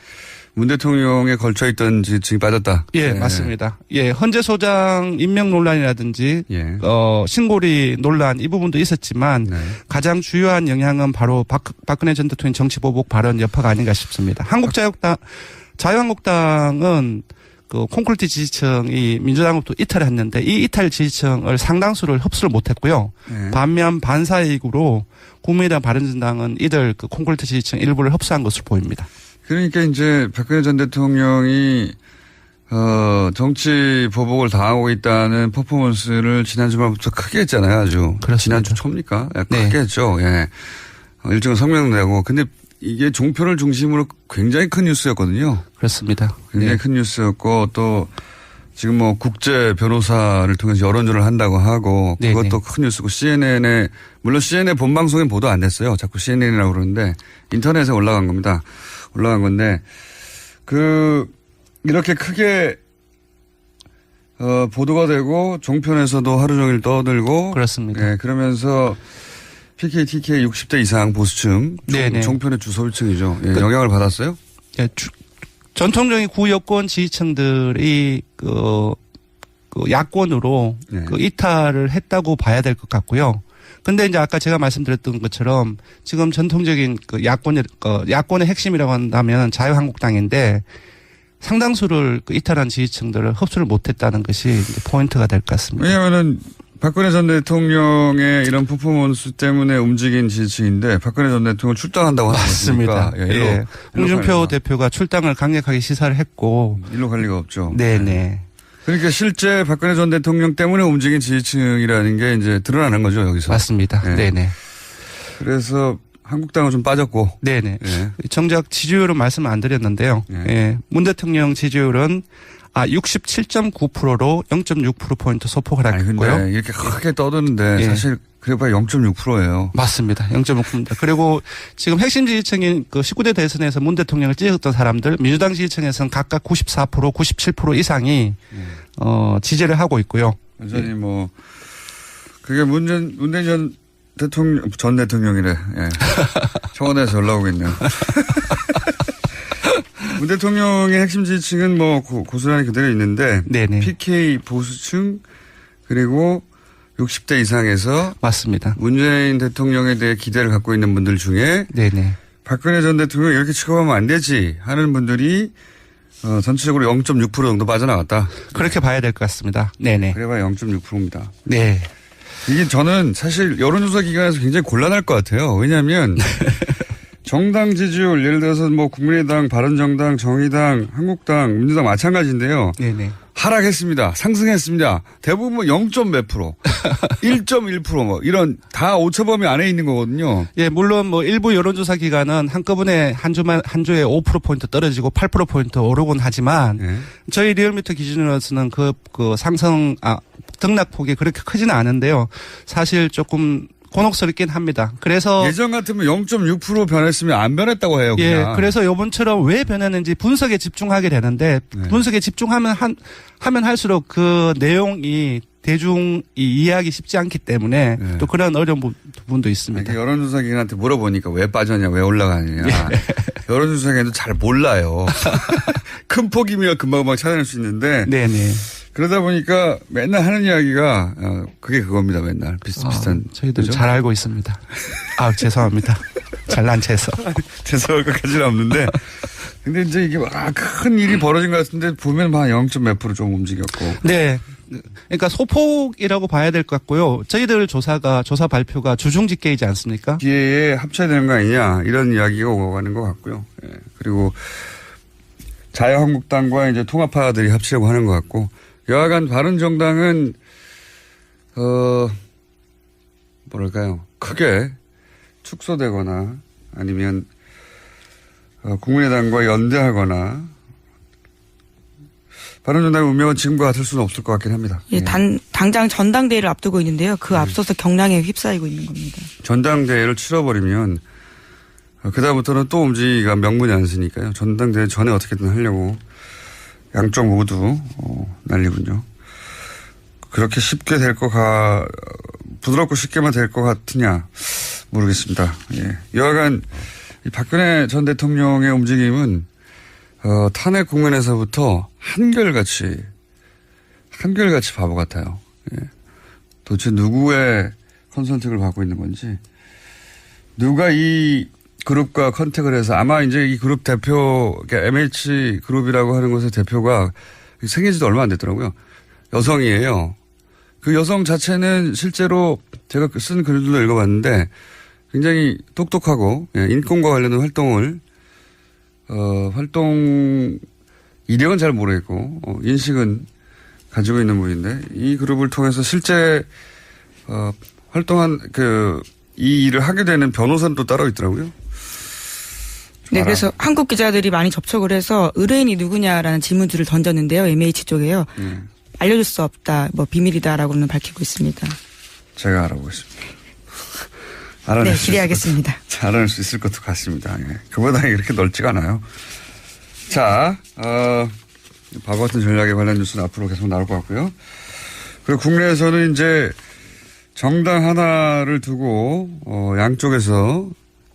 문 대통령에 걸쳐있던 지지층이 빠졌다. 예, 네. 맞습니다. 예, 헌재 소장 임명 논란이라든지 예. 신고리 논란 이 부분도 있었지만 네. 가장 주요한 영향은 바로 박근혜 전 대통령 정치보복 발언 여파가 아닌가 싶습니다. 자유한국당은 그 콘크리트 지지층이 민주당으로부터 이탈했는데 이 이탈 지지층을 상당수를 흡수를 못했고요. 네. 반면 반사이익으로 국민의당 바른정당은 이들 그 콘크리트 지지층 일부를 흡수한 것으로 보입니다. 그러니까 이제 박근혜 전 대통령이 정치 보복을 당하고 있다는 퍼포먼스를 지난 주말부터 크게 했잖아요, 아주. 그렇습니다. 지난주 초입니까? 예, 네. 크게 했죠. 예. 일정은 성명내고. 근데 이게 종편을 중심으로 굉장히 큰 뉴스였거든요. 그렇습니다. 굉장히 큰 뉴스였고 또 지금 뭐 국제 변호사를 통해서 여론조를 한다고 하고 그것도 큰 뉴스고 CNN에 물론 CNN 본방송엔 보도 안 됐어요. 자꾸 CNN이라고 그러는데 인터넷에 올라간 겁니다. 올라간 건데 이렇게 크게 보도가 되고 종편에서도 하루 종일 떠들고 그렇습니다. 예, 그러면서 PK, TK 60대 이상 보수층 종편의 주소율층이죠. 예, 영향을 받았어요? 예, 전통적인 구여권 지지층들이 그 야권으로 이탈을 했다고 봐야 될 것 같고요. 근데 이제 아까 제가 말씀드렸던 것처럼 지금 전통적인 야권의 핵심이라고 한다면 자유한국당인데 상당수를 이탈한 지지층들을 흡수를 못했다는 것이 이제 포인트가 될 것 같습니다. 왜냐하면은 박근혜 전 대통령의 이런 퍼포먼스 때문에 움직인 지지층인데 박근혜 전 대통령 출당한다고 하는 맞습니다. 예. 홍준표 대표가 출당을 강력하게 시사를 했고 일로 갈 리가 없죠. 네네. 그러니까 실제 박근혜 전 대통령 때문에 움직인 지지층이라는 게 이제 드러나는 거죠, 여기서. 맞습니다. 네. 네네. 그래서 한국당은 좀 빠졌고. 네네. 예. 정작 지지율은 말씀 안 드렸는데요. 예. 문 대통령 지지율은 67.9%로 0.6%포인트 소폭 하락했고요. 근데 이렇게 크게 떠드는데 사실 그래봐야 0.6%예요. 맞습니다. 0.6%입니다. 그리고 지금 핵심 지지층인 그 19대 대선에서 문 대통령을 찍었던 사람들 민주당 지지층에서는 각각 94%, 97% 이상이 지지를 하고 있고요. 완전히 그게 문재인 전 대통령이래. 예. 청와대에서 연락 오겠네요. 문 대통령의 핵심 지지층은 고스란히 그대로 있는데 네네. PK 보수층 그리고 60대 이상에서 맞습니다. 문재인 대통령에 대해 기대를 갖고 있는 분들 중에 네네. 박근혜 전 대통령 이렇게 취급하면 안 되지 하는 분들이 전체적으로 0.6% 정도 빠져나갔다. 그렇게 봐야 될 것 같습니다. 네네. 그래봐야 0.6%입니다. 네. 이게 저는 사실 여론조사 기관에서 굉장히 곤란할 것 같아요. 왜냐하면 정당 지지율 예를 들어서 국민의당, 바른정당, 정의당, 한국당, 민주당 마찬가지인데요. 네네. 하락했습니다. 상승했습니다. 대부분 0.몇 프로, 1.1% 이런 다 오차범위 안에 있는 거거든요. 예, 물론 일부 여론조사 기관은 한꺼번에 한 주에 5%포인트 떨어지고 8%포인트 오르곤 하지만 저희 리얼미터 기준으로서는 그 등락폭이 그렇게 크지는 않은데요. 사실 조금 곤혹스럽긴 합니다. 그래서 예전 같으면 0.6% 변했으면 안 변했다고 해요. 그냥. 예, 그래서 요번처럼 왜 변했는지 분석에 집중하게 되는데 분석에 집중하면 하면 할수록 그 내용이 대중이 이해하기 쉽지 않기 때문에 네. 또 그런 어려운 부분도 있습니다. 여론조사 기관한테 물어보니까 왜 빠졌냐, 왜 올라가느냐. 여론조사 기관도 잘 몰라요. 큰 폭이면 금방금방 찾아낼 수 있는데. 네네. 그러다 보니까 맨날 하는 이야기가 그게 그겁니다. 맨날 비슷비슷한. 저희들 그죠? 잘 알고 있습니다. 죄송합니다. 잘난 체해서. 죄송할 것까지는 없는데. 근데 이제 이게 큰 일이 벌어진 것 같은데 보면 한 0.몇 % 좀 움직였고. 네. 그러니까 소폭이라고 봐야 될 것 같고요. 저희들 조사 발표가 주중집계이지 않습니까? 기회에 합쳐야 되는 거 아니냐 이런 이야기가 오고 가는 것 같고요. 예. 그리고 자유한국당과 이제 통합파들이 합치려고 하는 것 같고 여하간 바른정당은 뭐랄까요 크게 축소되거나 아니면 국민의당과 연대하거나 바른정당의 운명은 지금과 같을 수는 없을 것 같긴 합니다. 예, 당장 전당대회를 앞두고 있는데요. 그 앞서서 경랑에 휩싸이고 있는 겁니다. 전당대회를 치러버리면 그다음부터는 또 움직이기가 명분이 안 쓰니까요. 전당대회 전에 어떻게든 하려고 양쪽 모두 난리군요. 그렇게 쉽게 부드럽고 쉽게만 될 것 같으냐 모르겠습니다. 예. 여하간 이 박근혜 전 대통령의 움직임은 탄핵 국면에서부터 한결같이 바보 같아요. 예. 도대체 누구의 컨설팅을 받고 있는 건지, 누가 이 그룹과 컨택을 해서 아마 이제 이 그룹 대표, MH 그룹이라고 하는 곳의 대표가 생긴 지도 얼마 안 됐더라고요. 여성이에요. 그 여성 자체는 실제로 제가 쓴 글들도 읽어봤는데 굉장히 똑똑하고 인권과 관련된 활동 이력은 잘 모르겠고 인식은 가지고 있는 분인데 이 그룹을 통해서 실제 활동한 이 일을 하게 되는 변호사는 또 따로 있더라고요. 네, 그래서 한국 기자들이 많이 접촉을 해서 의뢰인이 누구냐라는 질문들을 던졌는데요. MH 쪽에요. 알려줄 수 없다, 비밀이다라고는 밝히고 있습니다. 제가 알아보겠습니다. 네, 기대하겠습니다. 알아낼 수 있을 것도 같습니다. 예. 그보다 그렇게 넓지가 않아요. 자, 바보 같은 전략에 관련 뉴스는 앞으로 계속 나올 것 같고요. 그리고 국내에서는 이제 정당 하나를 두고 양쪽에서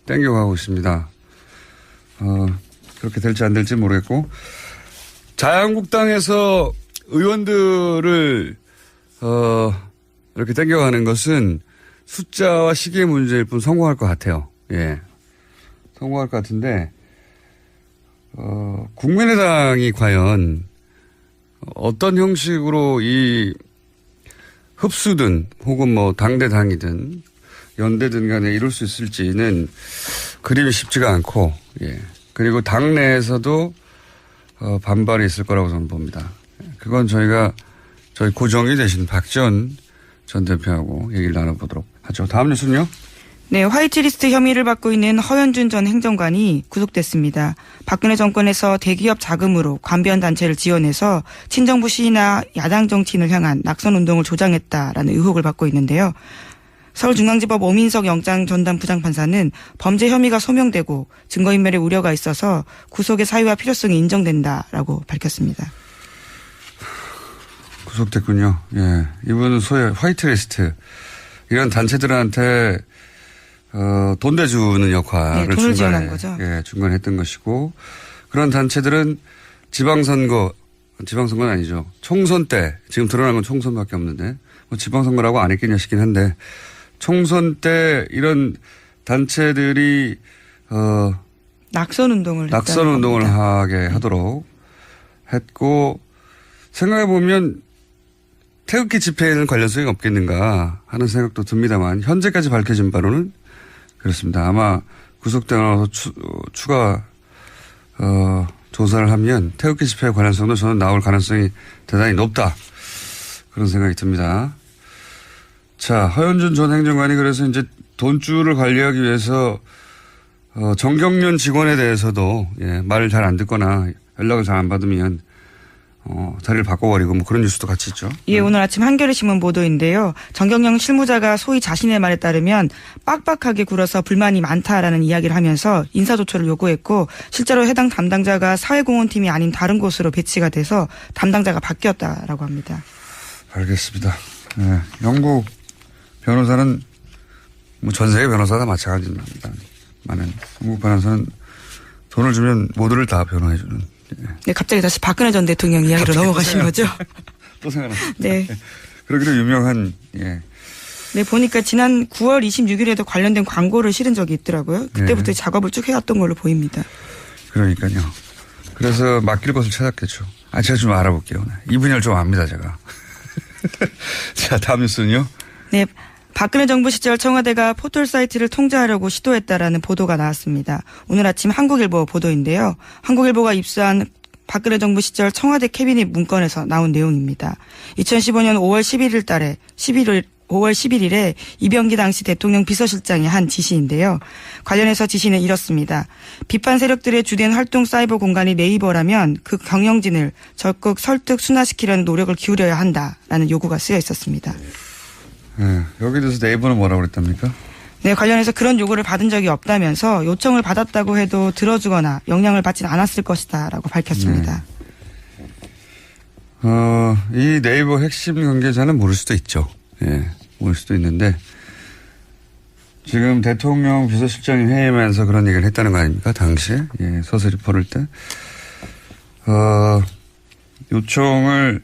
땡겨가고 있습니다. 그렇게 될지 안 될지 모르겠고 자유한국당에서 의원들을 이렇게 땡겨가는 것은 숫자와 시기의 문제일 뿐 성공할 것 같아요. 예. 성공할 것 같은데, 국민의당이 과연 어떤 형식으로 이 흡수든 혹은 당대당이든 연대든 간에 이룰 수 있을지는 그림이 쉽지가 않고, 예. 그리고 당내에서도 반발이 있을 거라고 저는 봅니다. 그건 저희 고정이 되신 박지원 전 대표하고 얘기를 나눠보도록 하죠. 다음 뉴스는요? 네, 화이트리스트 혐의를 받고 있는 허현준 전 행정관이 구속됐습니다. 박근혜 정권에서 대기업 자금으로 관변 단체를 지원해서 친정부 시위나 야당 정치인을 향한 낙선 운동을 조장했다라는 의혹을 받고 있는데요. 서울중앙지법 오민석 영장 전담 부장판사는 범죄 혐의가 소명되고 증거인멸의 우려가 있어서 구속의 사유와 필요성이 인정된다라고 밝혔습니다. 구속됐군요. 예. 이분은 소위 화이트리스트 이런 단체들한테 돈 대주는 역할을 네, 돈을 지원한 거죠. 중간에 했던 것이고 그런 단체들은 지방선거는 아니죠. 총선 때 지금 드러난 건 총선밖에 없는데 지방선거라고 안 했겠냐 싶긴 한데 총선 때 이런 단체들이 낙선 운동을 하게 하도록 했고 생각해 보면 태극기 집회에는 관련성이 없겠는가 하는 생각도 듭니다만 현재까지 밝혀진 바로는 그렇습니다. 아마 구속되어서 추가 조사를 하면 태극기 집회의 관련성도 저는 나올 가능성이 대단히 높다. 그런 생각이 듭니다. 자, 허현준 전 행정관이 그래서 이제 돈줄을 관리하기 위해서 정경련 직원에 대해서도 말을 잘 안 듣거나 연락을 잘 안 받으면 자리를 바꿔버리고 그런 뉴스도 같이 있죠. 예, 오늘 아침 한겨레신문 보도인데요. 정경련 실무자가 소위 자신의 말에 따르면 빡빡하게 굴어서 불만이 많다라는 이야기를 하면서 인사조처를 요구했고 실제로 해당 담당자가 사회공헌팀이 아닌 다른 곳으로 배치가 돼서 담당자가 바뀌었다라고 합니다. 알겠습니다. 네, 영국 변호사는 뭐 전 세계 변호사 다 마찬가지입니다. 많은 영국 변호사는 돈을 주면 모두를 다 변호해주는. 네, 갑자기 다시 박근혜 전 대통령 이야기로 넘어가신 거죠? 또 생각났어요. 네. 그러기로 유명한, 예. 네, 보니까 지난 9월 26일에도 관련된 광고를 실은 적이 있더라고요. 그때부터 작업을 쭉 해왔던 걸로 보입니다. 그러니까요. 그래서 맡길 곳을 찾았겠죠. 제가 좀 알아볼게요. 이 분야를 좀 압니다, 제가. 자, 다음 뉴스는요. 네. 박근혜 정부 시절 청와대가 포털 사이트를 통제하려고 시도했다라는 보도가 나왔습니다. 오늘 아침 한국일보 보도인데요. 한국일보가 입수한 박근혜 정부 시절 청와대 캐비닛 문건에서 나온 내용입니다. 2015년 5월 11일에 이병기 당시 대통령 비서실장이 한 지시인데요. 관련해서 지시는 이렇습니다. 비판 세력들의 주된 활동 사이버 공간이 네이버라면 그 경영진을 적극 설득 순화시키려는 노력을 기울여야 한다라는 요구가 쓰여 있었습니다. 네, 여기 대해서 네이버는 뭐라고 그랬답니까? 네, 관련해서 그런 요구를 받은 적이 없다면서 요청을 받았다고 해도 들어주거나 영향을 받진 않았을 것이다라고 밝혔습니다. 이 네이버 핵심 관계자는 모를 수도 있죠. 예, 모를 수도 있는데 지금 대통령 비서실장이 회의하면서 그런 얘기를 했다는 거 아닙니까? 당시에 예, 서슬이 퍼를 때 요청을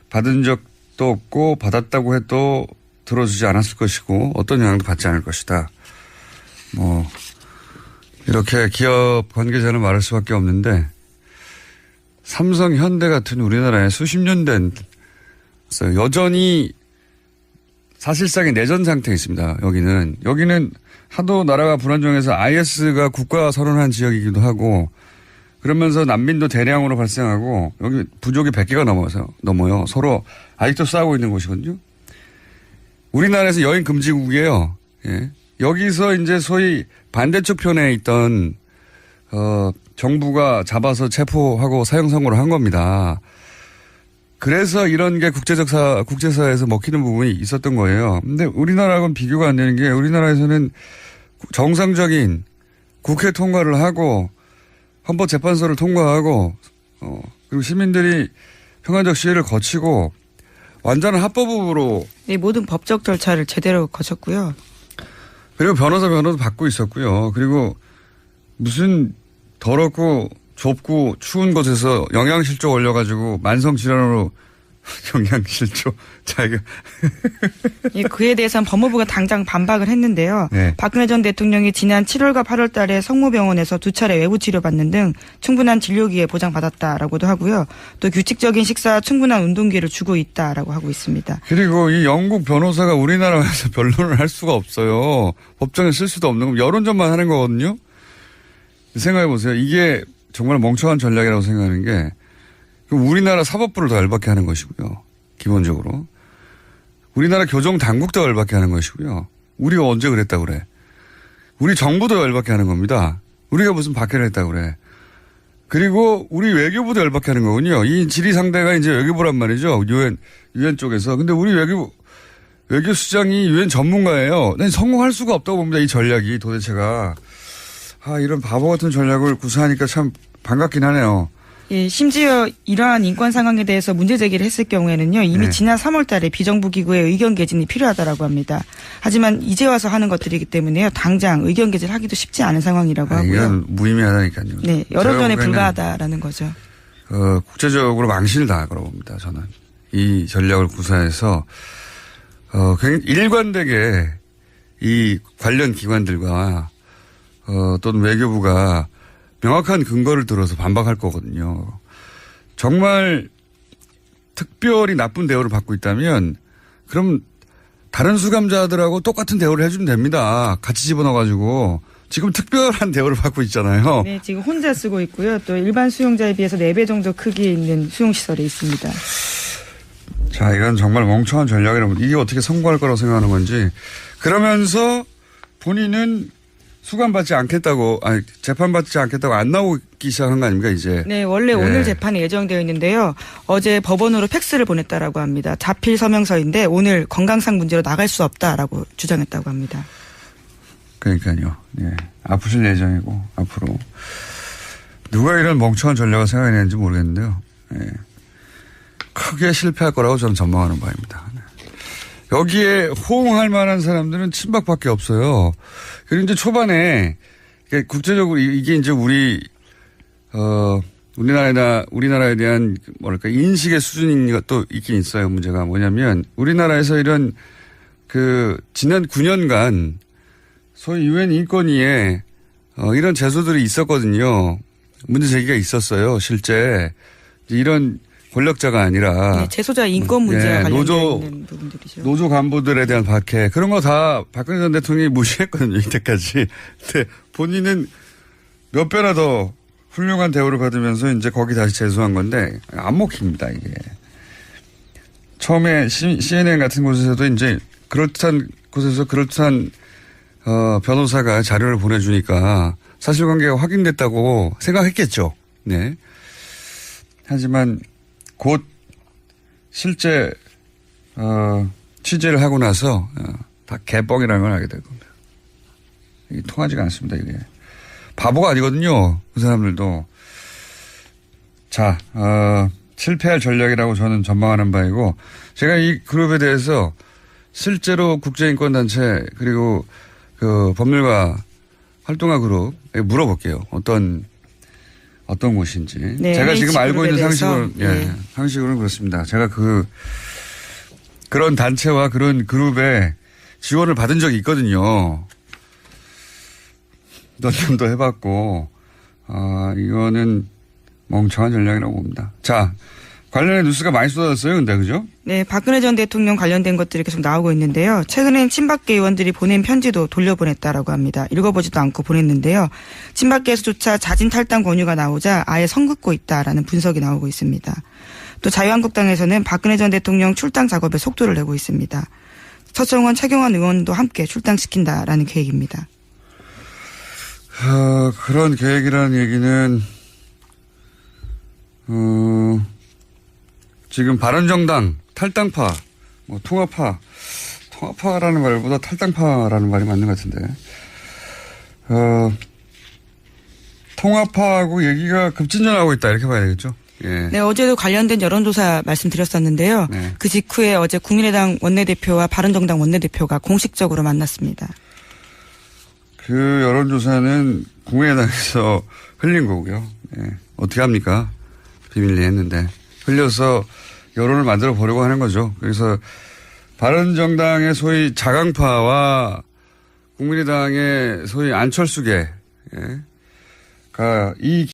받은 적도 없고 받았다고 해도 들어주지 않았을 것이고 어떤 영향도 받지 않을 것이다. 뭐 이렇게 기업 관계자는 말할 수밖에 없는데 삼성, 현대 같은 우리나라에 수십 년 된 여전히 사실상의 내전 상태에 있습니다. 여기는 하도 나라가 불안정해서 IS가 국가 선언한 지역이기도 하고 그러면서 난민도 대량으로 발생하고 여기 부족이 100개가 넘어요. 서로 아직도 싸우고 있는 곳이거든요. 우리나라에서 여행 금지국이에요. 예. 여기서 이제 소위 반대쪽 편에 있던 정부가 잡아서 체포하고 사형 선고를 한 겁니다. 그래서 이런 게 국제사회에서 먹히는 부분이 있었던 거예요. 근데 우리나라하고는 비교가 안 되는 게 우리나라에서는 정상적인 국회 통과를 하고 헌법재판소를 통과하고 그리고 시민들이 평화적 시위를 거치고 완전한 합법으로 네, 모든 법적 절차를 제대로 거쳤고요. 그리고 변호도 받고 있었고요. 그리고 무슨 더럽고 좁고 추운 곳에서 영양실조 올려가지고 만성질환으로 영양실조 자기가 예, 그에 대해서는 법무부가 당장 반박을 했는데요. 네. 박근혜 전 대통령이 지난 7월과 8월 달에 성모병원에서 2차례 외부 치료받는 등 충분한 진료기회 보장받았다라고도 하고요. 또 규칙적인 식사, 충분한 운동기회를 주고 있다라고 하고 있습니다. 그리고 이 영국 변호사가 우리나라에서 변론을 할 수가 없어요. 법정에 쓸 수도 없는 거 여론전만 하는 거거든요. 생각해 보세요. 이게 정말 멍청한 전략이라고 생각하는 게 우리나라 사법부를 더 열받게 하는 것이고요. 기본적으로. 우리나라 교정 당국도 열받게 하는 것이고요. 우리가 언제 그랬다고 그래. 우리 정부도 열받게 하는 겁니다. 우리가 무슨 박해를 했다고 그래. 그리고 우리 외교부도 열받게 하는 거군요. 이 질의 상대가 이제 외교부란 말이죠. 유엔 쪽에서. 근데 우리 외교수장이 유엔 전문가예요. 난 성공할 수가 없다고 봅니다. 이 전략이 도대체가. 이런 바보 같은 전략을 구사하니까 참 반갑긴 하네요. 예, 심지어 이러한 인권 상황에 대해서 문제 제기를 했을 경우에는요. 이미 지난 3월 달에 비정부 기구의 의견 개진이 필요하다라고 합니다. 하지만 이제 와서 하는 것들이기 때문에요. 당장 의견 개진을 하기도 쉽지 않은 상황이라고 하고요. 이건 무의미하다니까요. 네, 여론전에 불과하다라는 거죠. 국제적으로 망신을 당할 거라고 봅니다. 저는. 이 전략을 구사해서 굉장히 일관되게 이 관련 기관들과 또는 외교부가 명확한 근거를 들어서 반박할 거거든요. 정말 특별히 나쁜 대우를 받고 있다면 그럼 다른 수감자들하고 똑같은 대우를 해주면 됩니다. 같이 집어넣어가지고. 지금 특별한 대우를 받고 있잖아요. 네, 지금 혼자 쓰고 있고요. 또 일반 수용자에 비해서 4배 정도 크기에 있는 수용시설에 있습니다. 자, 이건 정말 멍청한 전략이라고. 이게 어떻게 성공할 거라고 생각하는 건지. 그러면서 본인은 수감받지 않겠다고, 재판받지 않겠다고 안 나오기 시작한 거 아닙니까, 이제? 네, 원래 오늘 재판이 예정되어 있는데요. 어제 법원으로 팩스를 보냈다라고 합니다. 자필 서명서인데 오늘 건강상 문제로 나갈 수 없다라고 주장했다고 합니다. 그러니까요. 예. 아프실 예정이고, 앞으로. 누가 이런 멍청한 전략을 생각해냈는지 모르겠는데요. 예. 크게 실패할 거라고 저는 전망하는 바입니다. 네. 여기에 호응할 만한 사람들은 친박밖에 없어요. 그리고 이제 초반에 국제적으로 이게 이제 우리나라에 대한 뭐랄까 인식의 수준인 것도 있긴 있어요. 문제가 뭐냐면 우리나라에서 이런 지난 9년간 소위 유엔 인권위에 이런 제소들이 있었거든요. 문제 제기가 있었어요. 실제 이런 권력자가 아니라 네, 재소자 인권 문제와 관련된 있는 부분들이죠. 노조 간부들에 대한 박해 그런 거 다 박근혜 전 대통령이 무시했거든요. 이때까지. 근데 본인은 몇 배나 더 훌륭한 대우를 받으면서 이제 거기 다시 재소한 건데 안 먹힙니다. 이게. 처음에 CNN 같은 곳에서도 이제 그럴듯한 곳에서 그럴듯한 변호사가 자료를 보내주니까 사실관계가 확인됐다고 생각했겠죠. 네. 하지만 곧 실제 취재를 하고 나서 다 개뻥이라는 걸 알게 될 겁니다. 이게 통하지가 않습니다. 이게 바보가 아니거든요. 그 사람들도. 자, 실패할 전략이라고 저는 전망하는 바이고 제가 이 그룹에 대해서 실제로 국제인권단체 그리고 법률가 활동가 그룹에 물어볼게요. 어떤 곳인지. 네, 제가 지금 알고 있는 상식으로, 네. 상식으로는 그렇습니다. 제가 그런 단체와 그런 그룹에 지원을 받은 적이 있거든요. 논점도 해봤고, 이거는 멍청한 전략이라고 봅니다. 자, 관련해 뉴스가 많이 쏟아졌어요, 근데, 그죠? 네, 박근혜 전 대통령 관련된 것들이 계속 나오고 있는데요. 최근엔 친박계 의원들이 보낸 편지도 돌려보냈다라고 합니다. 읽어보지도 않고 보냈는데요. 친박계에서조차 자진 탈당 권유가 나오자 아예 선긋고 있다라는 분석이 나오고 있습니다. 또 자유한국당에서는 박근혜 전 대통령 출당 작업에 속도를 내고 있습니다. 서청원, 최경환 의원도 함께 출당시킨다라는 계획입니다. 그런 계획이라는 얘기는, 지금 바른정당, 탈당파, 통합파라는 말보다 탈당파라는 말이 맞는 것 같은데, 통합파하고 얘기가 급진전하고 있다, 이렇게 봐야 되겠죠? 예. 네, 어제도 관련된 여론조사 말씀드렸었는데요. 네. 그 직후에 어제 국민의당 원내대표와 바른정당 원내대표가 공식적으로 만났습니다. 그 여론조사는 국민의당에서 흘린 거고요. 예. 어떻게 합니까? 비밀리에 했는데. 흘려서 여론을 만들어 보려고 하는 거죠. 그래서 바른정당의 소위 자강파와 국민의당의 소위 안철수계가 이